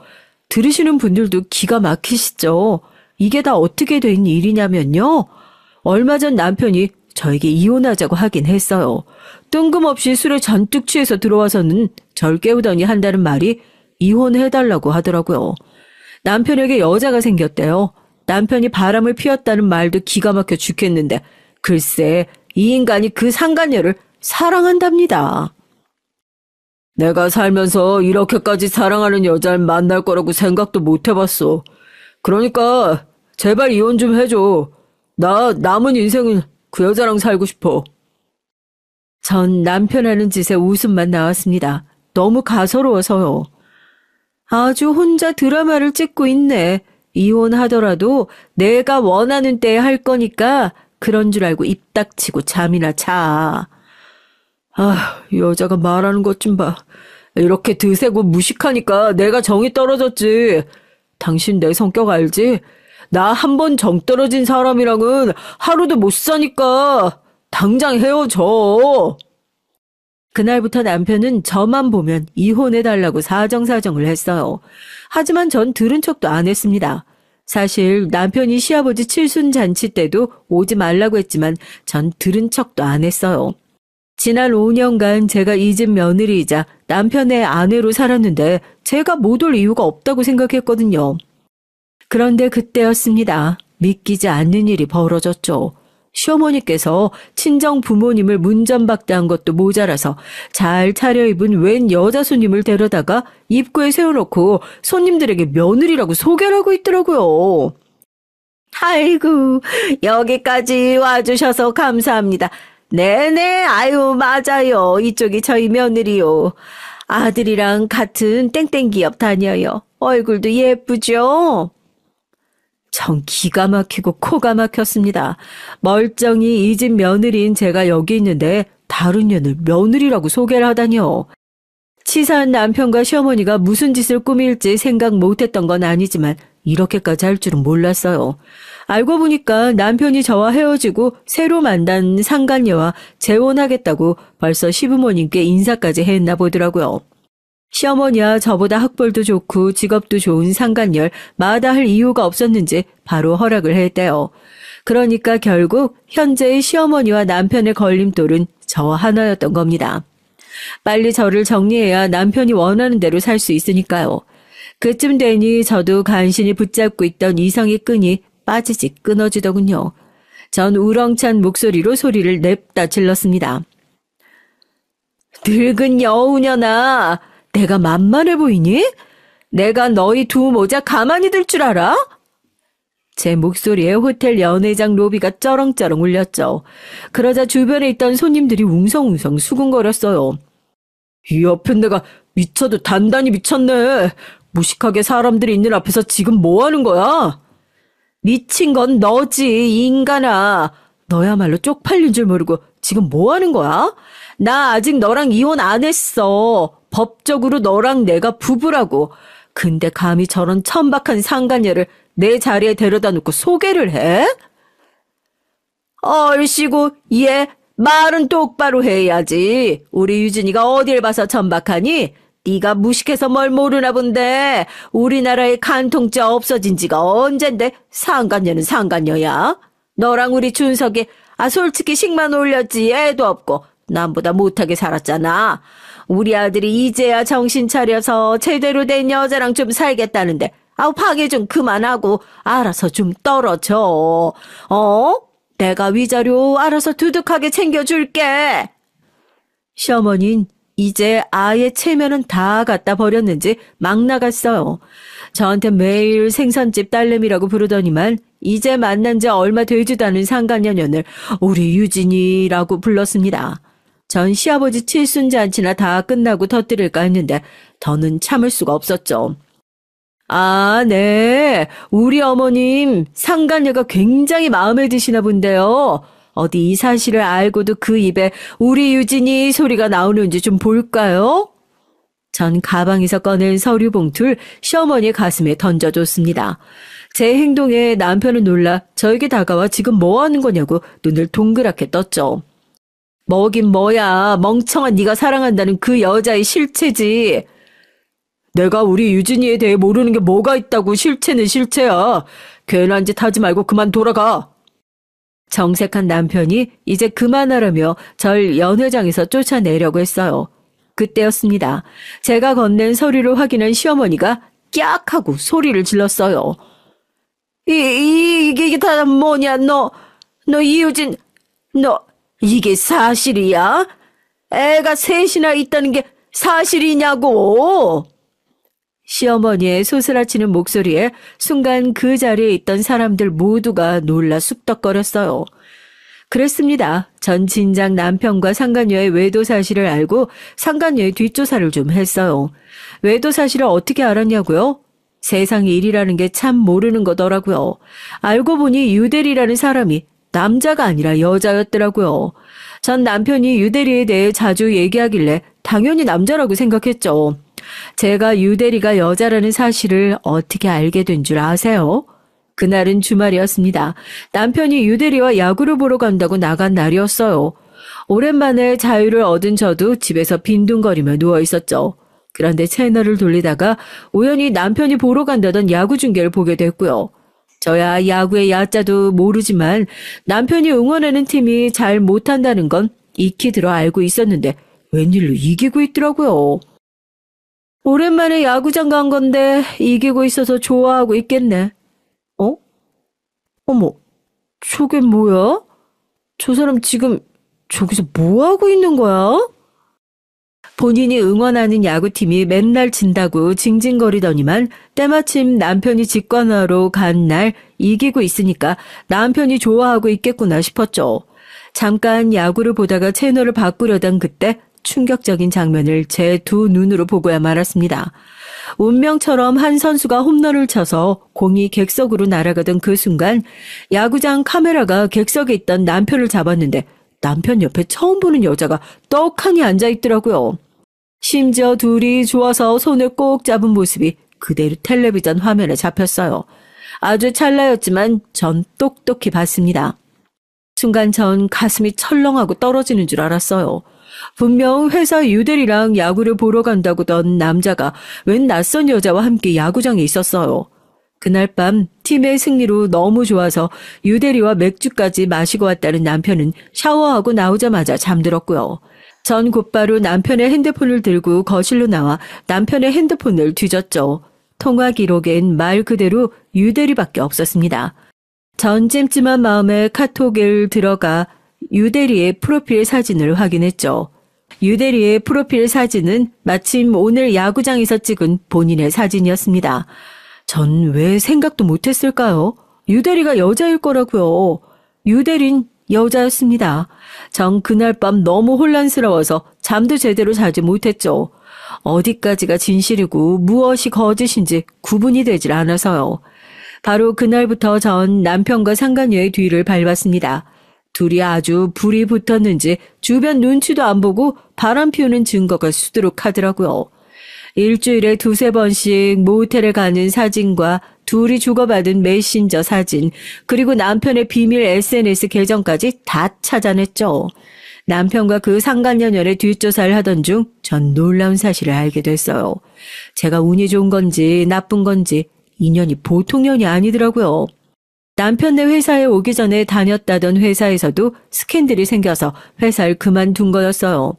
들으시는 분들도 기가 막히시죠. 이게 다 어떻게 된 일이냐면요. 얼마 전 남편이 저에게 이혼하자고 하긴 했어요. 뜬금없이 술에 잔뜩 취해서 들어와서는 절 깨우더니 한다는 말이 이혼해달라고 하더라고요. 남편에게 여자가 생겼대요. 남편이 바람을 피웠다는 말도 기가 막혀 죽겠는데 글쎄 이 인간이 그 상간녀를 사랑한답니다. 내가 살면서 이렇게까지 사랑하는 여자를 만날 거라고 생각도 못 해봤어. 그러니까 제발 이혼 좀 해줘. 나 남은 인생은 그 여자랑 살고 싶어. 전 남편 하는 짓에 웃음만 나왔습니다. 너무 가소로워서요. 아주 혼자 드라마를 찍고 있네. 이혼하더라도 내가 원하는 때에 할 거니까 그런 줄 알고 입 닥치고 잠이나 자. 여자가 말하는 것 좀 봐. 이렇게 드세고 무식하니까 내가 정이 떨어졌지. 당신 내 성격 알지? 나 한 번 정 떨어진 사람이랑은 하루도 못 사니까 당장 헤어져. 그날부터 남편은 저만 보면 이혼해달라고 사정사정을 했어요. 하지만 전 들은 척도 안 했습니다. 사실 남편이 시아버지 칠순 잔치 때도 오지 말라고 했지만 전 들은 척도 안 했어요. 지난 5년간 제가 이 집 며느리이자 남편의 아내로 살았는데 제가 못 올 이유가 없다고 생각했거든요. 그런데 그때였습니다. 믿기지 않는 일이 벌어졌죠. 시어머니께서 친정 부모님을 문전박대한 것도 모자라서 잘 차려입은 웬 여자 손님을 데려다가 입구에 세워놓고 손님들에게 며느리라고 소개를 하고 있더라고요. 아이고, 여기까지 와주셔서 감사합니다. 네네, 아유, 맞아요. 이쪽이 저희 며느리요. 아들이랑 같은 땡땡 기업 다녀요. 얼굴도 예쁘죠? 전 기가 막히고 코가 막혔습니다. 멀쩡히 이 집 며느리인 제가 여기 있는데 다른 년을 며느리라고 소개를 하다니요. 치사한 남편과 시어머니가 무슨 짓을 꾸밀지 생각 못했던 건 아니지만 이렇게까지 할 줄은 몰랐어요. 알고 보니까 남편이 저와 헤어지고 새로 만난 상간녀와 재혼하겠다고 벌써 시부모님께 인사까지 했나 보더라고요. 시어머니와 저보다 학벌도 좋고 직업도 좋은 상간녀를 마다할 이유가 없었는지 바로 허락을 했대요. 그러니까 결국 현재의 시어머니와 남편의 걸림돌은 저 하나였던 겁니다. 빨리 저를 정리해야 남편이 원하는 대로 살 수 있으니까요. 그쯤 되니 저도 간신히 붙잡고 있던 이성의 끈이 빠지지 끊어지더군요. 전 우렁찬 목소리로 소리를 냅다 질렀습니다. 늙은 여우년아, 내가 만만해 보이니? 내가 너희 두 모자 가만히 둘 줄 알아? 제 목소리에 호텔 연회장 로비가 쩌렁쩌렁 울렸죠. 그러자 주변에 있던 손님들이 웅성웅성 수군거렸어요. 이 옆엔 내가 미쳐도 단단히 미쳤네. 무식하게 사람들이 있는 앞에서 지금 뭐 하는 거야? 미친 건 너지, 이 인간아. 너야말로 쪽팔린 줄 모르고 지금 뭐 하는 거야? 나 아직 너랑 이혼 안 했어. 법적으로 너랑 내가 부부라고. 근데 감히 저런 천박한 상간녀를 내 자리에 데려다 놓고 소개를 해? 얼씨구, 얘 말은 똑바로 해야지. 우리 유진이가 어딜 봐서 천박하니? 네가 무식해서 뭘 모르나 본데 우리나라의 간통죄 없어진 지가 언젠데 상간녀는 상간녀야. 너랑 우리 준석이 솔직히 식만 올렸지 애도 없고 남보다 못하게 살았잖아. 우리 아들이 이제야 정신 차려서 제대로 된 여자랑 좀 살겠다는데 방해 좀 그만하고 알아서 좀 떨어져. 내가 위자료 알아서 두둑하게 챙겨줄게. 시어머니는 이제 아예 체면은 다 갖다 버렸는지 막 나갔어요. 저한테 매일 생선집 딸내미라고 부르더니만 이제 만난 지 얼마 되지도 않은 상간녀년을 우리 유진이라고 불렀습니다. 전 시아버지 칠순잔치나 다 끝나고 터뜨릴까 했는데 더는 참을 수가 없었죠. 아, 네. 우리 어머님 상간녀가 굉장히 마음에 드시나 본데요. 어디 이 사실을 알고도 그 입에 우리 유진이 소리가 나오는지 좀 볼까요? 전 가방에서 꺼낸 서류 봉투를 시어머니 가슴에 던져줬습니다. 제 행동에 남편은 놀라 저에게 다가와 지금 뭐 하는 거냐고 눈을 동그랗게 떴죠. 뭐긴 뭐야. 멍청한 네가 사랑한다는 그 여자의 실체지. 내가 우리 유진이에 대해 모르는 게 뭐가 있다고. 실체는 실체야. 괜한 짓 하지 말고 그만 돌아가. 정색한 남편이 이제 그만하라며 절 연회장에서 쫓아내려고 했어요. 그때였습니다. 제가 건넨 서류를 확인한 시어머니가 깍 하고 소리를 질렀어요. 이게 다 뭐냐. 너 이유진, 이게 사실이야? 애가 셋이나 있다는 게 사실이냐고. 시어머니의 소스라치는 목소리에 순간 그 자리에 있던 사람들 모두가 놀라 쑥덕거렸어요. 그랬습니다. 전 진작 남편과 상간녀의 외도 사실을 알고 상간녀의 뒷조사를 좀 했어요. 외도 사실을 어떻게 알았냐고요? 세상 일이라는 게 참 모르는 거더라고요. 알고 보니 유대리라는 사람이 남자가 아니라 여자였더라고요. 전 남편이 유대리에 대해 자주 얘기하길래 당연히 남자라고 생각했죠. 제가 유대리가 여자라는 사실을 어떻게 알게 된 줄 아세요? 그날은 주말이었습니다. 남편이 유대리와 야구를 보러 간다고 나간 날이었어요. 오랜만에 자유를 얻은 저도 집에서 빈둥거리며 누워있었죠. 그런데 채널을 돌리다가 우연히 남편이 보러 간다던 야구 중계를 보게 됐고요. 저야 야구의 야자도 모르지만 남편이 응원하는 팀이 잘 못한다는 건 익히 들어 알고 있었는데 웬일로 이기고 있더라고요. 오랜만에 야구장 간 건데 이기고 있어서 좋아하고 있겠네. 어머, 저게 뭐야? 저 사람 지금 저기서 뭐 하고 있는 거야? 본인이 응원하는 야구팀이 맨날 진다고 징징거리더니만 때마침 남편이 직관하러 간 날 이기고 있으니까 남편이 좋아하고 있겠구나 싶었죠. 잠깐 야구를 보다가 채널을 바꾸려던 그때 충격적인 장면을 제 두 눈으로 보고야 말았습니다. 운명처럼 한 선수가 홈런을 쳐서 공이 객석으로 날아가던 그 순간 야구장 카메라가 객석에 있던 남편을 잡았는데 남편 옆에 처음 보는 여자가 떡하니 앉아있더라고요. 심지어 둘이 좋아서 손을 꼭 잡은 모습이 그대로 텔레비전 화면에 잡혔어요. 아주 찰나였지만 전 똑똑히 봤습니다. 순간 전 가슴이 철렁하고 떨어지는 줄 알았어요. 분명 회사 유대리랑 야구를 보러 간다고던 남자가 웬 낯선 여자와 함께 야구장에 있었어요. 그날 밤 팀의 승리로 너무 좋아서 유대리와 맥주까지 마시고 왔다는 남편은 샤워하고 나오자마자 잠들었고요. 전 곧바로 남편의 핸드폰을 들고 거실로 나와 남편의 핸드폰을 뒤졌죠. 통화 기록엔 말 그대로 유대리밖에 없었습니다. 전 찜찜한 마음에 카톡을 들어가 유대리의 프로필 사진을 확인했죠. 유대리의 프로필 사진은 마침 오늘 야구장에서 찍은 본인의 사진이었습니다. 전 왜 생각도 못했을까요? 유대리가 여자일 거라고요. 유대린 여자였습니다. 전 그날 밤 너무 혼란스러워서 잠도 제대로 자지 못했죠. 어디까지가 진실이고 무엇이 거짓인지 구분이 되질 않아서요. 바로 그날부터 전 남편과 상간녀의 뒤를 밟았습니다. 둘이 아주 불이 붙었는지 주변 눈치도 안 보고 바람 피우는 증거가 수두룩하더라고요. 일주일에 2-3번씩 모텔에 가는 사진과 둘이 주고받은 메신저 사진, 그리고 남편의 비밀 SNS 계정까지 다 찾아냈죠. 남편과 그 상간녀녀의 뒷조사를 하던 중 전 놀라운 사실을 알게 됐어요. 제가 운이 좋은 건지 나쁜 건지 인연이 보통 년이 아니더라고요. 남편네 회사에 오기 전에 다녔다던 회사에서도 스캔들이 생겨서 회사를 그만둔 거였어요.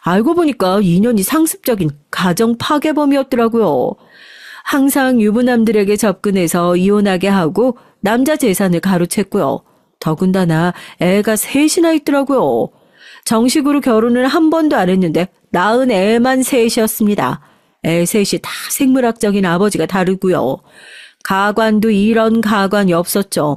알고 보니까 인연이 상습적인 가정 파괴범이었더라고요. 항상 유부남들에게 접근해서 이혼하게 하고 남자 재산을 가로챘고요. 더군다나 애가 셋이나 있더라고요. 정식으로 결혼을 한 번도 안 했는데 낳은 애만 셋이었습니다. 애 셋이 다 생물학적인 아버지가 다르고요. 가관도 이런 가관이 없었죠.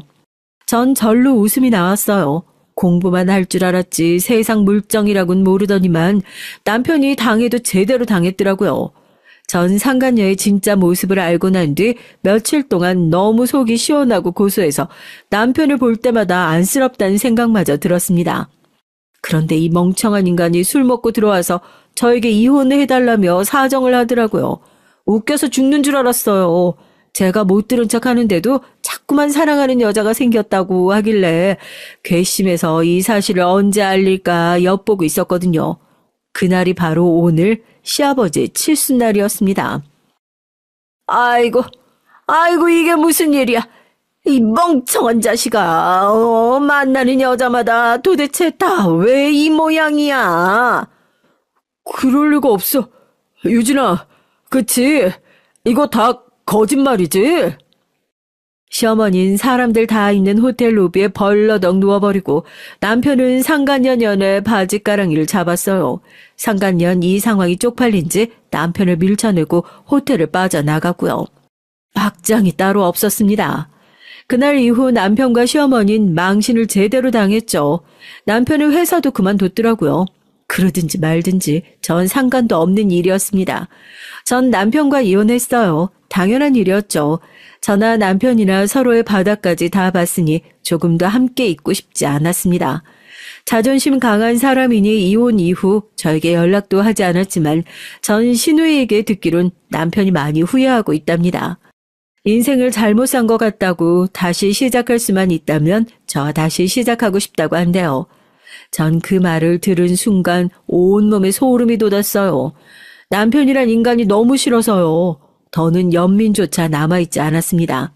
전 절로 웃음이 나왔어요. 공부만 할 줄 알았지 세상 물정이라곤 모르더니만 남편이 당해도 제대로 당했더라고요. 전 상간녀의 진짜 모습을 알고 난 뒤 며칠 동안 너무 속이 시원하고 고소해서 남편을 볼 때마다 안쓰럽다는 생각마저 들었습니다. 그런데 이 멍청한 인간이 술 먹고 들어와서 저에게 이혼을 해달라며 사정을 하더라고요. 웃겨서 죽는 줄 알았어요. 제가 못 들은 척 하는데도 자꾸만 사랑하는 여자가 생겼다고 하길래 괘씸해서 이 사실을 언제 알릴까 엿보고 있었거든요. 그날이 바로 오늘 시아버지 칠순날이었습니다. 아이고 이게 무슨 일이야. 이 멍청한 자식아. 만나는 여자마다 도대체 다 왜 이 모양이야. 그럴 리가 없어. 유진아, 그치? 이거 다 거짓말이지? 시어머니는 사람들 다 있는 호텔 로비에 벌러덩 누워버리고 남편은 상간년 연의 바지가랑이를 잡았어요. 상간년 이 상황이 쪽팔린지 남편을 밀쳐내고 호텔을 빠져나갔고요. 막장이 따로 없었습니다. 그날 이후 남편과 시어머니는 망신을 제대로 당했죠. 남편은 회사도 그만뒀더라고요. 그러든지 말든지 전 상관도 없는 일이었습니다. 전 남편과 이혼했어요. 당연한 일이었죠. 저나 남편이나 서로의 바닥까지 다 봤으니 조금 더 함께 있고 싶지 않았습니다. 자존심 강한 사람이니 이혼 이후 저에게 연락도 하지 않았지만 전 신우이에게 듣기론 남편이 많이 후회하고 있답니다. 인생을 잘못 산 것 같다고 다시 시작할 수만 있다면 저 다시 시작하고 싶다고 한대요. 전 그 말을 들은 순간 온몸에 소름이 돋았어요. 남편이란 인간이 너무 싫어서요. 더는 연민조차 남아있지 않았습니다.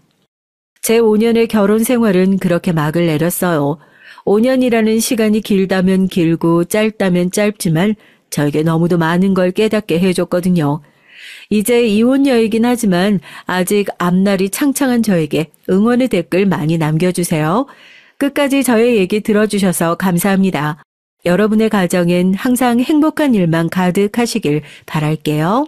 제 5년의 결혼 생활은 그렇게 막을 내렸어요. 5년이라는 시간이 길다면 길고 짧다면 짧지만 저에게 너무도 많은 걸 깨닫게 해줬거든요. 이제 이혼녀이긴 하지만 아직 앞날이 창창한 저에게 응원의 댓글 많이 남겨주세요. 끝까지 저의 얘기 들어주셔서 감사합니다. 여러분의 가정엔 항상 행복한 일만 가득하시길 바랄게요.